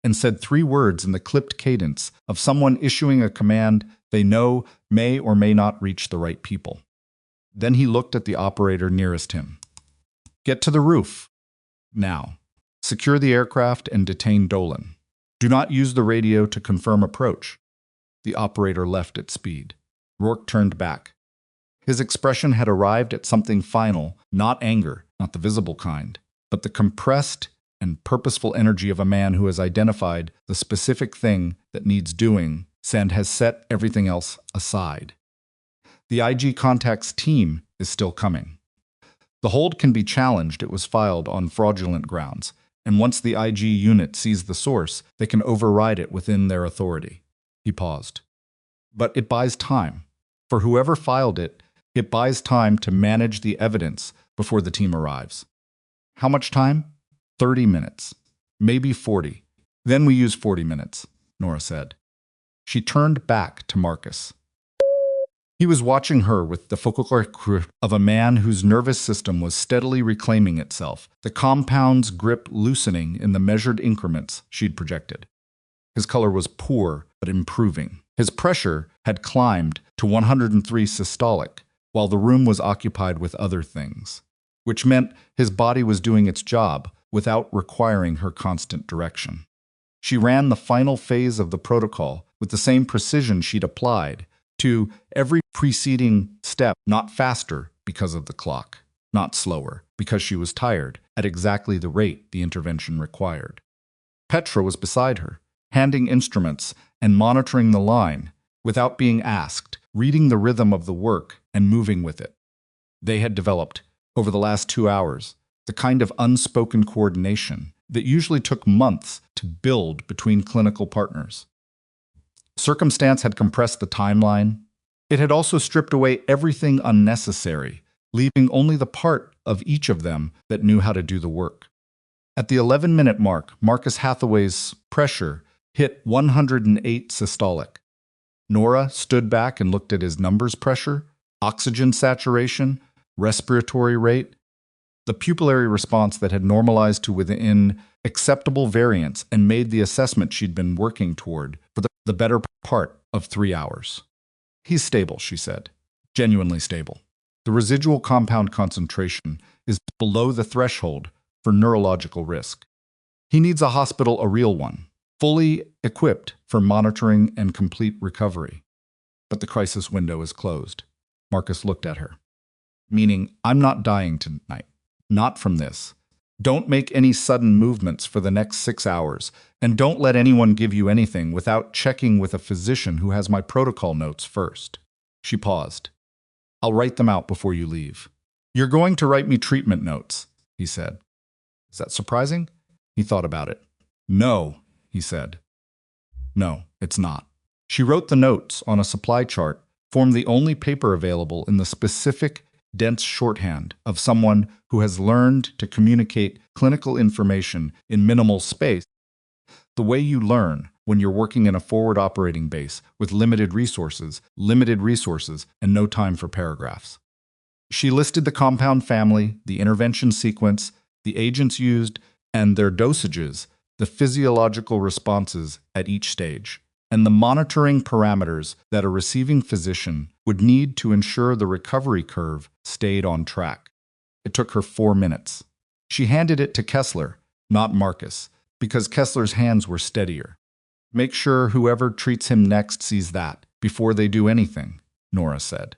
and said 3 words in the clipped cadence of someone issuing a command they know may or may not reach the right people. Then he looked at the operator nearest him. "Get to the roof. Now. Secure the aircraft and detain Dolan. Do not use the radio to confirm approach." The operator left at speed. Rourke turned back. His expression had arrived at something final, not anger, not the visible kind, but the compressed and purposeful energy of a man who has identified the specific thing that needs doing and has set everything else aside. The IG Contact's team is still coming. The hold can be challenged. It was filed on fraudulent grounds, and once the IG unit sees the source, they can override it within their authority. He paused. But it buys time. For whoever filed it, it buys time to manage the evidence before the team arrives. How much time? 30 minutes. Maybe 40. Then we use 40 minutes, Nora said. She turned back to Marcus. He was watching her with the focal grip of a man whose nervous system was steadily reclaiming itself, the compound's grip loosening in the measured increments she'd projected. His color was poor, but improving. His pressure had climbed to 103 systolic, while the room was occupied with other things, which meant his body was doing its job without requiring her constant direction. She ran the final phase of the protocol with the same precision she'd applied to every preceding step, not faster because of the clock, not slower because she was tired, at exactly the rate the intervention required. Petra was beside her, handing instruments and monitoring the line without being asked, reading the rhythm of the work and moving with it. They had developed, over the last 2 hours, the kind of unspoken coordination that usually took months to build between clinical partners. Circumstance had compressed the timeline. It had also stripped away everything unnecessary, leaving only the part of each of them that knew how to do the work. At the 11-minute mark, Marcus Hathaway's pressure hit 108 systolic. Nora stood back and looked at his numbers: pressure, oxygen saturation, respiratory rate, the pupillary response that had normalized to within acceptable variance, and made the assessment she'd been working toward for the better part of 3 hours. "He's stable," she said. "Genuinely stable. The residual compound concentration is below the threshold for neurological risk. He needs a hospital, a real one, fully equipped for monitoring and complete recovery. But the crisis window is closed." Marcus looked at her. "Meaning, I'm not dying tonight. Not from this. Don't make any sudden movements for the next 6 hours, and don't let anyone give you anything without checking with a physician who has my protocol notes first." She paused. "I'll write them out before you leave." "You're going to write me treatment notes," he said. Is that surprising? He thought about it. "No," he said. "No, it's not." She wrote the notes on a supply chart, formed the only paper available in the specific, dense shorthand of someone who has learned to communicate clinical information in minimal space, the way you learn when you're working in a forward operating base with limited resources, and no time for paragraphs. She listed the compound family, the intervention sequence, the agents used, and their dosages, the physiological responses at each stage, and the monitoring parameters that a receiving physician would need to ensure the recovery curve stayed on track. It took her 4 minutes. She handed it to Kessler, not Marcus, because Kessler's hands were steadier. "Make sure whoever treats him next sees that before they do anything," Nora said.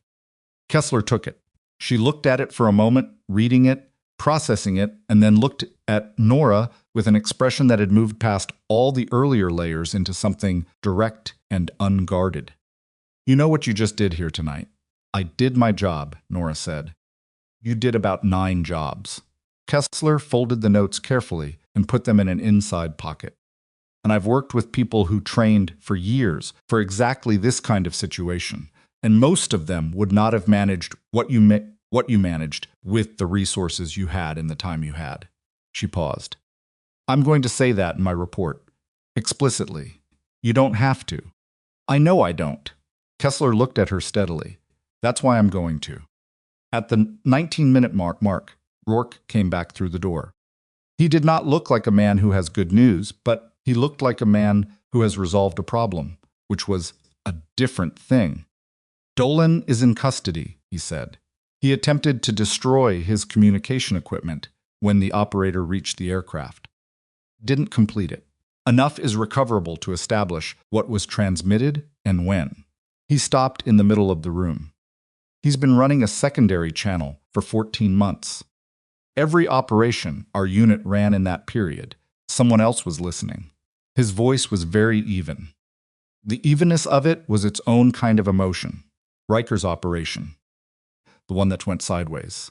Kessler took it. She looked at it for a moment, reading it, processing it, and then looked at Nora with an expression that had moved past all the earlier layers into something direct and unguarded. "You know what you just did here tonight?" "I did my job," Nora said. "You did about 9 jobs." Kessler folded the notes carefully and put them in an inside pocket. "And I've worked with people who trained for years for exactly this kind of situation, and most of them would not have managed what you managed with the resources you had in the time you had." She paused. "I'm going to say that in my report. Explicitly. You don't have to." "I know I don't." Kessler looked at her steadily. That's why I'm going to. At the 19-minute mark, Rourke came back through the door. He did not look like a man who has good news, but he looked like a man who has resolved a problem, which was a different thing. Dolan is in custody, he said. He attempted to destroy his communication equipment when the operator reached the aircraft. Didn't complete it. Enough is recoverable to establish what was transmitted and when. He stopped in the middle of the room. He's been running a secondary channel for 14 months. Every operation our unit ran in that period, someone else was listening. His voice was very even. The evenness of it was its own kind of emotion. Riker's operation, the one that went sideways.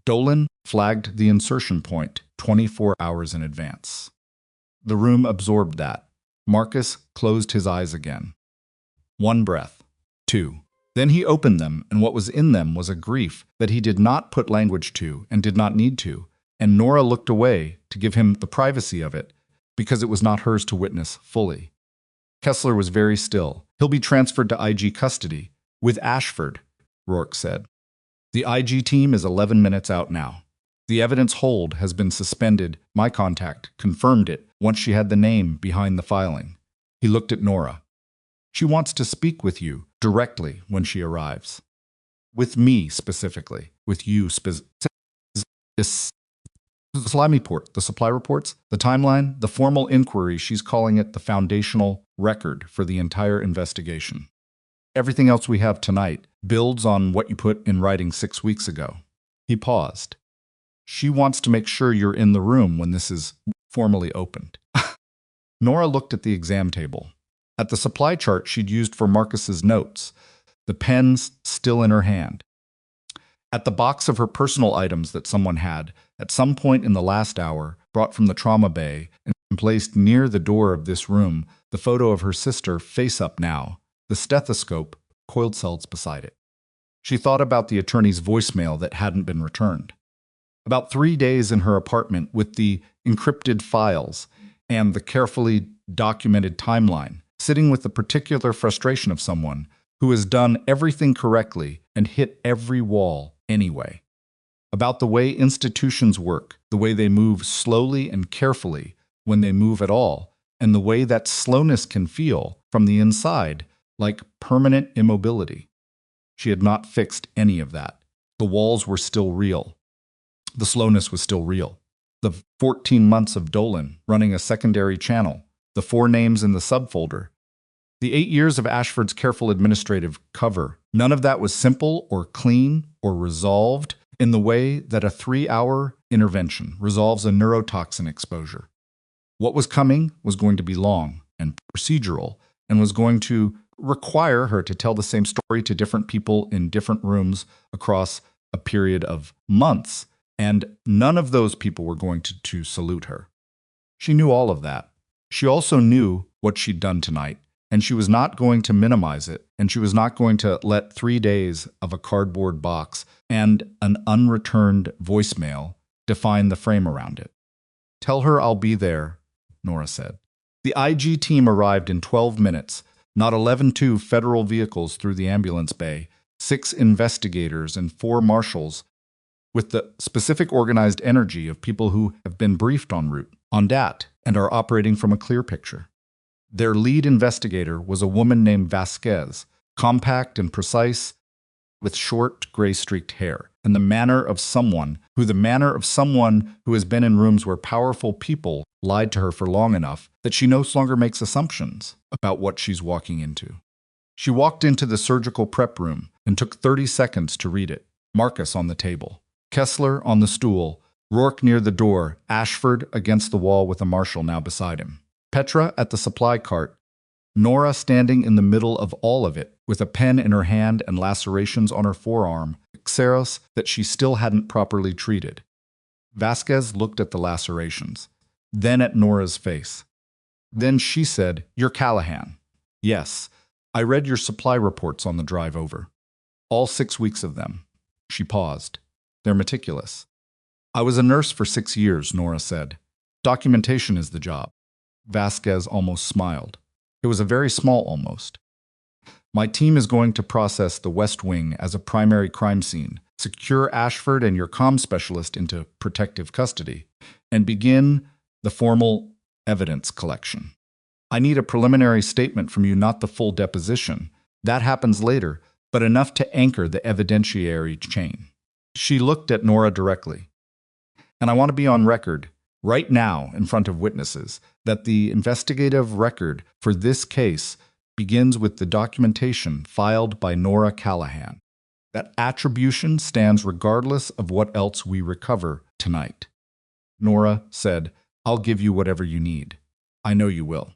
Dolan flagged the insertion point 24 hours in advance. The room absorbed that. Marcus closed his eyes again. 1 breath. 2. Then he opened them, and what was in them was a grief that he did not put language to and did not need to, and Nora looked away to give him the privacy of it, because it was not hers to witness fully. Kessler was very still. He'll be transferred to IG custody, with Ashford, Rourke said. The IG team is 11 minutes out now. The evidence hold has been suspended. My contact confirmed it once she had the name behind the filing. He looked at Nora. She wants to speak with you directly when she arrives. With me specifically. With you the slimy port, the supply reports, the timeline, the formal inquiry, she's calling it the foundational record for the entire investigation. Everything else we have tonight builds on what you put in writing 6 weeks ago. He paused. She wants to make sure you're in the room when this is formally opened. Nora looked at the exam table. At the supply chart she'd used for Marcus's notes, the pens still in her hand. At the box of her personal items that someone had, at some point in the last hour, brought from the trauma bay and placed near the door of this room, the photo of her sister face up now, the stethoscope, coiled cells beside it. She thought about the attorney's voicemail that hadn't been returned. About 3 days in her apartment with the encrypted files and the carefully documented timeline, sitting with the particular frustration of someone who has done everything correctly and hit every wall anyway. About the way institutions work, the way they move slowly and carefully when they move at all, and the way that slowness can feel from the inside like permanent immobility. She had not fixed any of that. The walls were still real. The slowness was still real. The 14 months of Dolan running a secondary channel, the 4 names in the subfolder, the 8 years of Ashford's careful administrative cover, none of that was simple or clean or resolved in the way that a 3-hour intervention resolves a neurotoxin exposure. What was coming was going to be long and procedural and was going to require her to tell the same story to different people in different rooms across a period of months, and none of those people were going to salute her. She knew all of that. She also knew what she'd done tonight, and she was not going to minimize it, and she was not going to let 3 days of a cardboard box and an unreturned voicemail define the frame around it. "Tell her I'll be there," Nora said. The IG team arrived in 12 minutes, not 11 federal vehicles through the ambulance bay, 6 investigators and 4 marshals, with the specific organized energy of people who have been briefed en route, on DAT, and are operating from a clear picture. Their lead investigator was a woman named Vasquez, compact and precise, with short, gray-streaked hair, and the manner of someone who has been in rooms where powerful people lied to her for long enough that she no longer makes assumptions about what she's walking into. She walked into the surgical prep room and took 30 seconds to read it. Marcus on the table, Kessler on the stool, Rourke near the door, Ashford against the wall with a marshal now beside him. Petra at the supply cart, Nora standing in the middle of all of it, with a pen in her hand and lacerations on her forearm, xeros that she still hadn't properly treated. Vasquez looked at the lacerations, then at Nora's face. Then she said, "You're Callahan." "Yes, I read your supply reports on the drive over. All 6 weeks of them." She paused. "They're meticulous." "I was a nurse for 6 years," Nora said. "Documentation is the job." Vasquez almost smiled. It was a very small almost. My team is going to process the West Wing as a primary crime scene, secure Ashford and your comm specialist into protective custody, and begin the formal evidence collection. I need a preliminary statement from you, not the full deposition. That happens later, but enough to anchor the evidentiary chain. She looked at Nora directly. And I want to be on record, right now, in front of witnesses, that the investigative record for this case begins with the documentation filed by Nora Callahan. That attribution stands regardless of what else we recover tonight. Nora said, I'll give you whatever you need. I know you will.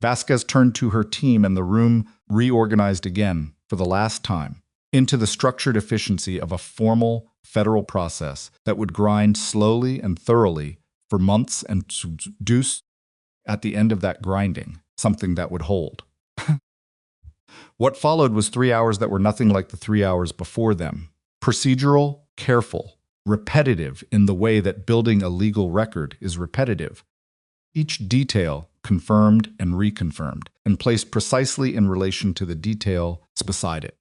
Vasquez turned to her team and the room reorganized again, for the last time, into the structured efficiency of a formal federal process that would grind slowly and thoroughly for months and produce, at the end of that grinding, something that would hold. What followed was 3 hours that were nothing like the 3 hours before them. Procedural, careful, repetitive in the way that building a legal record is repetitive. Each detail confirmed and reconfirmed, and placed precisely in relation to the detail beside it.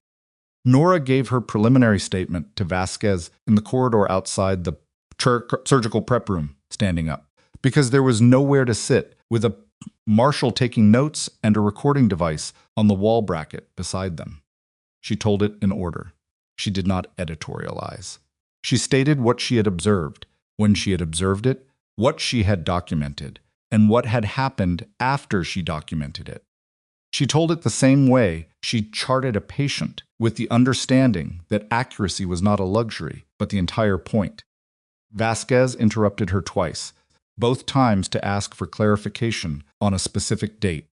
Nora gave her preliminary statement to Vasquez in the corridor outside the surgical prep room, standing up, because there was nowhere to sit, with a marshal taking notes and a recording device on the wall bracket beside them. She told it in order. She did not editorialize. She stated what she had observed, when she had observed it, what she had documented, and what had happened after she documented it. She told it the same way she charted a patient, with the understanding that accuracy was not a luxury, but the entire point. Vasquez interrupted her twice, both times to ask for clarification on a specific date.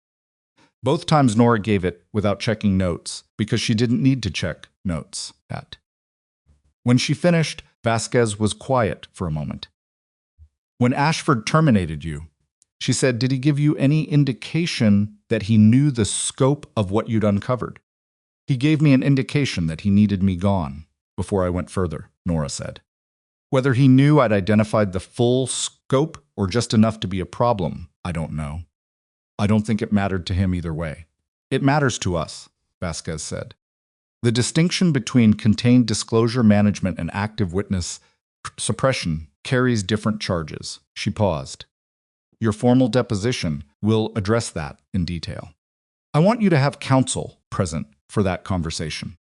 Both times Nora gave it without checking notes, because she didn't need to check notes at. When she finished, Vasquez was quiet for a moment. When Ashford terminated you, she said, did he give you any indication that he knew the scope of what you'd uncovered? He gave me an indication that he needed me gone before I went further, Nora said. Whether he knew I'd identified the full scope or just enough to be a problem, I don't know. I don't think it mattered to him either way. It matters to us, Vasquez said. The distinction between contained disclosure management and active witness suppression carries different charges. She paused. Your formal deposition will address that in detail. I want you to have counsel present for that conversation.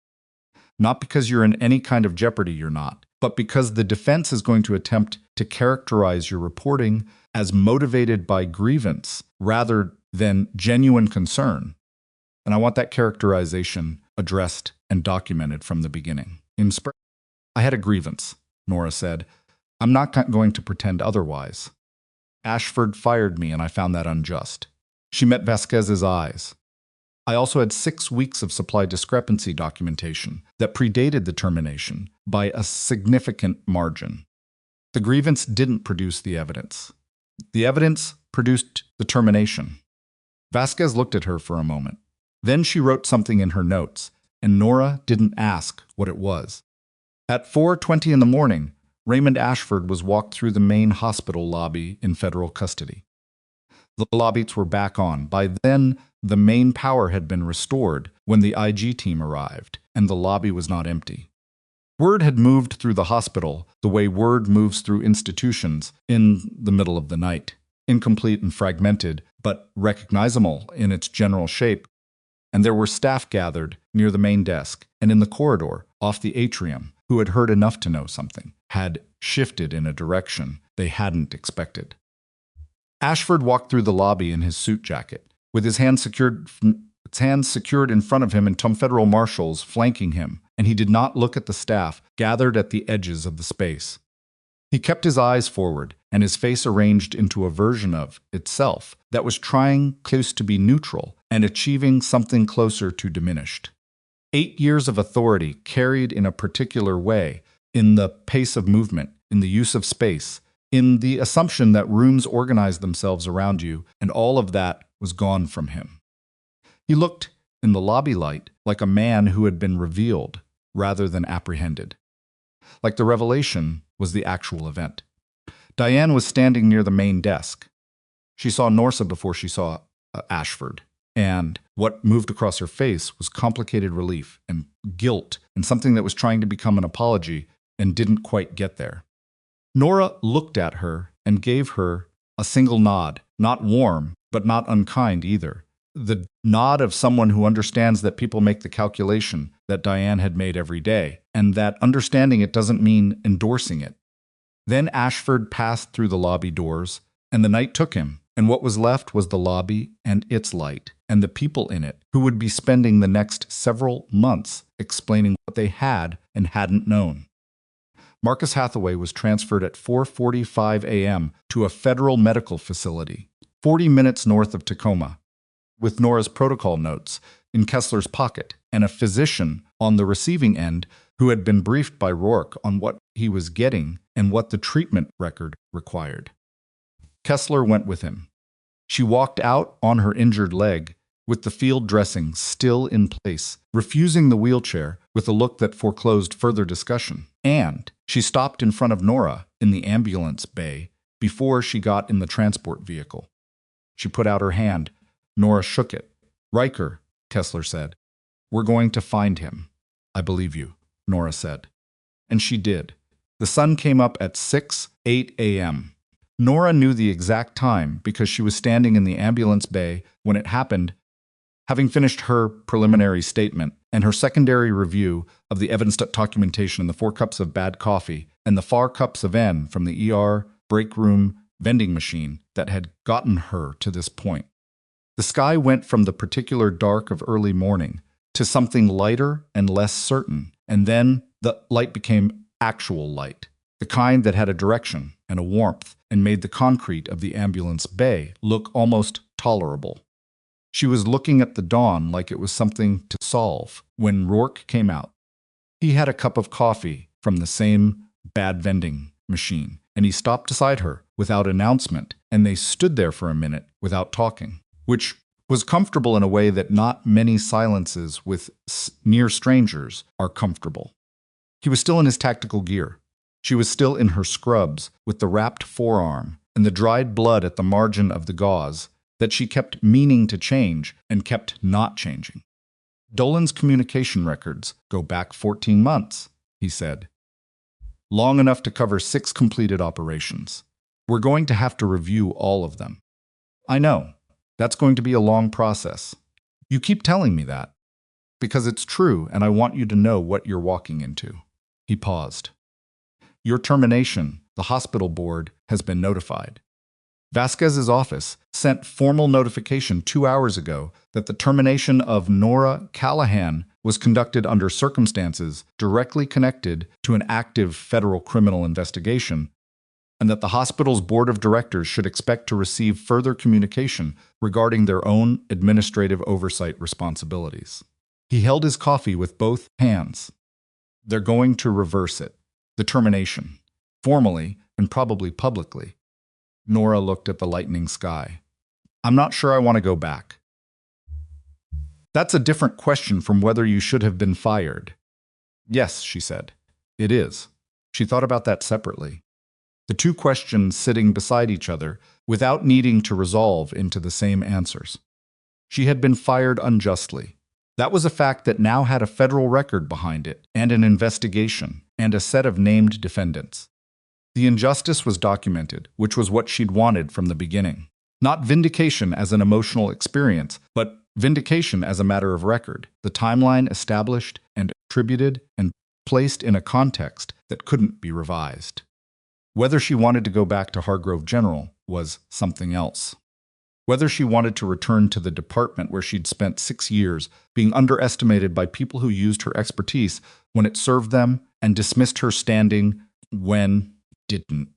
Not because you're in any kind of jeopardy, you're not, but because the defense is going to attempt to characterize your reporting as motivated by grievance rather than genuine concern. And I want that characterization addressed and documented from the beginning. I had a grievance, Nora said. I'm not going to pretend otherwise. Ashford fired me, and I found that unjust. She met Vasquez's eyes. I also had 6 weeks of supply discrepancy documentation that predated the termination by a significant margin. The grievance didn't produce the evidence. The evidence produced the termination. Vasquez looked at her for a moment. Then she wrote something in her notes, and Nora didn't ask what it was. At 4:20 in the morning, Raymond Ashford was walked through the main hospital lobby in federal custody. The lobbies were back on. By then, the main power had been restored when the IG team arrived, and the lobby was not empty. Word had moved through the hospital the way word moves through institutions in the middle of the night, incomplete and fragmented, but recognizable in its general shape. And there were staff gathered near the main desk and in the corridor off the atrium who had heard enough to know something had shifted in a direction they hadn't expected. Ashford walked through the lobby in his suit jacket, with his hands secured in front of him and some federal marshals flanking him, and he did not look at the staff gathered at the edges of the space. He kept his eyes forward and his face arranged into a version of itself that was trying close to be neutral and achieving something closer to diminished. 8 years of authority carried in a particular way, in the pace of movement, in the use of space, in the assumption that rooms organized themselves around you, and all of that was gone from him. He looked, in the lobby light, like a man who had been revealed rather than apprehended. Like the revelation was the actual event. Diane was standing near the main desk. She saw Norsa before she saw Ashford, And what moved across her face was complicated relief and guilt and something that was trying to become an apology and didn't quite get there. Nora looked at her and gave her a single nod, not warm, but not unkind either. The nod of someone who understands that people make the calculation that Diane had made every day, and that understanding it doesn't mean endorsing it. Then Ashford passed through the lobby doors, and the night took him, and what was left was the lobby and its light, and the people in it, who would be spending the next several months explaining what they had and hadn't known. Marcus Hathaway was transferred at 4:45 a.m. to a federal medical facility, 40 minutes north of Tacoma, with Nora's protocol notes in Kessler's pocket and a physician on the receiving end who had been briefed by Rourke on what he was getting and what the treatment record required. Kessler went with him. She walked out on her injured leg, with the field dressing still in place, refusing the wheelchair with a look that foreclosed further discussion. And she stopped in front of Nora in the ambulance bay before she got in the transport vehicle. She put out her hand. Nora shook it. "Riker," Kessler said. "We're going to find him." "I believe you," Nora said. And she did. The sun came up at 6:08 a.m. Nora knew the exact time because she was standing in the ambulance bay when it happened, having finished her preliminary statement and her secondary review of the evidence documentation and the 4 cups of bad coffee and the 4 cups of N from the ER break room vending machine that had gotten her to this point. The sky went from the particular dark of early morning to something lighter and less certain, and then the light became actual light, the kind that had a direction and a warmth and made the concrete of the ambulance bay look almost tolerable. She was looking at the dawn like it was something to solve when Rourke came out. He had a cup of coffee from the same bad vending machine, and he stopped beside her without announcement, and they stood there for a minute without talking, which was comfortable in a way that not many silences with near strangers are comfortable. He was still in his tactical gear. She was still in her scrubs with the wrapped forearm and the dried blood at the margin of the gauze that she kept meaning to change and kept not changing. "Dolan's communication records go back 14 months, he said. "Long enough to cover 6 completed operations. We're going to have to review all of them." "I know. That's going to be a long process. You keep telling me that. Because it's true, and I want you to know what you're walking into." He paused. "Your termination, the hospital board, has been notified. Vasquez's office sent formal notification 2 hours ago that the termination of Nora Callahan was conducted under circumstances directly connected to an active federal criminal investigation, and that the hospital's board of directors should expect to receive further communication regarding their own administrative oversight responsibilities." He held his coffee with both hands. "They're going to reverse it. The termination. Formally, and probably publicly." Nora looked at the lightening sky. "I'm not sure I want to go back." "That's a different question from whether you should have been fired." "Yes," she said. "It is." She thought about that separately. The 2 questions sitting beside each other without needing to resolve into the same answers. She had been fired unjustly. That was a fact that now had a federal record behind it, and an investigation, and a set of named defendants. The injustice was documented, which was what she'd wanted from the beginning. Not vindication as an emotional experience, but vindication as a matter of record, the timeline established and attributed and placed in a context that couldn't be revised. Whether she wanted to go back to Hargrove General was something else. Whether she wanted to return to the department where she'd spent 6 years being underestimated by people who used her expertise when it served them and dismissed her standing when didn't.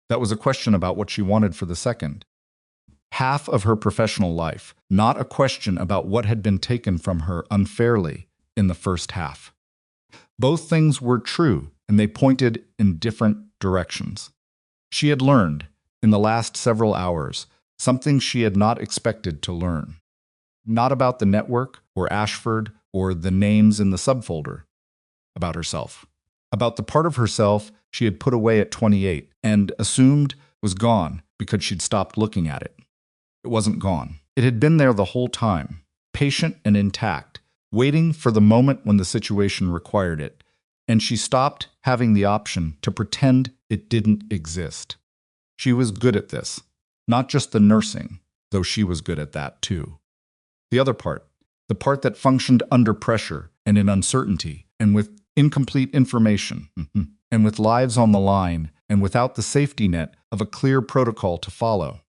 That was a question about what she wanted for the second half of her professional life, not a question about what had been taken from her unfairly in the first half. Both things were true, and they pointed in different directions. She had learned, in the last several hours, something she had not expected to learn. Not about the network, or Ashford, or the names in the subfolder. About herself. About the part of herself she had put away at 28 and assumed was gone because she'd stopped looking at it. It wasn't gone. It had been there the whole time. patient and intact, waiting for the moment when the situation required it, and she stopped having the option to pretend it didn't exist. She was good at this, not just the nursing, though she was good at that too. The other part, the part that functioned under pressure and in uncertainty and with incomplete information, and with lives on the line and without the safety net of a clear protocol to follow.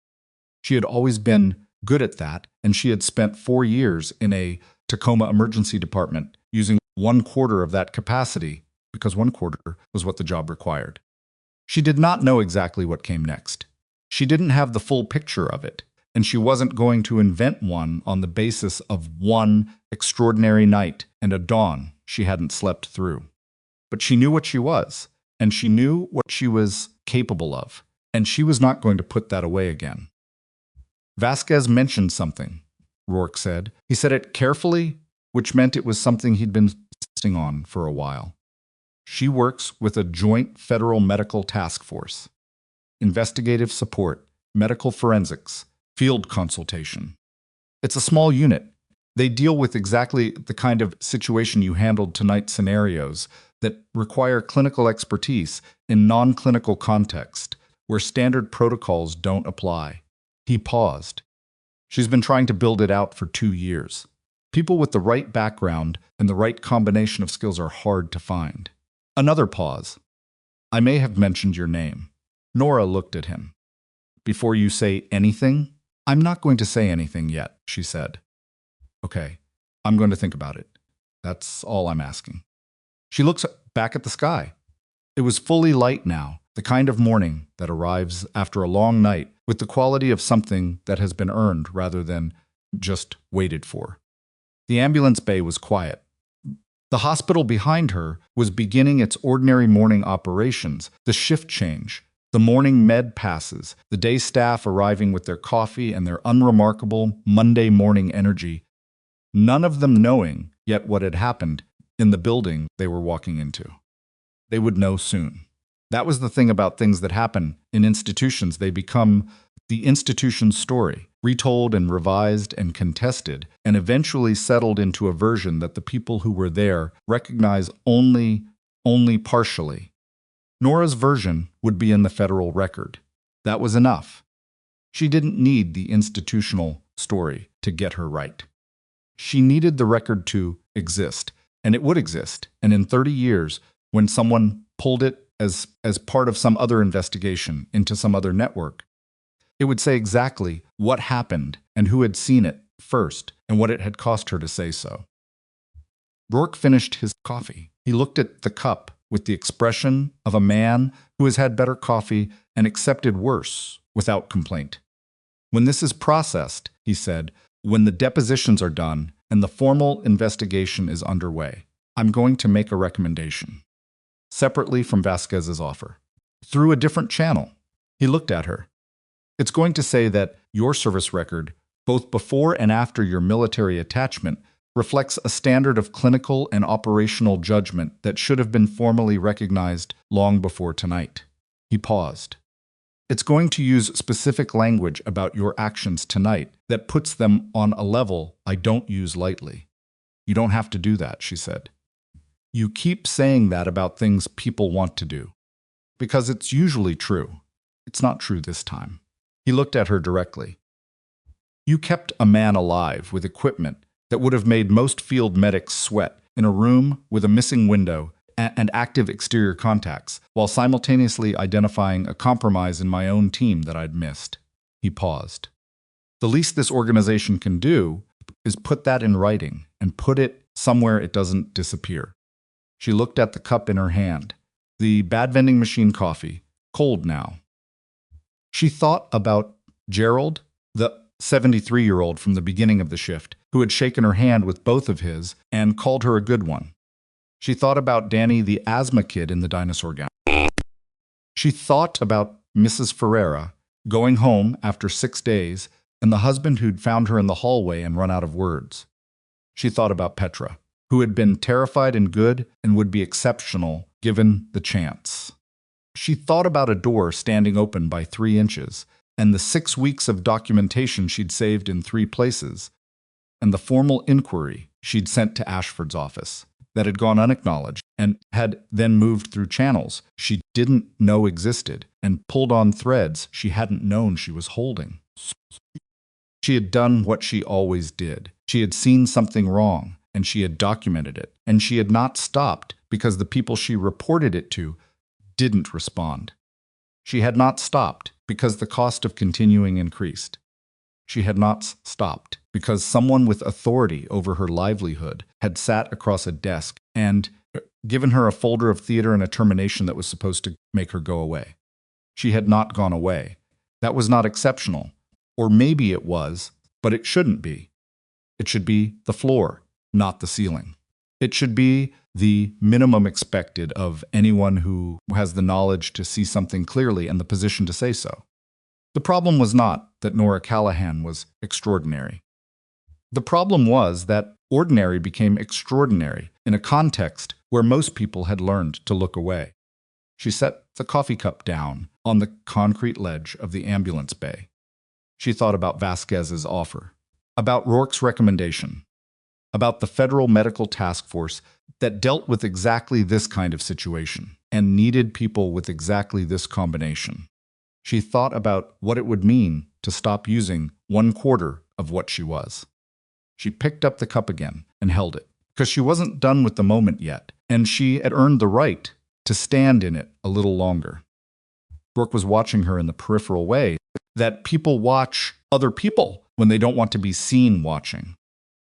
She had always been good at that, and she had spent 4 years in a Tacoma emergency department using 1/4 of that capacity because 1/4 was what the job required. She did not know exactly what came next. She didn't have the full picture of it, and she wasn't going to invent one on the basis of one extraordinary night and a dawn she hadn't slept through. But she knew what she was, and she knew what she was capable of, and she was not going to put that away again. Vasquez mentioned something, Rourke said. He said it carefully, which meant it was something he'd been insisting on for a while. She works with a joint federal medical task force. Investigative support, medical forensics, field consultation. It's a small unit. They deal with exactly the kind of situation you handled tonight scenarios that require clinical expertise in non-clinical context, where standard protocols don't apply. He paused. She's been trying to build it out for 2 years. People with the right background and the right combination of skills are hard to find. Another pause. I may have mentioned your name. Nora looked at him. Before you say anything? I'm not going to say anything yet, she said. Okay, I'm going to think about it. That's all I'm asking. She looks back at the sky. It was fully light now, the kind of morning that arrives after a long night with the quality of something that has been earned rather than just waited for. The ambulance bay was quiet. The hospital behind her was beginning its ordinary morning operations, the shift change, the morning med passes, the day staff arriving with their coffee and their unremarkable Monday morning energy, none of them knowing yet what had happened in the building they were walking into. They would know soon. That was the thing about things that happen in institutions. They become the institution's story, retold and revised and contested, and eventually settled into a version that the people who were there recognize only partially. Nora's version would be in the federal record. That was enough. She didn't need the institutional story to get her right. She needed the record to exist, and it would exist. And in 30 years, when someone pulled it as part of some other investigation into some other network, it would say exactly what happened and who had seen it first and what it had cost her to say so. Rourke finished his coffee. He looked at the cup with the expression of a man who has had better coffee and accepted worse without complaint. When this is processed, he said, when the depositions are done and the formal investigation is underway, I'm going to make a recommendation. Separately from Vasquez's offer. Through a different channel. He looked at her. It's going to say that your service record, both before and after your military attachment, reflects a standard of clinical and operational judgment that should have been formally recognized long before tonight. He paused. It's going to use specific language about your actions tonight that puts them on a level I don't use lightly. You don't have to do that, she said. You keep saying that about things people want to do. Because it's usually true. It's not true this time. He looked at her directly. You kept a man alive with equipment that would have made most field medics sweat in a room with a missing window and active exterior contacts, while simultaneously identifying a compromise in my own team that I'd missed. He paused. The least this organization can do is put that in writing and put it somewhere it doesn't disappear. She looked at the cup in her hand, the bad vending machine coffee, cold now. She thought about Gerald, the 73-year-old from the beginning of the shift, who had shaken her hand with both of his and called her a good one. She thought about Danny, the asthma kid in the dinosaur gown. She thought about Mrs. Ferreira going home after 6 days and the husband who'd found her in the hallway and run out of words. She thought about Petra, who had been terrified and good and would be exceptional given the chance. She thought about a door standing open by 3 inches and the 6 weeks of documentation she'd saved in 3 places. and the formal inquiry she'd sent to Ashford's office that had gone unacknowledged and had then moved through channels she didn't know existed and pulled on threads she hadn't known she was holding. She had done what she always did. She had seen something wrong, and she had documented it, and she had not stopped because the people she reported it to didn't respond. She had not stopped because the cost of continuing increased. She had not stopped because someone with authority over her livelihood had sat across a desk and given her a folder of theater and a termination that was supposed to make her go away. She had not gone away. That was not exceptional. Or maybe it was, but it shouldn't be. It should be the floor, not the ceiling. It should be the minimum expected of anyone who has the knowledge to see something clearly and the position to say so. The problem was not that Nora Callahan was extraordinary. The problem was that ordinary became extraordinary in a context where most people had learned to look away. She set the coffee cup down on the concrete ledge of the ambulance bay. She thought about Vasquez's offer, about Rourke's recommendation, about the Federal Medical Task Force that dealt with exactly this kind of situation and needed people with exactly this combination. She thought about what it would mean to stop using 1/4 of what she was. She picked up the cup again and held it, because she wasn't done with the moment yet, and she had earned the right to stand in it a little longer. Rourke was watching her in the peripheral way that people watch other people when they don't want to be seen watching.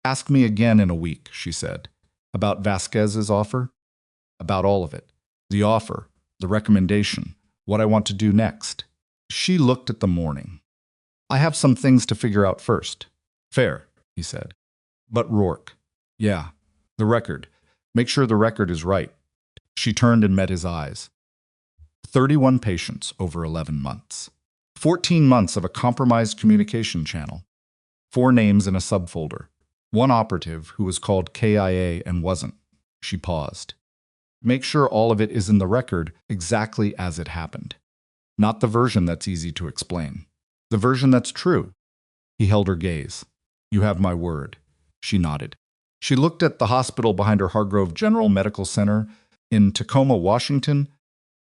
Ask me again in a week, she said. About Vasquez's offer? About all of it. The offer, the recommendation, what I want to do next. She looked at the morning. I have some things to figure out first. Fair, he said. But Rourke. Yeah, the record. Make sure the record is right. She turned and met his eyes. 31 patients over 11 months. 14 months of a compromised communication channel. 4 names in a subfolder. 1 operative who was called KIA and wasn't. She paused. Make sure all of it is in the record exactly as it happened. Not the version that's easy to explain. The version that's true. He held her gaze. You have my word. She nodded. She looked at the hospital behind her Hargrove General Medical Center in Tacoma, Washington,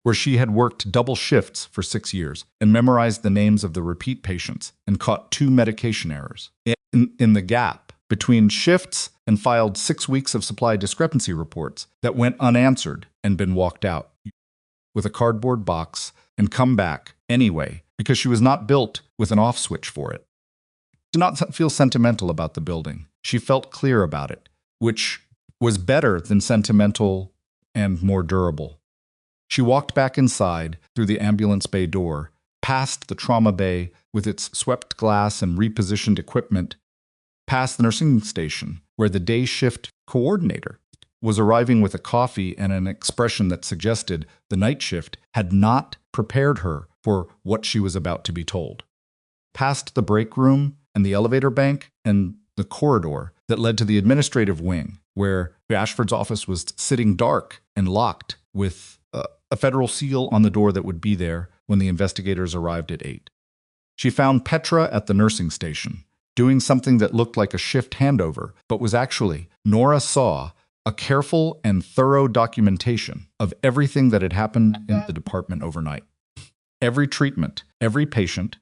where she had worked double shifts for 6 years and memorized the names of the repeat patients and caught 2 medication errors. In the gap between shifts and filed 6 weeks of supply discrepancy reports that went unanswered and been walked out with a cardboard box and come back anyway because she was not built with an off switch for it. She did not feel sentimental about the building. She felt clear about it, which was better than sentimental and more durable. She walked back inside through the ambulance bay door, past the trauma bay with its swept glass and repositioned equipment, past the nursing station where the day shift coordinator was arriving with a coffee and an expression that suggested the night shift had not prepared her for what she was about to be told. Past the break room and the elevator bank and the corridor that led to the administrative wing where Ashford's office was sitting dark and locked with a federal seal on the door that would be there when the investigators arrived at 8. She found Petra at the nursing station, doing something that looked like a shift handover, but was actually, Nora saw, a careful and thorough documentation of everything that had happened in the department overnight. Every treatment, every patient,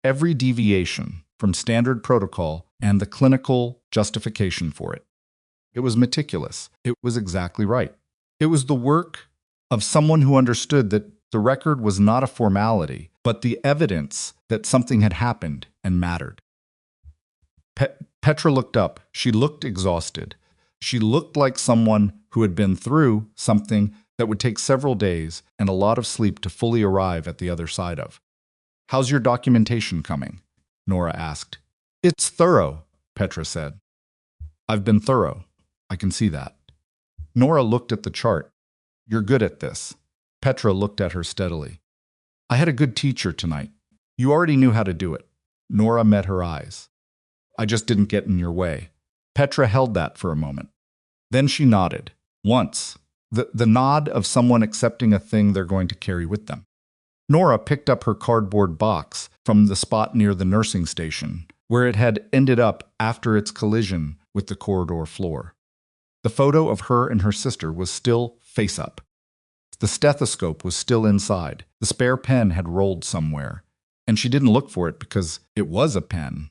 every deviation from standard protocol, and the clinical justification for it. It was meticulous. It was exactly right. It was the work of someone who understood that the record was not a formality, but the evidence that something had happened and mattered. Petra looked up. She looked exhausted. She looked like someone who had been through something that would take several days and a lot of sleep to fully arrive at the other side of. How's your documentation coming? Nora asked. It's thorough, Petra said. I've been thorough. I can see that. Nora looked at the chart. You're good at this. Petra looked at her steadily. I had a good teacher tonight. You already knew how to do it. Nora met her eyes. I just didn't get in your way. Petra held that for a moment. Then she nodded. Once. The nod of someone accepting a thing they're going to carry with them. Nora picked up her cardboard box from the spot near the nursing station, where it had ended up after its collision with the corridor floor. The photo of her and her sister was still face up. The stethoscope was still inside. The spare pen had rolled somewhere, and she didn't look for it because it was a pen.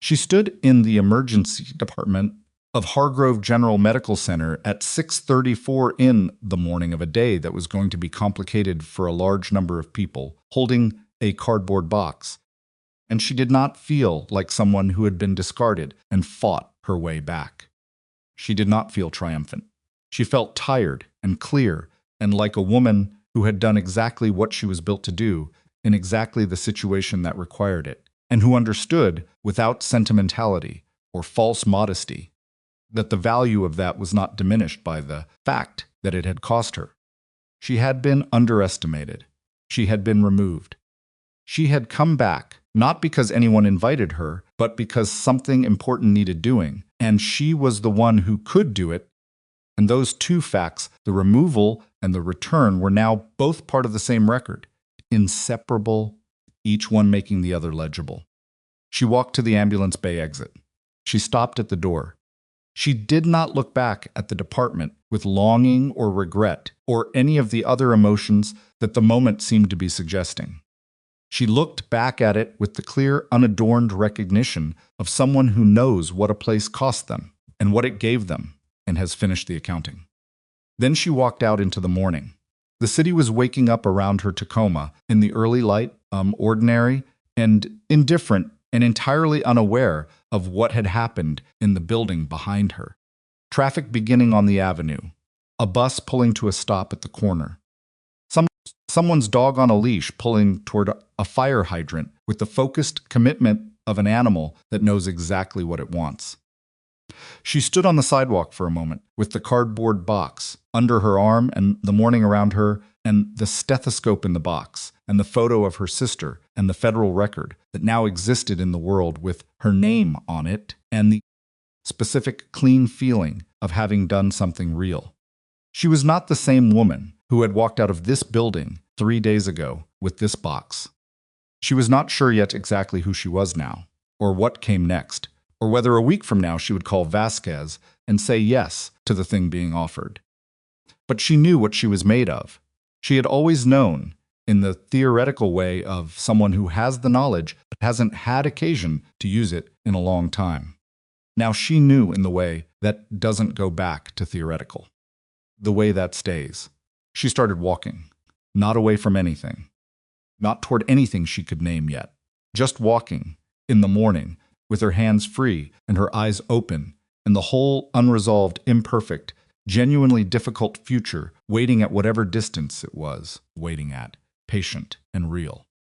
She stood in the emergency department of Hargrove General Medical Center at 6:34 in the morning of a day that was going to be complicated for a large number of people, holding a cardboard box. And she did not feel like someone who had been discarded and fought her way back. She did not feel triumphant. She felt tired and clear and like a woman who had done exactly what she was built to do in exactly the situation that required it, and who understood, without sentimentality or false modesty, that the value of that was not diminished by the fact that it had cost her. She had been underestimated. She had been removed. She had come back, not because anyone invited her, but because something important needed doing, and she was the one who could do it. And those two facts, the removal and the return, were now both part of the same record, inseparable, each one making the other legible. She walked to the ambulance bay exit. She stopped at the door. She did not look back at the department with longing or regret or any of the other emotions that the moment seemed to be suggesting. She looked back at it with the clear, unadorned recognition of someone who knows what a place cost them and what it gave them and has finished the accounting. Then she walked out into the morning. The city was waking up around her Tacoma in the early light, ordinary and indifferent and entirely unaware of what had happened in the building behind her. Traffic beginning on the avenue, a bus pulling to a stop at the corner, someone's dog on a leash pulling toward a fire hydrant with the focused commitment of an animal that knows exactly what it wants. She stood on the sidewalk for a moment with the cardboard box under her arm and the morning around her and the stethoscope in the box and the photo of her sister and the federal record that now existed in the world with her name on it and the specific clean feeling of having done something real. She was not the same woman who had walked out of this building 3 days ago with this box. She was not sure yet exactly who she was now, or what came next, or whether a week from now she would call Vasquez and say yes to the thing being offered. But she knew what she was made of. She had always known, in the theoretical way of someone who has the knowledge but hasn't had occasion to use it in a long time. Now she knew in the way that doesn't go back to theoretical, the way that stays. She started walking, not away from anything, not toward anything she could name yet, just walking in the morning with her hands free and her eyes open and the whole unresolved, imperfect, genuinely difficult future waiting at whatever distance it was waiting at, patient and real.